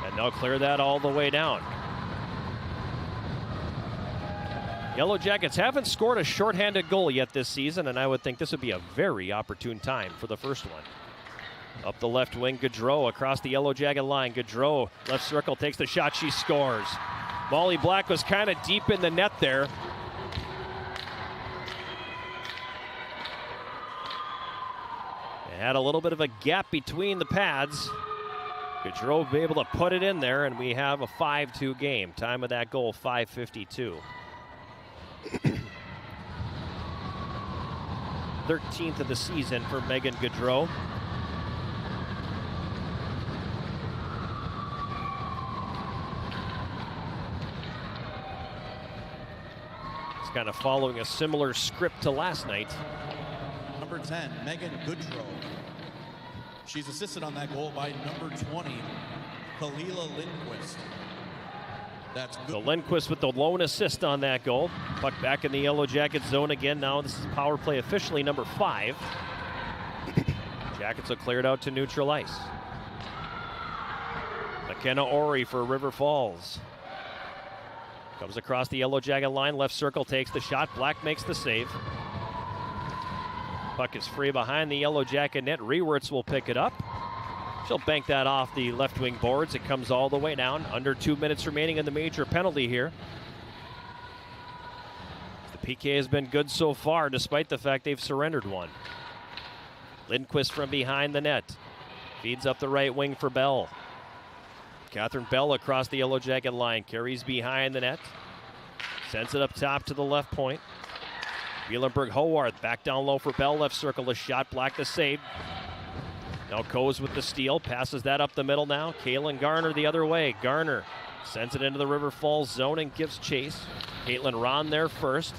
and they'll clear that all the way down. Yellow Jackets haven't scored a shorthanded goal yet this season, and I would think this would be a very opportune time for the first one. Up the left wing, Gaudreau across the Yellow Jacket line. Gaudreau, left circle, takes the shot, she scores. Molly Black was kind of deep in the net there. It had a little bit of a gap between the pads. Gaudreau will be able to put it in there, and we have a 5-2 game. Time of that goal, 5:52. 13th of the season for Megan Gaudreau. Kind of following a similar script to last night. 10, Megan Goodrow. She's assisted on that goal by number 20, Kalila Lindquist. That's good. So Lindquist with the lone assist on that goal. Puck back in the Yellow Jacket zone again. Now this is power play officially number 5. Jackets will clear it out to neutral ice. McKenna Ori for River Falls. Comes across the Yellow Jacket line. Left circle takes the shot. Black makes the save. Puck is free behind the Yellow Jacket net. Rewerts will pick it up. She'll bank that off the left wing boards. It comes all the way down. Under 2 minutes remaining in the major penalty here. The PK has been good so far, despite the fact they've surrendered one. Lindquist from behind the net. Feeds up the right wing for Bell. Catherine Bell across the Yellow Jacket line. Carries behind the net. Sends it up top to the left point. Bielenberg Howarth back down low for Bell. Left circle a shot. Black the save. Now Coes with the steal, passes that up the middle now. Caitlin Garner the other way. Garner sends it into the River Falls zone and gives chase. Caitlin Ron there first.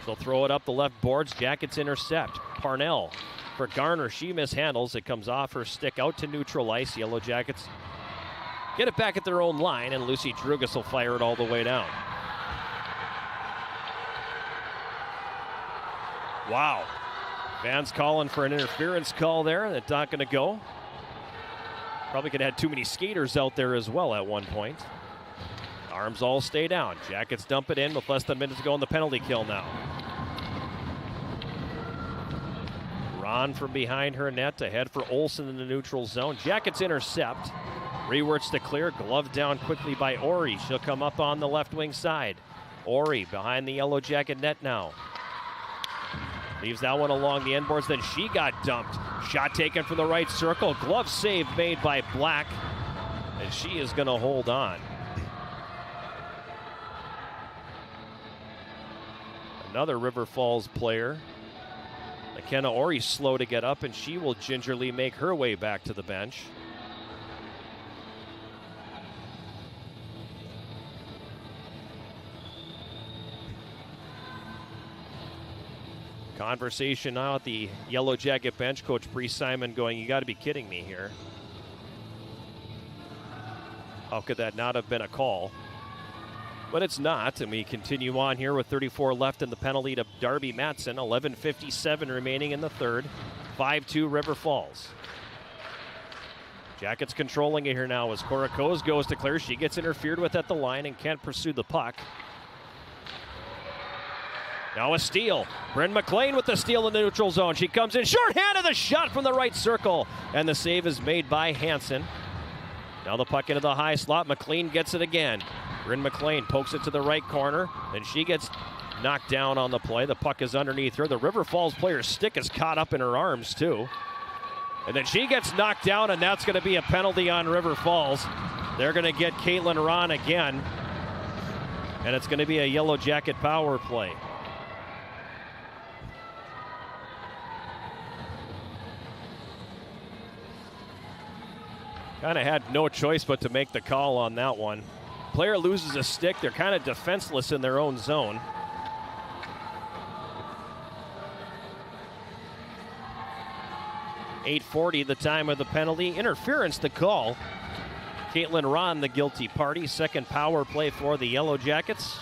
She'll throw it up the left boards. Jackets intercept. Parnell for Garner. She mishandles. It comes off her stick out to neutral ice. Yellow Jackets get it back at their own line, and Lucy Drugas will fire it all the way down. Wow. Fans calling for an interference call there. That's not going to go. Probably could have had too many skaters out there as well at one point. Arms all stay down. Jackets dump it in with less than minutes to go on the penalty kill now. Ron from behind her net ahead for Olsen in the neutral zone. Jackets intercept. Rewerts to clear. Glove down quickly by Ori. She'll come up on the left wing side. Ori behind the Yellow Jacket net now. Leaves that one along the end boards, then she got dumped. Shot taken from the right circle. Glove save made by Black, and she is going to hold on. Another River Falls player. McKenna Ori slow to get up, and she will gingerly make her way back to the bench. Conversation now at the Yellow Jacket bench. Coach Bree Simon going, you got to be kidding me here. How could that not have been a call? But it's not, and we continue on here with 34 left in the penalty to Darby Matson. 11:57 remaining in the third. 5-2 River Falls. Jackets controlling it here now as Cora Coes goes to clear. She gets interfered with at the line and can't pursue the puck. Now a steal. Bryn McLean with the steal in the neutral zone. She comes in short-handed, the shot from the right circle. And the save is made by Hansen. Now the puck into the high slot. McLean gets it again. Bryn McLean pokes it to the right corner. Then she gets knocked down on the play. The puck is underneath her. The River Falls player's stick is caught up in her arms too. And then she gets knocked down, and that's going to be a penalty on River Falls. They're going to get Caitlin Ron again. And it's going to be a Yellow Jacket power play. Kind of had no choice but to make the call on that one. Player loses a stick. They're kind of defenseless in their own zone. .840 the time of the penalty. Interference the call. Caitlin Ron the guilty party. Second power play for the Yellow Jackets.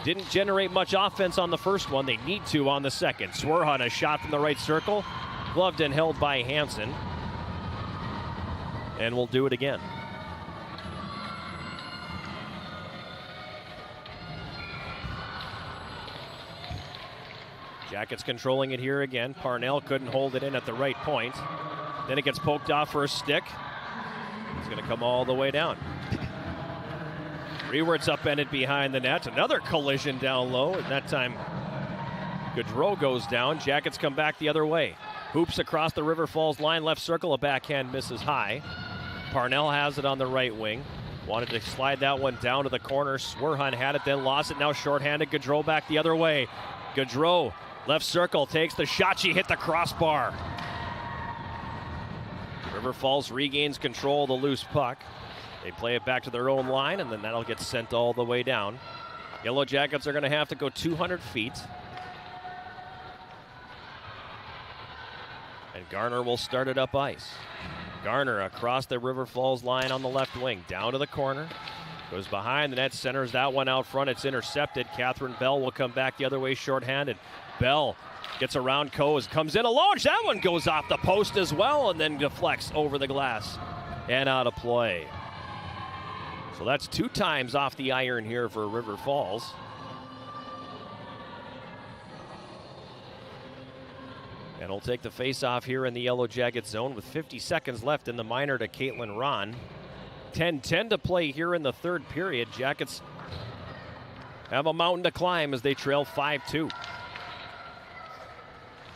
Didn't generate much offense on the first one. They need to on the second. Swerhan a shot from the right circle. Gloved and held by Hansen. And we'll do it again. Jackets controlling it here again. Parnell couldn't hold it in at the right point. Then it gets poked off for a stick. It's going to come all the way down. Rewerts upended behind the net. Another collision down low, and that time Gaudreau goes down. Jackets come back the other way. Hoops across the River Falls line, left circle, a backhand misses high. Parnell has it on the right wing. Wanted to slide that one down to the corner. Swerhan had it, then lost it. Now shorthanded. Gaudreau back the other way. Gaudreau, left circle, takes the shot. She hit the crossbar. River Falls regains control of the loose puck. They play it back to their own line, and then that'll get sent all the way down. Yellow Jackets are going to have to go 200 feet. And Garner will start it up ice. Garner across the River Falls line on the left wing, down to the corner. Goes behind the net, centers that one out front. It's intercepted. Catherine Bell will come back the other way shorthanded. Bell gets around Coes, comes in alone. That one goes off the post as well and then deflects over the glass and out of play. So that's 2 times off the iron here for River Falls. And we'll take the face-off here in the Yellow Jacket zone with 50 seconds left in the minor to Caitlin Ron. 10-10 to play here in the third period. Jackets have a mountain to climb as they trail 5-2.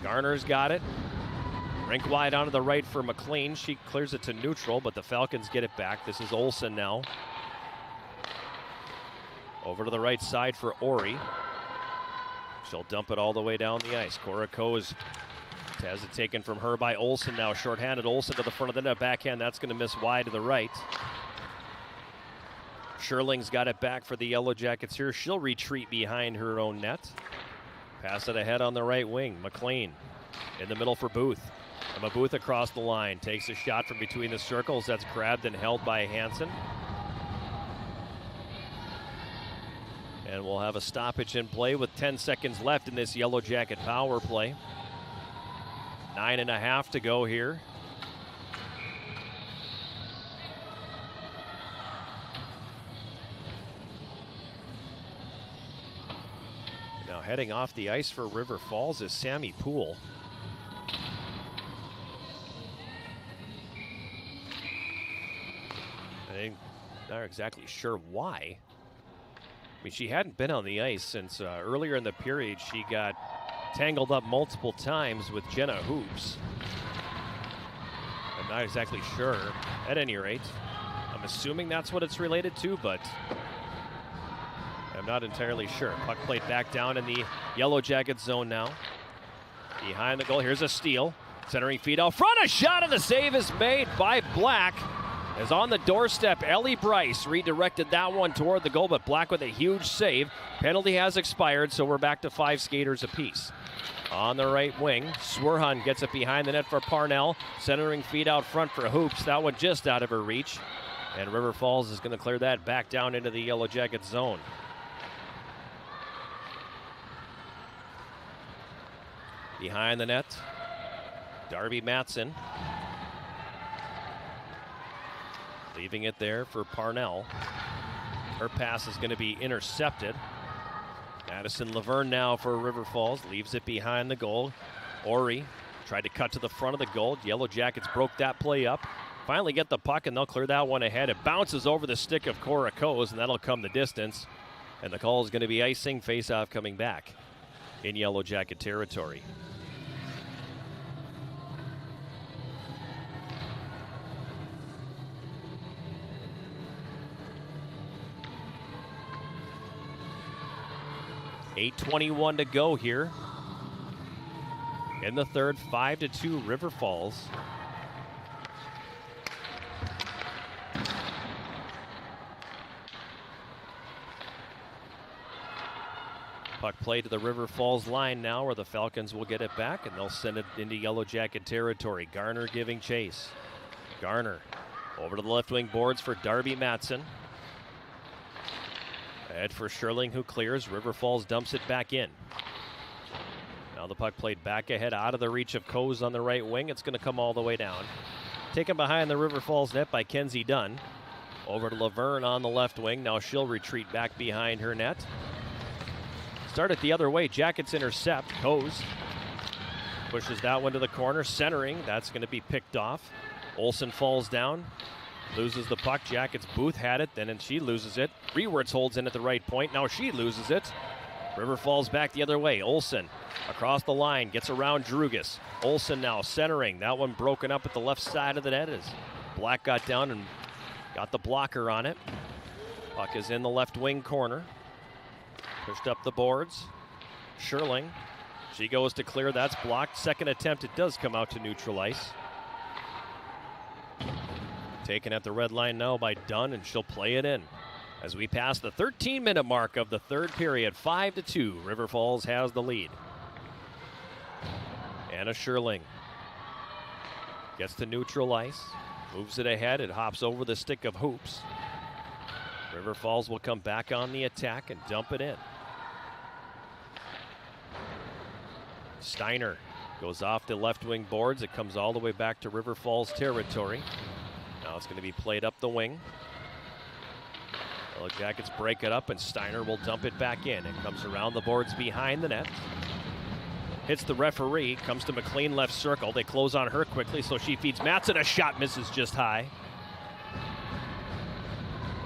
Garner's got it. Rink wide onto the right for McLean. She clears it to neutral, but the Falcons get it back. This is Olsen now. Over to the right side for Ori. She'll dump it all the way down the ice. Cora Coes has it taken from her by Olsen now. Shorthanded Olsen to the front of the net. Backhand, that's going to miss wide to the right. Sherling's got it back for the Yellow Jackets here. She'll retreat behind her own net. Pass it ahead on the right wing. McLean in the middle for Booth. Emma Booth across the line. Takes a shot from between the circles. That's grabbed and held by Hansen. And we'll have a stoppage in play with 10 seconds left in this Yellow Jacket power play. 9.5 to go here. Now heading off the ice for River Falls is Sammy Poole. I'm not exactly sure why. I mean, she hadn't been on the ice since earlier in the period. She got tangled up multiple times with Jenna Hoops. I'm not exactly sure. At any rate, I'm assuming that's what it's related to, but I'm not entirely sure. Puck played back down in the Yellow Jacket zone now. Behind the goal, here's a steal. Centering feed out front, a shot and the save is made by Black. As on the doorstep, Ellie Bryce redirected that one toward the goal, but Black with a huge save. Penalty has expired, so we're back to 5 skaters apiece. On the right wing, Swerhan gets it behind the net for Parnell. Centering feed out front for Hoops. That one just out of her reach. And River Falls is going to clear that back down into the Yellow Jacket zone. Behind the net, Darby Matson. Leaving it there for Parnell. Her pass is going to be intercepted. Madison Laverne now for River Falls. Leaves it behind the goal. Ori tried to cut to the front of the goal. Yellow Jackets broke that play up. Finally get the puck and they'll clear that one ahead. It bounces over the stick of Cora Coes and that'll come the distance. And the call is going to be icing. Face-off coming back in Yellow Jacket territory. .8:21 to go here in the third. 5-2 River Falls. Puck play to the River Falls line now where the Falcons will get it back and they'll send it into Yellow Jacket territory. Garner giving chase. Garner over to the left wing boards for Darby Matson. Ahead for Sherling, who clears. River Falls dumps it back in. Now the puck played back ahead out of the reach of Coes on the right wing. It's going to come all the way down. Taken behind the River Falls net by Kenzie Dunn. Over to Laverne on the left wing. Now she'll retreat back behind her net. Start it the other way. Jackets intercept. Coes pushes that one to the corner. Centering. That's going to be picked off. Olsen falls down. Loses the puck. Jackets Booth had it, then and she loses it. Rewerts holds in at the right point. Now she loses it. River Falls back the other way. Olsen across the line, gets around Drugas. Olsen now centering. That one broken up at the left side of the net as Black got down and got the blocker on it. Puck is in the left wing corner. Pushed up the boards. Sherling. She goes to clear. That's blocked. Second attempt. It does come out to neutral ice. Taken at the red line now by Dunn, and she'll play it in. As we pass the 13-minute mark of the third period, 5-2, River Falls has the lead. Anna Sherling Gets to neutral ice. Moves it ahead. It hops over the stick of Hoops. River Falls will come back on the attack and dump it in. Steiner goes off the left wing boards. It comes all the way back to River Falls territory. Now it's going to be played up the wing. Yellow Jackets break it up, and Steiner will dump it back in. It comes around the boards behind the net. Hits the referee, comes to McLean left circle. They close on her quickly, so she feeds Matson. A shot misses just high.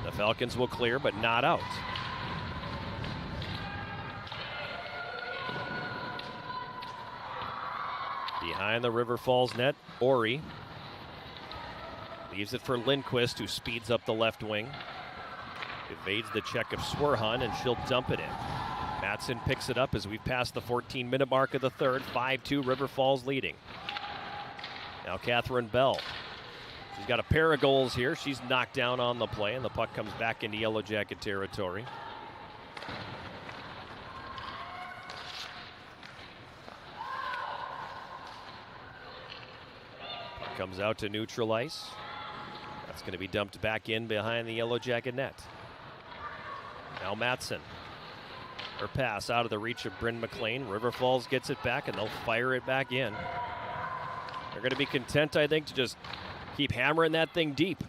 The Falcons will clear, but not out. Behind the River Falls net, Ori leaves it for Lindquist, who speeds up the left wing. Evades the check of Swerhan, and she'll dump it in. Matson picks it up as we've passed the 14-minute mark of the third. 5-2, River Falls leading. Now Catherine Bell. She's got a pair of goals here. She's knocked down on the play, and the puck comes back into Yellow Jacket territory. Puck comes out to neutral ice. That's going to be dumped back in behind the Yellow Jacket net. Now Matson. Her pass out of the reach of Bryn McLean. River Falls gets it back, and they'll fire it back in. They're going to be content, I think, to just keep hammering that thing deep.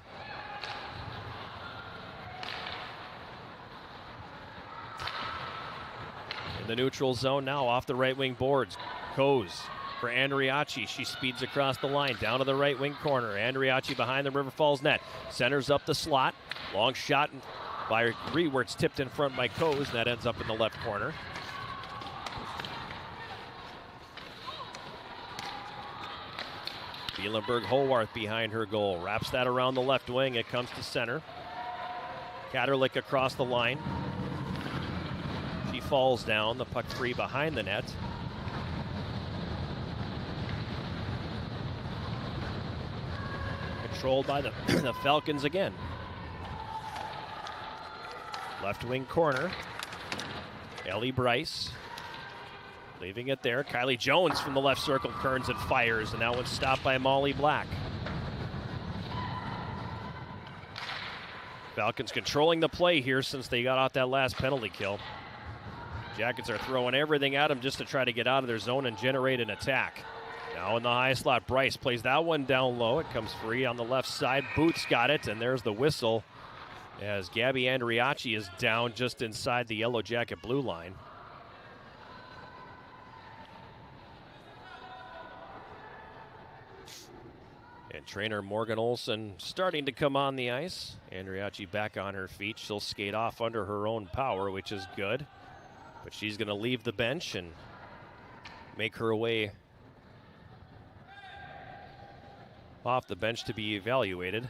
In the neutral zone now, off the right wing boards. Coes for Andriachi. She speeds across the line, down to the right wing corner. Andriachi behind the River Falls net. Centers up the slot. Long shot by Ree, where it's tipped in front by Coes, and that ends up in the left corner. Bielenberg Howarth behind her goal. Wraps that around the left wing. It comes to center. Katerlik across the line. She falls down. The puck free behind the net. Controlled by the, the Falcons again. Left wing corner. Ellie Bryce leaving it there. Kylie Jones from the left circle turns and fires, and that one's stopped by Molly Black. Falcons controlling the play here since they got off that last penalty kill. Jackets are throwing everything at them just to try to get out of their zone and generate an attack. Now in the high slot, Bryce plays that one down low. It comes free on the left side. Boots got it, and there's the whistle as Gabby Andriachi is down just inside the Yellow Jacket blue line. And trainer Morgan Olson starting to come on the ice. Andriachi back on her feet. She'll skate off under her own power, which is good. But she's going to leave the bench and make her way off the bench to be evaluated.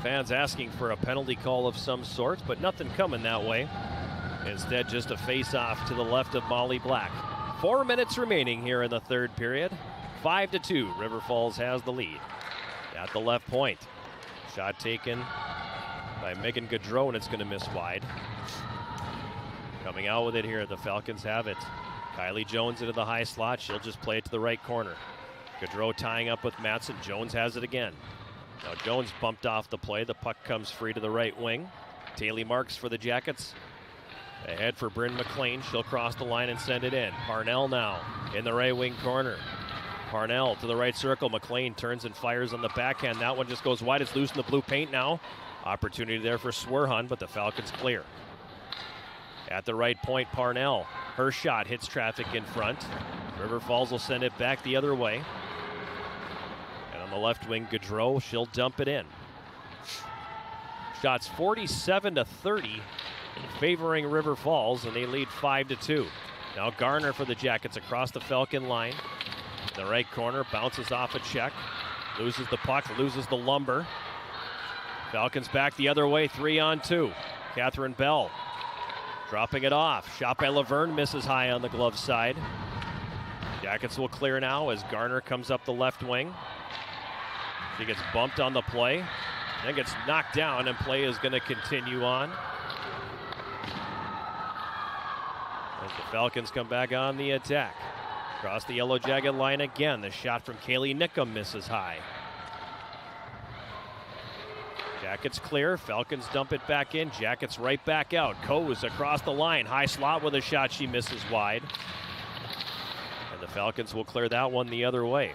Fans asking for a penalty call of some sort, but nothing coming that way. Instead, just a face-off to the left of Molly Black. 4 minutes remaining here in the third period. 5-2, River Falls has the lead. At the left point. Shot taken by Megan Gaudreau, and it's going to miss wide. Coming out with it here, the Falcons have it. Kylie Jones into the high slot. She'll just play it to the right corner. Gaudreau tying up with Matson. Jones has it again. Now Jones bumped off the play. The puck comes free to the right wing. Taylor Marks for the Jackets. Ahead for Bryn McLean. She'll cross the line and send it in. Parnell now in the right wing corner. Parnell to the right circle. McLean turns and fires on the backhand. That one just goes wide. It's loose in the blue paint now. Opportunity there for Swerhan, but the Falcons clear. At the right point, Parnell. Her shot hits traffic in front. River Falls will send it back the other way. And on the left wing, Gaudreau, she'll dump it in. Shots 47-30 favoring River Falls, and they lead 5-2. Now Garner for the Jackets across the Falcon line. In the right corner, bounces off a check. Loses the puck, loses the lumber. Falcons back the other way, 3-on-2. Catherine Bell dropping it off. Shot by Laverne, misses high on the glove side. Jackets will clear now as Garner comes up the left wing. She gets bumped on the play, then gets knocked down, and play is going to continue on. As the Falcons come back on the attack. Across the Yellow Jacket line again. The shot from Kaylee Nickum misses high. Jackets clear. Falcons dump it back in. Jackets right back out. Coes across the line. High slot with a shot. She misses wide. And the Falcons will clear that one the other way.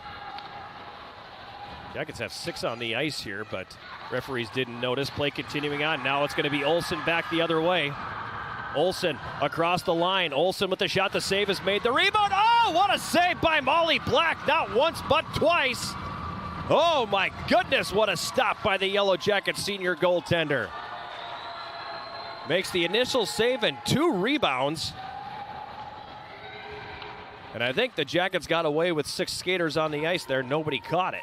Jackets have 6 on the ice here, but referees didn't notice. Play continuing on. Now it's going to be Olsen back the other way. Olsen across the line. Olsen with the shot. The save is made. The rebound. Oh, what a save by Molly Black. Not once, but twice. Oh, my goodness. What a stop by the Yellow Jacket senior goaltender. Makes the initial save and 2 rebounds. And I think the Jackets got away with 6 skaters on the ice there. Nobody caught it.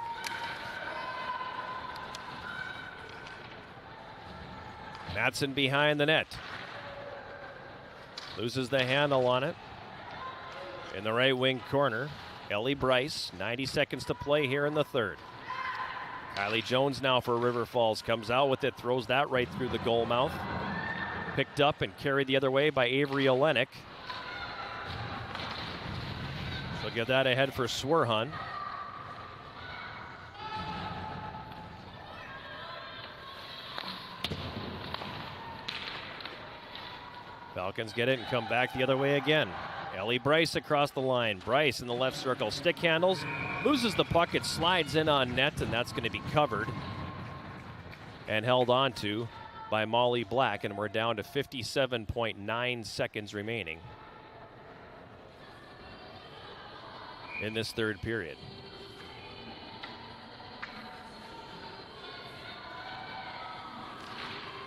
Madsen behind the net. Loses the handle on it. In the right wing corner, Ellie Bryce. 90 seconds to play here in the third. Kylie Jones now for River Falls. Comes out with it, throws that right through the goal mouth. Picked up and carried the other way by Avery Olenek. She'll get that ahead for Swerhun. Falcons get it and come back the other way again. Ellie Bryce across the line. Bryce in the left circle. Stick handles. Loses the puck. It slides in on net, and that's going to be covered and held on to by Molly Black, and we're down to 57.9 seconds remaining in this third period.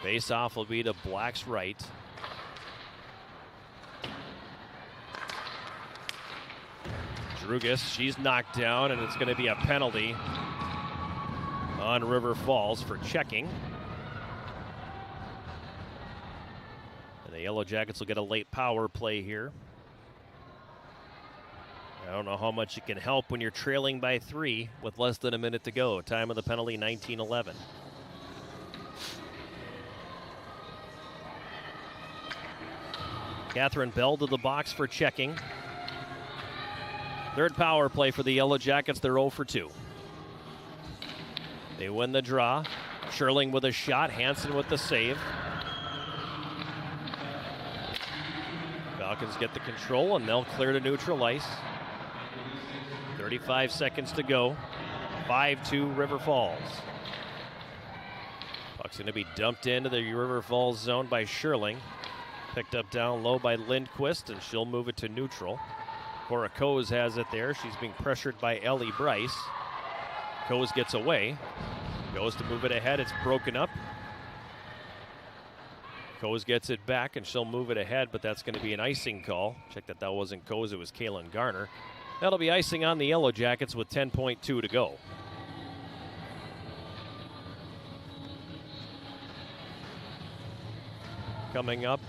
Face-off will be to Black's right. Drugas, she's knocked down, and it's going to be a penalty on River Falls for checking. And the Yellow Jackets will get a late power play here. I don't know how much it can help when you're trailing by 3 with less than a minute to go. Time of the penalty, 19:11. Catherine Bell to the box for checking. Third power play for the Yellow Jackets. They're 0 for 2. They win the draw. Sherling with a shot. Hansen with the save. Falcons get the control, and they'll clear to neutral ice. 35 seconds to go. 5-2 River Falls. Puck's going to be dumped into the River Falls zone by Sherling. Picked up down low by Lindquist, and she'll move it to neutral. Cora Coes has it there. She's being pressured by Ellie Bryce. Coes gets away. Goes to move it ahead. It's broken up. Coes gets it back, and she'll move it ahead, but that's going to be an icing call. Check that wasn't Coes, it was Kaylin Garner. That'll be icing on the Yellow Jackets with 10.2 to go. Coming up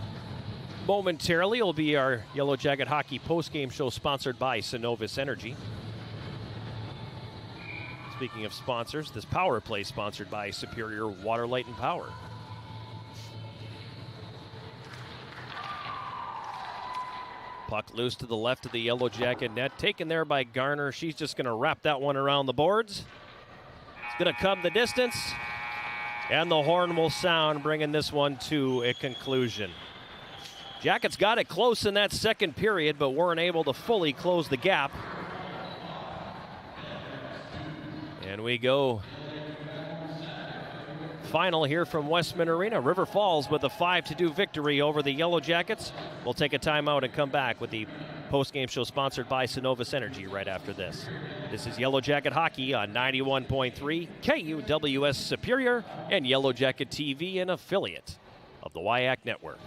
momentarily will be our Yellow Jacket Hockey postgame show sponsored by Synovus Energy. Speaking of sponsors, this power play sponsored by Superior Water, Light, and Power. Puck loose to the left of the Yellow Jacket net. Taken there by Garner. She's just going to wrap that one around the boards. It's going to come the distance. And the horn will sound, bringing this one to a conclusion. Jackets got it close in that second period, but weren't able to fully close the gap. And we go final here from Westman Arena. River Falls with a 5-2 victory over the Yellow Jackets. We'll take a timeout and come back with the postgame show sponsored by Synovus Energy right after this. This is Yellow Jacket Hockey on 91.3 KUWS Superior and Yellow Jacket TV, an affiliate of the WIAC Network.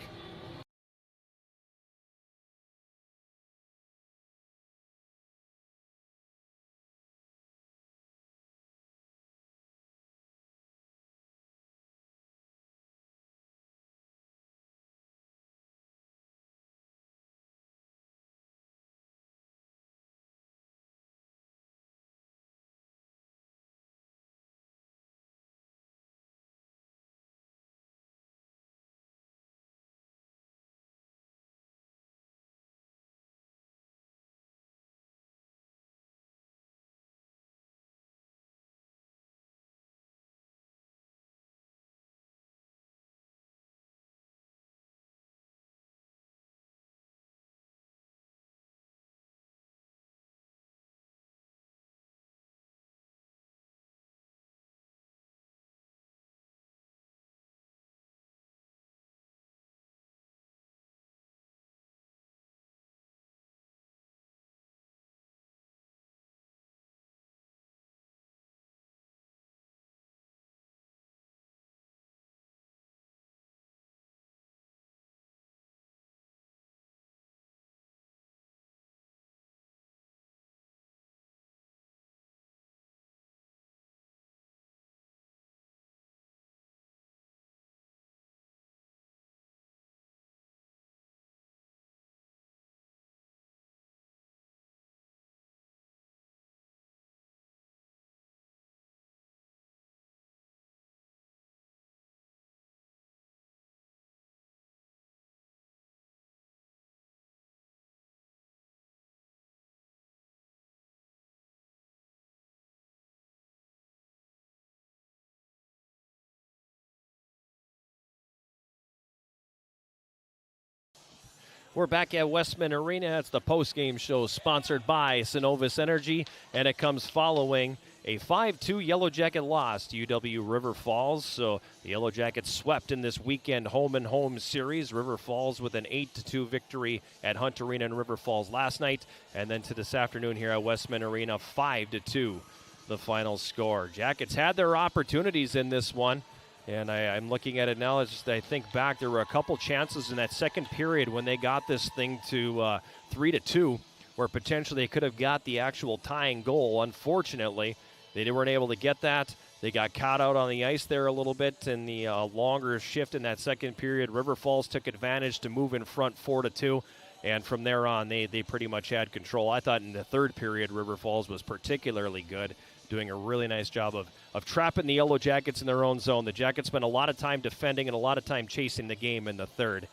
We're back at Westman Arena. It's the postgame show sponsored by Synovus Energy, and it comes following a 5-2 Yellow Jacket loss to UW River Falls. So the Yellow Jackets swept in this weekend home-and-home series. River Falls with an 8-2 victory at Hunt Arena in River Falls last night, and then to this afternoon here at Westman Arena, 5-2 the final score. Jackets had their opportunities in this one. And I'm looking at it now. As I think back, there were a couple chances in that second period when they got this thing to 3-2, where potentially they could have got the actual tying goal. Unfortunately, they weren't able to get that. They got caught out on the ice there a little bit in the longer shift in that second period. River Falls took advantage to move in front 4-2. And from there on, they pretty much had control. I thought in the third period, River Falls was particularly good, doing a really nice job of trapping the Yellow Jackets in their own zone. The Jackets spent a lot of time defending and a lot of time chasing the game in the third.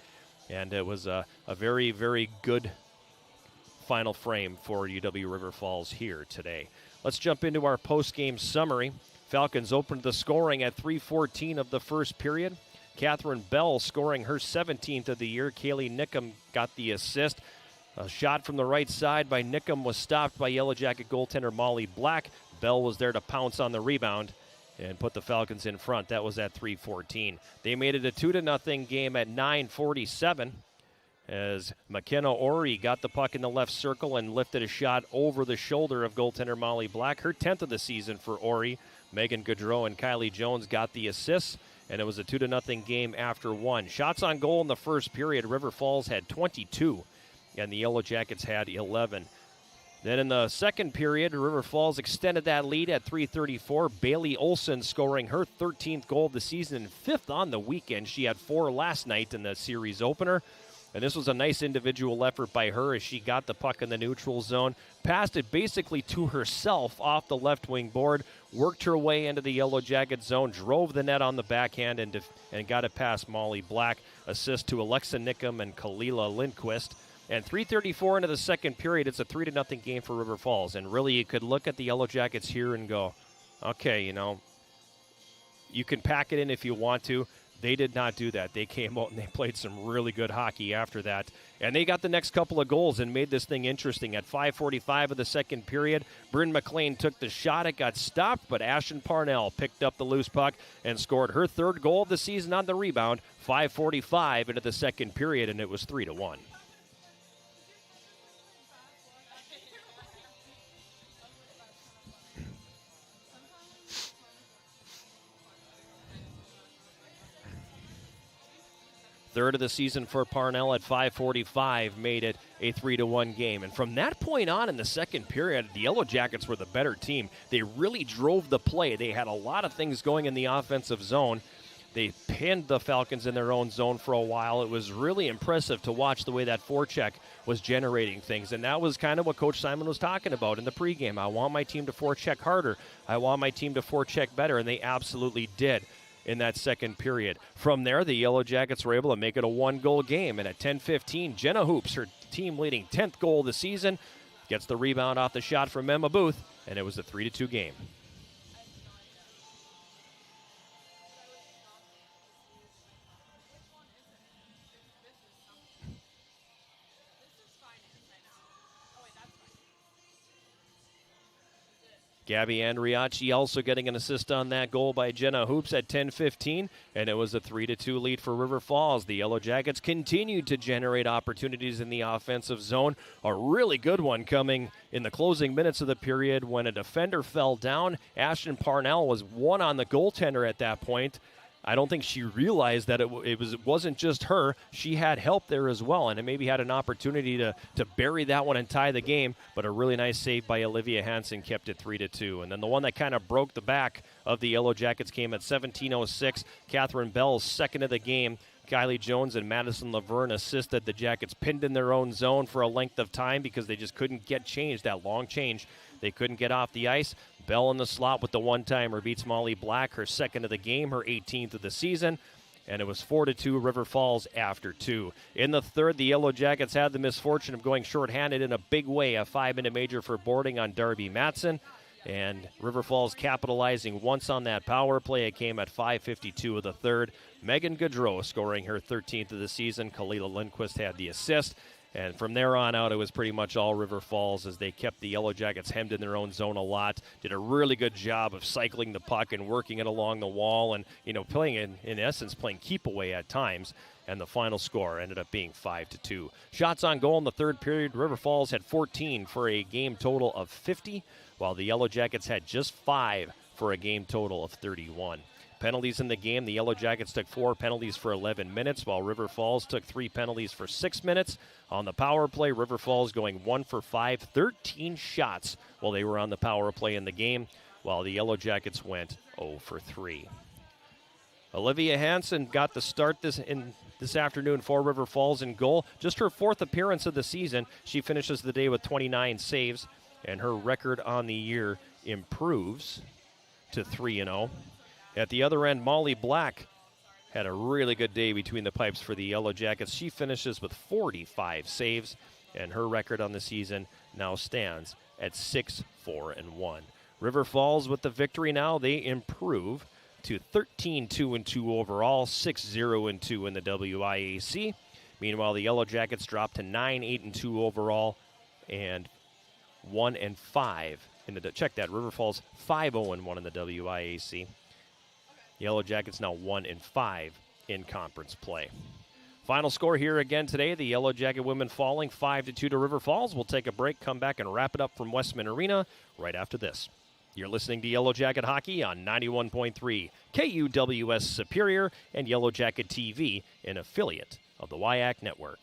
And it was a very, very good final frame for UW River Falls here today. Let's jump into our post-game summary. Falcons opened the scoring at 3:14 of the first period. Catherine Bell scoring her 17th of the year. Kaylee Nickum got the assist. A shot from the right side by Nickum was stopped by Yellow Jacket goaltender Molly Black. Bell was there to pounce on the rebound and put the Falcons in front. That was at 3:14. They made it a 2-0 game at 9:47 as McKenna Ori got the puck in the left circle and lifted a shot over the shoulder of goaltender Molly Black. Her 10th of the season for Ori. Megan Gaudreau and Kylie Jones got the assists, and it was a 2-0 game after one. Shots on goal in the first period, River Falls had 22, and the Yellow Jackets had 11. Then in the second period, River Falls extended that lead at 3:34. Bailey Olson scoring her 13th goal of the season and 5th on the weekend. She had 4 last night in the series opener. And this was a nice individual effort by her as she got the puck in the neutral zone, passed it basically to herself off the left wing board, worked her way into the Yellow Jacket zone, drove the net on the backhand, and got it past Molly Black. Assist to Alexa Nickum and Kalila Lindquist. And 3:34 into the second period, it's a 3-0 game for River Falls. And really, you could look at the Yellow Jackets here and go, okay, you can pack it in if you want to. They did not do that. They came out and they played some really good hockey after that. And they got the next couple of goals and made this thing interesting. At 5:45 of the second period, Bryn McLean took the shot. It got stopped, but Ashton Parnell picked up the loose puck and scored her third goal of the season on the rebound. 5:45 into the second period, and it was 3-1. Third of the season for Parnell at 5:45 made it a 3-1 game. And from that point on in the second period, the Yellow Jackets were the better team. They really drove the play. They had a lot of things going in the offensive zone. They pinned the Falcons in their own zone for a while. It was really impressive to watch the way that forecheck was generating things. And that was kind of what Coach Simon was talking about in the pregame. I want my team to forecheck harder. I want my team to forecheck better, and they absolutely did in that second period. From there, the Yellow Jackets were able to make it a one-goal game, and at 10:15, Jenna Hoops, her team-leading 10th goal of the season, gets the rebound off the shot from Emma Booth, and it was a 3-2 game. Gabby Andriacci also getting an assist on that goal by Jenna Hoops at 10:15, and it was a 3-2 lead for River Falls. The Yellow Jackets continued to generate opportunities in the offensive zone. A really good one coming in the closing minutes of the period when a defender fell down. Ashton Parnell was one on the goaltender at that point. I don't think she realized that it wasn't just her. She had help there as well, and it maybe had an opportunity to bury that one and tie the game, but a really nice save by Olivia Hansen kept it 3-2. And then the one that kind of broke the back of the Yellow Jackets came at 17:06. Catherine Bell's second of the game. Kylie Jones and Madison Laverne assisted. The Jackets pinned in their own zone for a length of time because they just couldn't get change, that long change. They couldn't get off the ice. Bell in the slot with the one-timer beats Molly Black, her second of the game, her 18th of the season. And it was 4-2 River Falls after 2. In the third, the Yellow Jackets had the misfortune of going shorthanded in a big way. A 5-minute major for boarding on Darby Matson. And River Falls capitalizing once on that power play. It came at 5:52 of the third. Megan Gaudreau scoring her 13th of the season. Kalila Lindquist had the assist. And from there on out, it was pretty much all River Falls as they kept the Yellow Jackets hemmed in their own zone a lot. Did a really good job of cycling the puck and working it along the wall and, playing in essence, playing keep away at times. And the final score ended up being 5-2. Shots on goal in the third period. River Falls had 14 for a game total of 50, while the Yellow Jackets had just 5 for a game total of 31. Penalties in the game. The Yellow Jackets took 4 penalties for 11 minutes, while River Falls took 3 penalties for 6 minutes. On the power play, River Falls going 1 for 5, 13 shots while they were on the power play in the game, while the Yellow Jackets went 0 for 3. Olivia Hansen got the start this afternoon for River Falls in goal. Just her 4th appearance of the season. She finishes the day with 29 saves, and her record on the year improves to 3-0. At the other end, Molly Black had a really good day between the pipes for the Yellow Jackets. She finishes with 45 saves, and her record on the season now stands at 6-4-1. River Falls with the victory now. They improve to 13-2-2 overall, 6-0-2 in the WIAC. Meanwhile, the Yellow Jackets drop to 9-8-2 overall and 1-5 in the check that River Falls 5-0-1 in the WIAC. Yellow Jackets now 1-5 in conference play. Final score here again today, the Yellow Jacket women falling 5-2 to River Falls. We'll take a break, come back, and wrap it up from Westman Arena right after this. You're listening to Yellow Jacket Hockey on 91.3 KUWS Superior and Yellow Jacket TV, an affiliate of the WIAC Network.